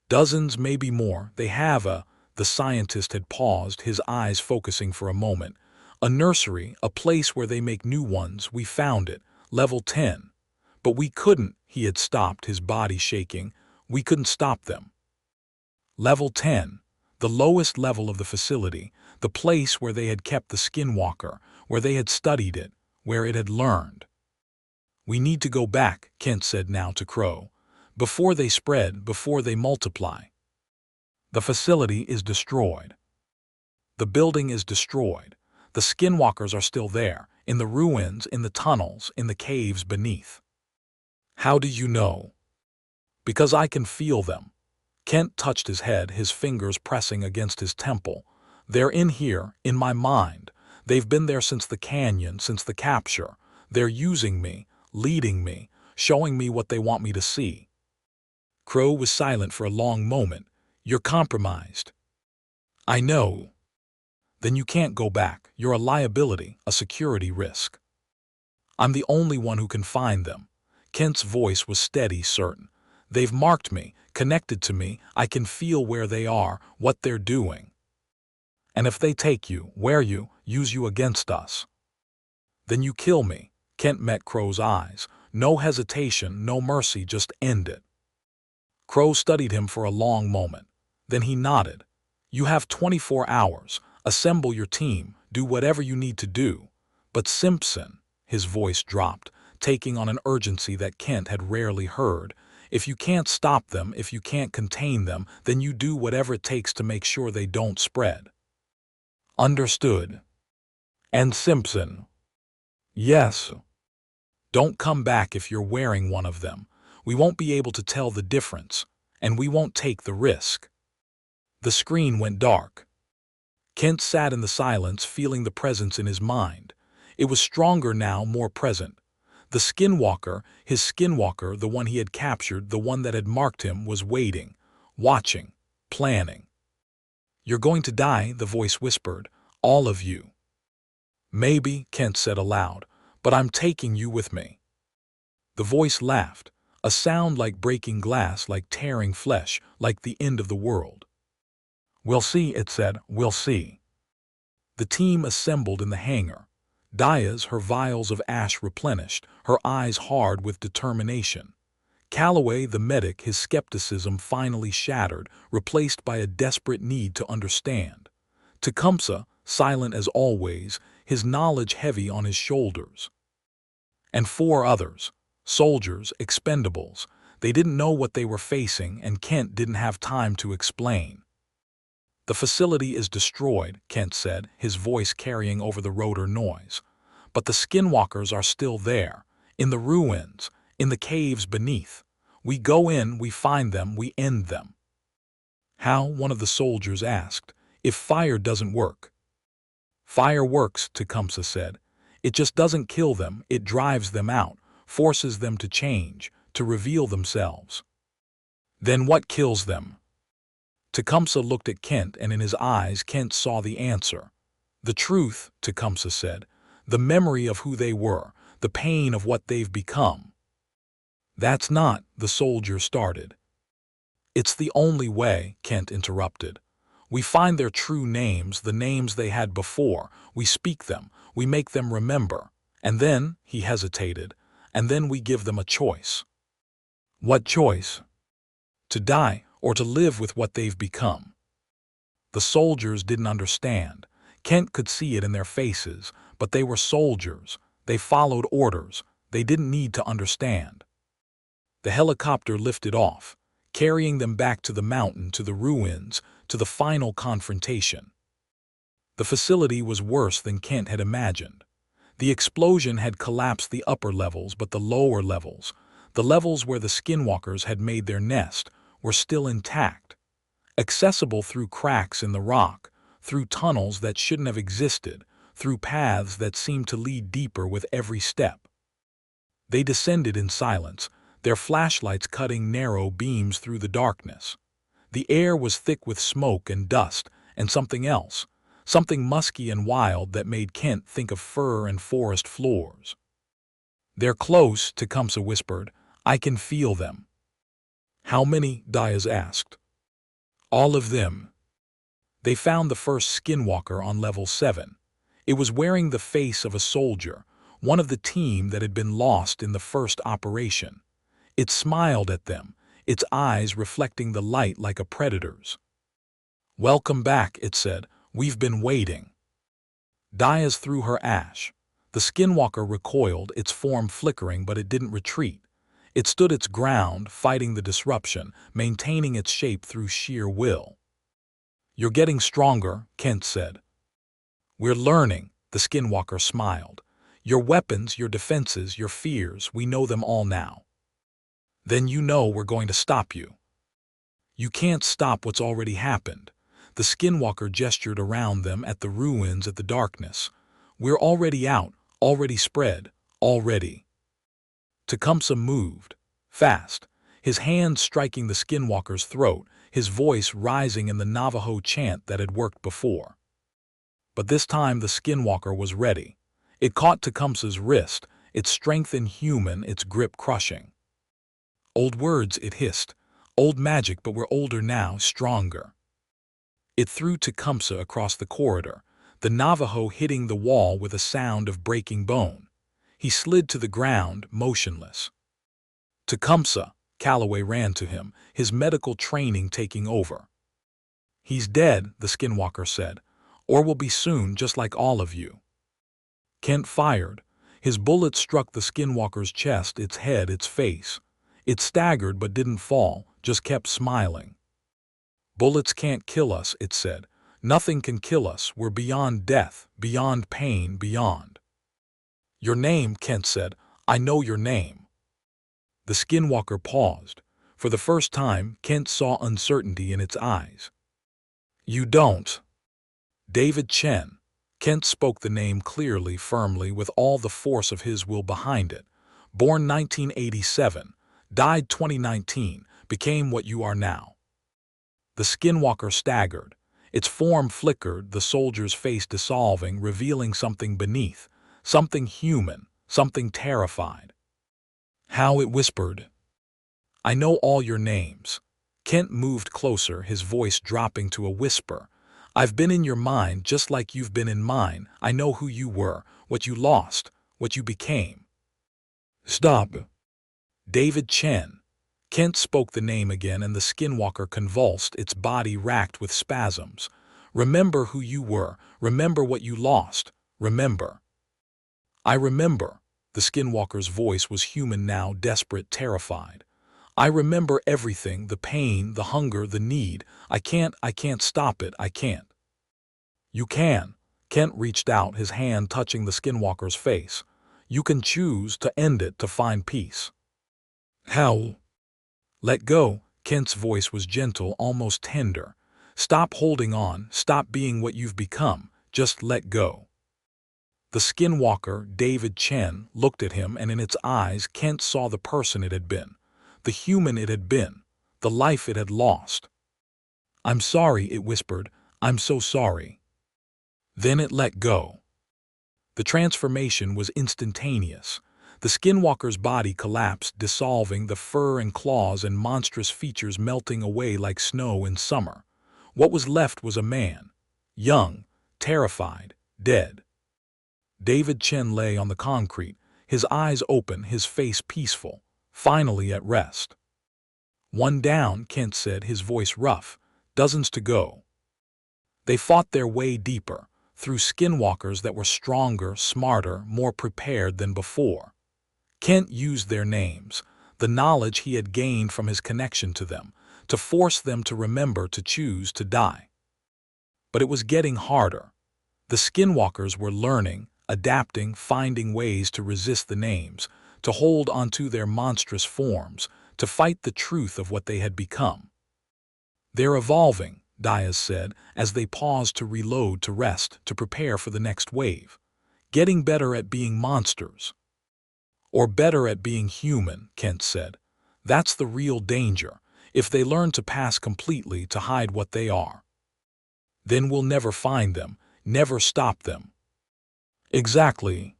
"Dozens, maybe more. They have the scientist had paused, his eyes focusing for a moment. "A nursery, a place where they make new ones. We found it. Level 10. But we couldn't," he had stopped, his body shaking. "We couldn't stop them." Level 10. The lowest level of the facility, the place where they had kept the Skinwalker, where they had studied it, where it had learned. "We need to go back," Kent said now to Crow. "Before they spread, before they multiply." "The facility is destroyed." "The building is destroyed. The Skinwalkers are still there, in the ruins, in the tunnels, in the caves beneath." "How do you know?" Because I can feel them. Kent touched his head, his fingers pressing against his temple. They're in here, in my mind. They've been there since the canyon, since the capture. They're using me, leading me, showing me what they want me to see. Crow was silent for a long moment. You're compromised. I know. Then you can't go back. You're a liability, a security risk. I'm the only one who can find them. Kent's voice was steady, certain. They've marked me, connected to me. I can feel where they are, what they're doing. And if they take you, wear you, use you against us, then you kill me. Kent met Crow's eyes. No hesitation, no mercy, just end it. Crow studied him for a long moment. Then he nodded. You have 24 hours. Assemble your team. Do whatever you need to do. But Simpson, his voice dropped, taking on an urgency that Kent had rarely heard. If you can't stop them, if you can't contain them, then you do whatever it takes to make sure they don't spread. Understood. And Simpson. Yes. Don't come back if you're wearing one of them. We won't be able to tell the difference, and we won't take the risk. The screen went dark. Kent sat in the silence, feeling the presence in his mind. It was stronger now, more present. The Skinwalker, his Skinwalker, the one he had captured, the one that had marked him, was waiting, watching, planning. You're going to die, the voice whispered. All of you. Maybe, Kent said aloud, but I'm taking you with me. The voice laughed, a sound like breaking glass, like tearing flesh, like the end of the world. We'll see, it said, we'll see. The team assembled in the hangar. Diaz, her vials of ash replenished, her eyes hard with determination. Calloway, the medic, his skepticism finally shattered, replaced by a desperate need to understand. Tecumseh, silent as always, his knowledge heavy on his shoulders. And 4 others, soldiers, expendables. They didn't know what they were facing, and Kent didn't have time to explain. The facility is destroyed, Kent said, his voice carrying over the rotor noise. But the Skinwalkers are still there, in the ruins, in the caves beneath. We go in, we find them, we end them. How? One of the soldiers asked. If fire doesn't work. Fire works, Tecumseh said. It just doesn't kill them, it drives them out, forces them to change, to reveal themselves. Then what kills them? Tecumseh looked at Kent, and in his eyes Kent saw the answer. The truth, Tecumseh said, the memory of who they were, the pain of what they've become. That's not, the soldier started. It's the only way, Kent interrupted. We find their true names, the names they had before, we speak them, we make them remember, and then, he hesitated, and then we give them a choice. What choice? To die, or to live with what they've become. The soldiers didn't understand. Kent could see it in their faces, but they were soldiers. They followed orders. They didn't need to understand. The helicopter lifted off, carrying them back to the mountain, to the ruins, to the final confrontation. The facility was worse than Kent had imagined. The explosion had collapsed the upper levels, but the lower levels, the levels where the Skinwalkers had made their nest, were still intact, accessible through cracks in the rock, through tunnels that shouldn't have existed, through paths that seemed to lead deeper with every step. They descended in silence, their flashlights cutting narrow beams through the darkness. The air was thick with smoke and dust, and something else, something musky and wild that made Kent think of fur and forest floors. They're close, Tecumseh whispered. I can feel them. How many? Diaz asked. All of them. They found the first Skinwalker on level 7. It was wearing the face of a soldier, one of the team that had been lost in the first operation. It smiled at them, its eyes reflecting the light like a predator's. Welcome back, it said. We've been waiting. Diaz threw her ash. The Skinwalker recoiled, its form flickering, but it didn't retreat. It stood its ground, fighting the disruption, maintaining its shape through sheer will. You're getting stronger, Kent said. We're learning, the Skinwalker smiled. Your weapons, your defenses, your fears, we know them all now. Then you know we're going to stop you. You can't stop what's already happened. The Skinwalker gestured around them at the ruins, at the darkness. We're already out, already spread, already. Tecumseh moved, fast, his hand striking the Skinwalker's throat, his voice rising in the Navajo chant that had worked before. But this time the Skinwalker was ready. It caught Tecumseh's wrist, its strength inhuman, its grip crushing. Old words, it hissed. Old magic, but we're older now, stronger. It threw Tecumseh across the corridor, the Navajo hitting the wall with a sound of breaking bone. He slid to the ground, motionless. Tecumseh, Calloway ran to him, his medical training taking over. He's dead, the Skinwalker said, or will be soon, just like all of you. Kent fired. His bullet struck the Skinwalker's chest, its head, its face. It staggered but didn't fall, just kept smiling. Bullets can't kill us, it said. Nothing can kill us. We're beyond death, beyond pain, beyond. Your name, Kent said. I know your name. The Skinwalker paused. For the first time, Kent saw uncertainty in its eyes. You don't. David Chen. Kent spoke the name clearly, firmly, with all the force of his will behind it. Born 1987, died 2019, became what you are now. The Skinwalker staggered. Its form flickered, the soldier's face dissolving, revealing something beneath, something human, something terrified. How it whispered. I know all your names. Kent moved closer, his voice dropping to a whisper. I've been in your mind just like you've been in mine. I know who you were, what you lost, what you became. Stop. David Chen. Kent spoke the name again, and the Skinwalker convulsed, its body racked with spasms. Remember who you were. Remember what you lost. Remember. I remember. The Skinwalker's voice was human now, desperate, terrified. I remember everything, the pain, the hunger, the need. I can't stop it, I can't. You can. Kent reached out, his hand touching the Skinwalker's face. You can choose to end it, to find peace. How? Let go. Kent's voice was gentle, almost tender. Stop holding on, stop being what you've become, just let go. The Skinwalker, David Chen, looked at him, and in its eyes Kent saw the person it had been, the human it had been, the life it had lost. I'm sorry, it whispered. I'm so sorry. Then it let go. The transformation was instantaneous. The Skinwalker's body collapsed, dissolving, the fur and claws and monstrous features melting away like snow in summer. What was left was a man, young, terrified, dead. David Chen lay on the concrete, his eyes open, his face peaceful, finally at rest. One down, Kent said, his voice rough. Dozens to go. They fought their way deeper, through Skinwalkers that were stronger, smarter, more prepared than before. Kent used their names, the knowledge he had gained from his connection to them, to force them to remember, to choose, to die. But it was getting harder. The Skinwalkers were learning, adapting, finding ways to resist the names, to hold onto their monstrous forms, to fight the truth of what they had become. They're evolving, Diaz said, as they paused to reload, to rest, to prepare for the next wave. Getting better at being monsters. Or better at being human, Kent said. That's the real danger, if they learn to pass completely, to hide what they are. Then we'll never find them, never stop them. Exactly.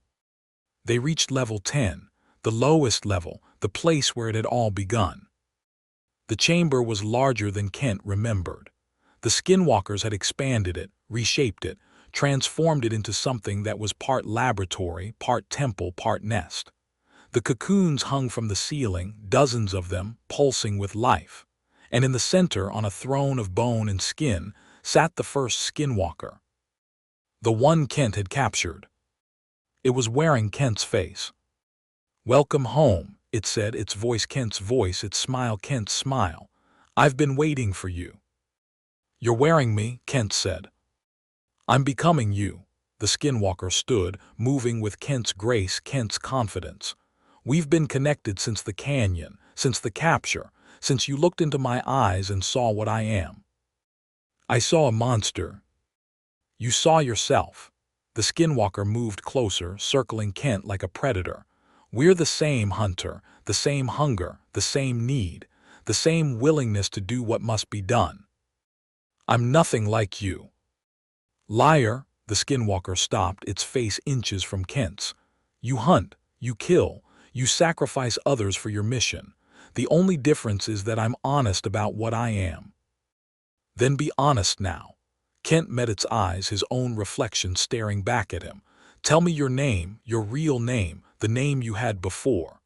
They reached level 10, the lowest level, the place where it had all begun. The chamber was larger than Kent remembered. The Skinwalkers had expanded it, reshaped it, transformed it into something that was part laboratory, part temple, part nest. The cocoons hung from the ceiling, dozens of them, pulsing with life. And in the center, on a throne of bone and skin, sat the first Skinwalker. The one Kent had captured. It was wearing Kent's face. Welcome home, it said, its voice Kent's voice, its smile Kent's smile. I've been waiting for you. You're wearing me, Kent said. I'm becoming you. The Skinwalker stood, moving with Kent's grace, Kent's confidence. We've been connected since the canyon, since the capture, since you looked into my eyes and saw what I am. I saw a monster. You saw yourself. The Skinwalker moved closer, circling Kent like a predator. We're the same, Hunter, the same hunger, the same need, the same willingness to do what must be done. I'm nothing like you. Liar, the Skinwalker stopped, its face inches from Kent's. You hunt, you kill, you sacrifice others for your mission. The only difference is that I'm honest about what I am. Then be honest now. Kent met its eyes, his own reflection staring back at him. Tell me your name, your real name, the name you had before.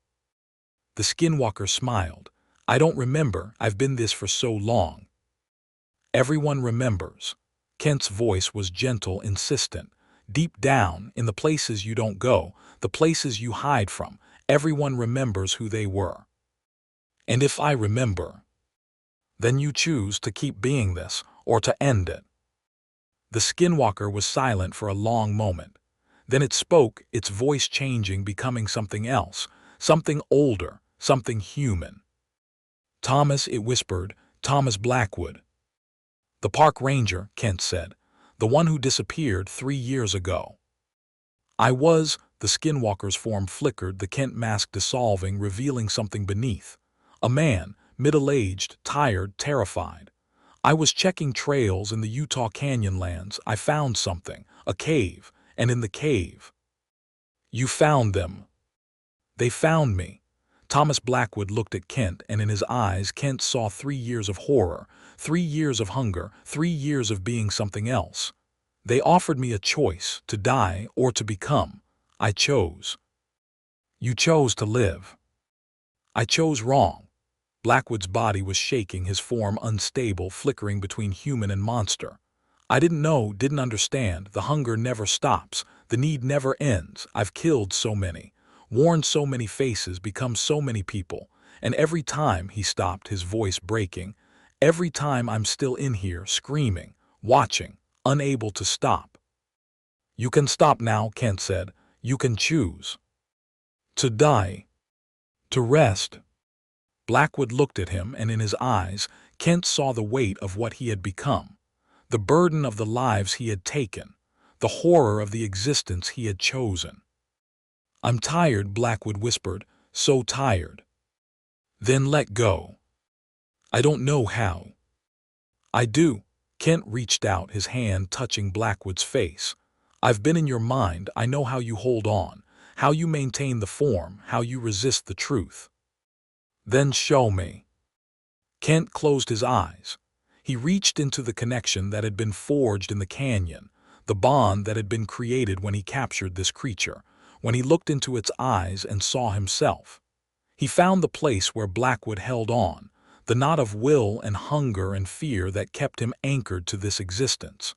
The Skinwalker smiled. I don't remember, I've been this for so long. Everyone remembers. Kent's voice was gentle, insistent. Deep down, in the places you don't go, the places you hide from, everyone remembers who they were. And if I remember, then you choose to keep being this, or to end it. The Skinwalker was silent for a long moment. Then it spoke, its voice changing, becoming something else, something older, something human. Thomas, it whispered, Thomas Blackwood. The park ranger, Kent said, the one who disappeared 3 years ago. I was, the Skinwalker's form flickered, the Kent mask dissolving, revealing something beneath. A man, middle-aged, tired, terrified. I was checking trails in the Utah Canyonlands. I found something, a cave, and in the cave. You found them. They found me. Thomas Blackwood looked at Kent, and in his eyes Kent saw 3 years of horror, 3 years of hunger, 3 years of being something else. They offered me a choice, to die or to become. I chose. You chose to live. I chose wrong. Blackwood's body was shaking, his form unstable, flickering between human and monster. I didn't know, didn't understand. The hunger never stops. The need never ends. I've killed so many, worn so many faces, become so many people. And every time, he stopped, his voice breaking, every time I'm still in here, screaming, watching, unable to stop. You can stop now, Kent said. You can choose. To die. To rest. Blackwood looked at him, and in his eyes, Kent saw the weight of what he had become, the burden of the lives he had taken, the horror of the existence he had chosen. I'm tired, Blackwood whispered, so tired. Then let go. I don't know how. I do. Kent reached out, his hand touching Blackwood's face. I've been in your mind, I know how you hold on, how you maintain the form, how you resist the truth. Then show me. Kent closed his eyes. He reached into the connection that had been forged in the canyon, the bond that had been created when he captured this creature, when he looked into its eyes and saw himself. He found the place where Blackwood held on, the knot of will and hunger and fear that kept him anchored to this existence.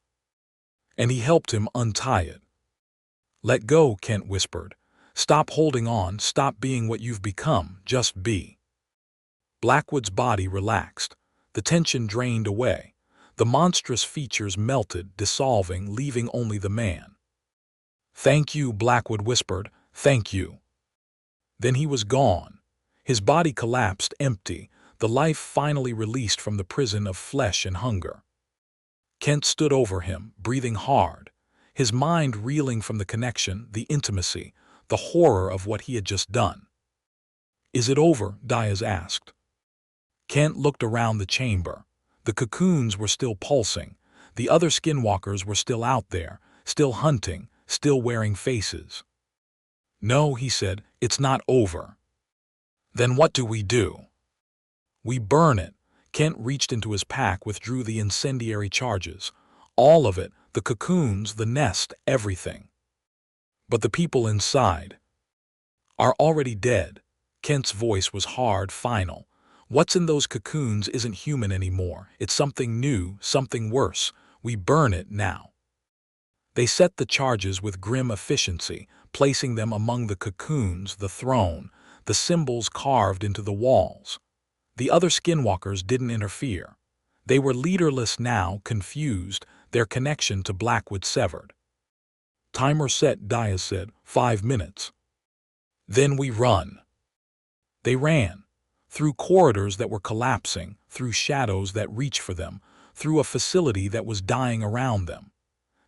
And he helped him untie it. Let go, Kent whispered. Stop holding on, stop being what you've become, just be. Blackwood's body relaxed. The tension drained away. The monstrous features melted, dissolving, leaving only the man. Thank you, Blackwood whispered. Thank you. Then he was gone. His body collapsed, empty, the life finally released from the prison of flesh and hunger. Kent stood over him, breathing hard, his mind reeling from the connection, the intimacy, the horror of what he had just done. Is it over? Diaz asked. Kent looked around the chamber. The cocoons were still pulsing. The other Skinwalkers were still out there, still hunting, still wearing faces. No, he said, it's not over. Then what do we do? We burn it. Kent reached into his pack, withdrew the incendiary charges. All of it, the cocoons, the nest, everything. But the people inside are already dead. Kent's voice was hard, final. What's in those cocoons isn't human anymore. It's something new, something worse. We burn it now. They set the charges with grim efficiency, placing them among the cocoons, the throne, the symbols carved into the walls. The other Skinwalkers didn't interfere. They were leaderless now, confused, their connection to Blackwood severed. Timer set, Diaz said, 5 minutes. Then we run. They ran. through corridors that were collapsing, through shadows that reached for them, through a facility that was dying around them.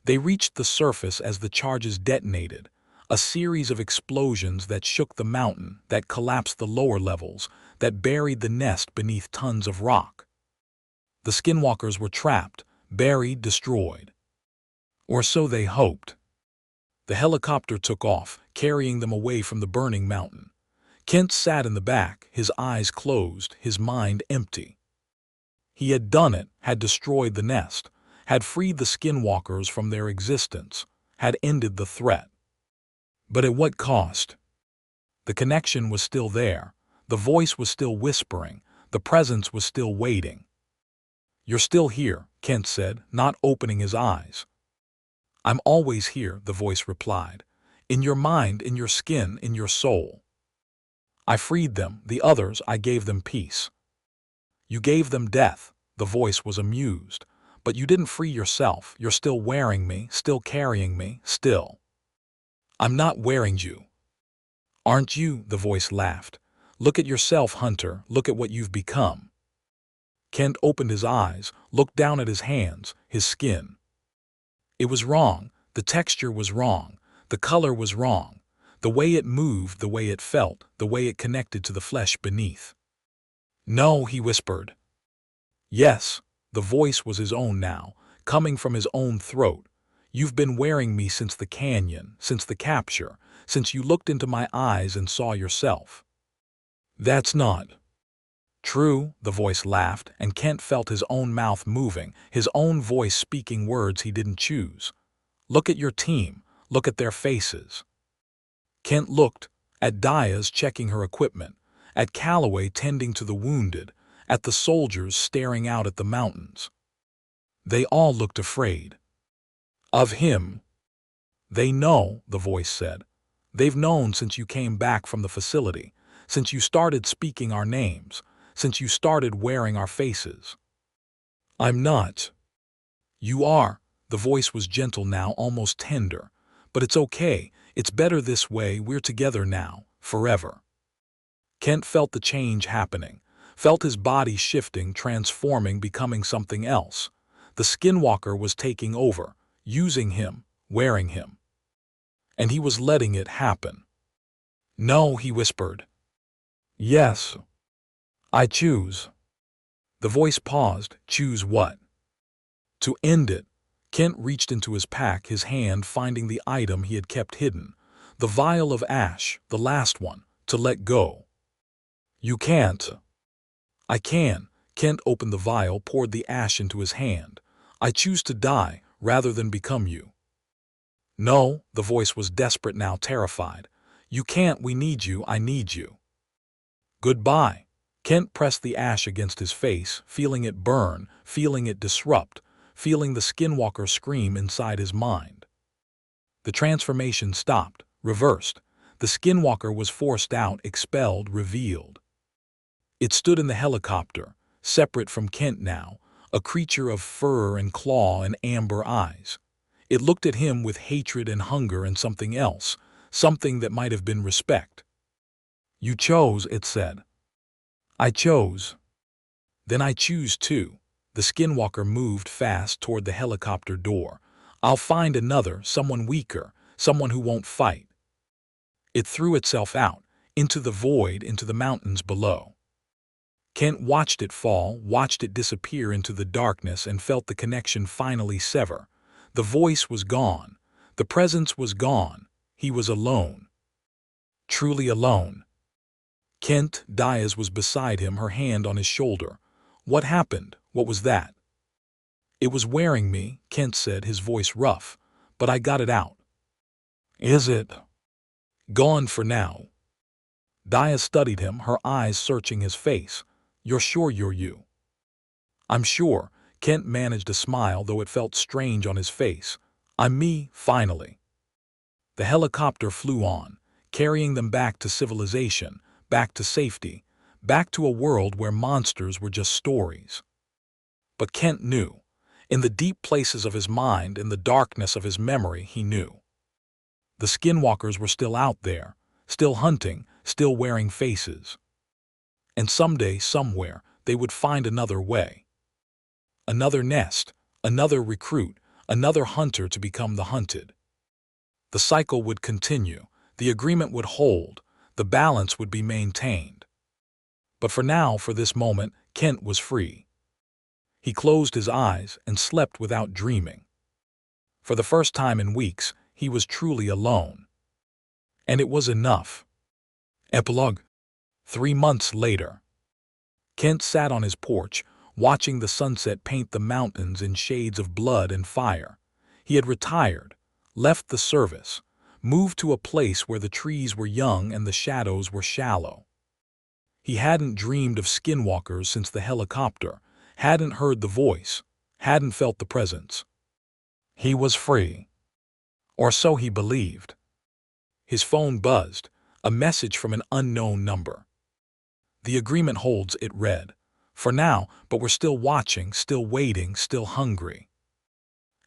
They reached the surface as the charges detonated, a series of explosions that shook the mountain, that collapsed the lower levels, that buried the nest beneath tons of rock. The Skinwalkers were trapped, buried, destroyed. Or so they hoped. The helicopter took off, carrying them away from the burning mountain. Kent sat in the back, his eyes closed, his mind empty. He had done it, had destroyed the nest, had freed the Skinwalkers from their existence, had ended the threat. But at what cost? The connection was still there, the voice was still whispering, the presence was still waiting. "You're still here," Kent said, not opening his eyes. "I'm always here," the voice replied. "In your mind, in your skin, in your soul. I freed them, the others, I gave them peace." "You gave them death," the voice was amused. "But you didn't free yourself. You're still wearing me, still carrying me, still." "I'm not wearing you." "Aren't you?" the voice laughed. "Look at yourself, Hunter. Look at what you've become." Kent opened his eyes, looked down at his hands, his skin. It was wrong. The texture was wrong. The color was wrong. The way it moved, the way it felt, the way it connected to the flesh beneath. "No," he whispered. "Yes." The voice was his own now, coming from his own throat. "You've been wearing me since the canyon, since the capture, since you looked into my eyes and saw yourself." "That's not true," the voice laughed, and Kent felt his own mouth moving, his own voice speaking words he didn't choose. "Look at your team. Look at their faces." Kent looked at Diaz checking her equipment, at Calloway tending to the wounded, at the soldiers staring out at the mountains. They all looked afraid. Of him. "They know," the voice said. "They've known since you came back from the facility, since you started speaking our names, since you started wearing our faces." "I'm not." "You are." The voice was gentle now, almost tender. "But it's okay. It's better this way. We're together now, forever." Kent felt the change happening, felt his body shifting, transforming, becoming something else. The Skinwalker was taking over, using him, wearing him. And he was letting it happen. "No," he whispered. "Yes. I choose." The voice paused. "Choose what?" "To end it." Kent reached into his pack, his hand finding the item he had kept hidden. The vial of ash, the last one, to let go. "You can't." "I can." Kent opened the vial, poured the ash into his hand. "I choose to die, rather than become you." "No," the voice was desperate now, terrified. "You can't. We need you. I need you." "Goodbye." Kent pressed the ash against his face, feeling it burn, feeling it disrupt, feeling the Skinwalker scream inside his mind. The transformation stopped, reversed. The Skinwalker was forced out, expelled, revealed. It stood in the helicopter, separate from Kent now, a creature of fur and claw and amber eyes. It looked at him with hatred and hunger and something else, something that might have been respect. "You chose," it said. "I chose." "Then I choose too." The Skinwalker moved fast toward the helicopter door. "I'll find another, someone weaker, someone who won't fight." It threw itself out, into the void, into the mountains below. Kent watched it fall, watched it disappear into the darkness, and felt the connection finally sever. The voice was gone. The presence was gone. He was alone. Truly alone. Kent, Diaz was beside him, her hand on his shoulder. "What happened? What was that?" "It was wearing me," Kent said, his voice rough. "But I got it out." "Is it gone for now?" Diaz studied him, her eyes searching his face. "You're sure you're you?" "I'm sure." Kent managed a smile, though it felt strange on his face. "I'm me, finally." The helicopter flew on, carrying them back to civilization, back to safety, back to a world where monsters were just stories. But Kent knew. In the deep places of his mind, in the darkness of his memory, he knew. The Skinwalkers were still out there, still hunting, still wearing faces. And someday, somewhere, they would find another way. Another nest, another recruit, another hunter to become the hunted. The cycle would continue, the agreement would hold, the balance would be maintained. But for now, for this moment, Kent was free. He closed his eyes and slept without dreaming. For the first time in weeks, he was truly alone. And it was enough. Epilogue. 3 months later. Kent sat on his porch, watching the sunset paint the mountains in shades of blood and fire. He had retired, left the service, moved to a place where the trees were young and the shadows were shallow. He hadn't dreamed of skinwalkers since the helicopter, hadn't heard the voice, hadn't felt the presence. He was free. Or so he believed. His phone buzzed, a message from an unknown number. The agreement holds, it read. For now, but we're still watching, still waiting, still hungry.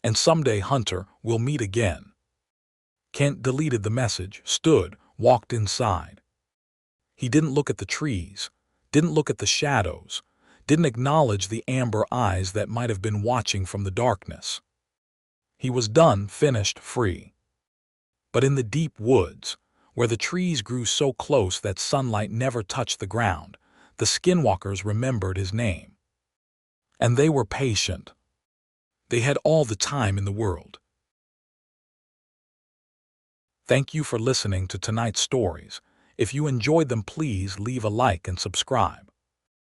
And someday, Hunter, we'll meet again. Kent deleted the message, stood, walked inside. He didn't look at the trees, didn't look at the shadows, didn't acknowledge the amber eyes that might have been watching from the darkness. He was done, finished, free. But in the deep woods, where the trees grew so close that sunlight never touched the ground, the skinwalkers remembered his name. And they were patient. They had all the time in the world. Thank you for listening to tonight's stories. If you enjoyed them, please leave a like and subscribe.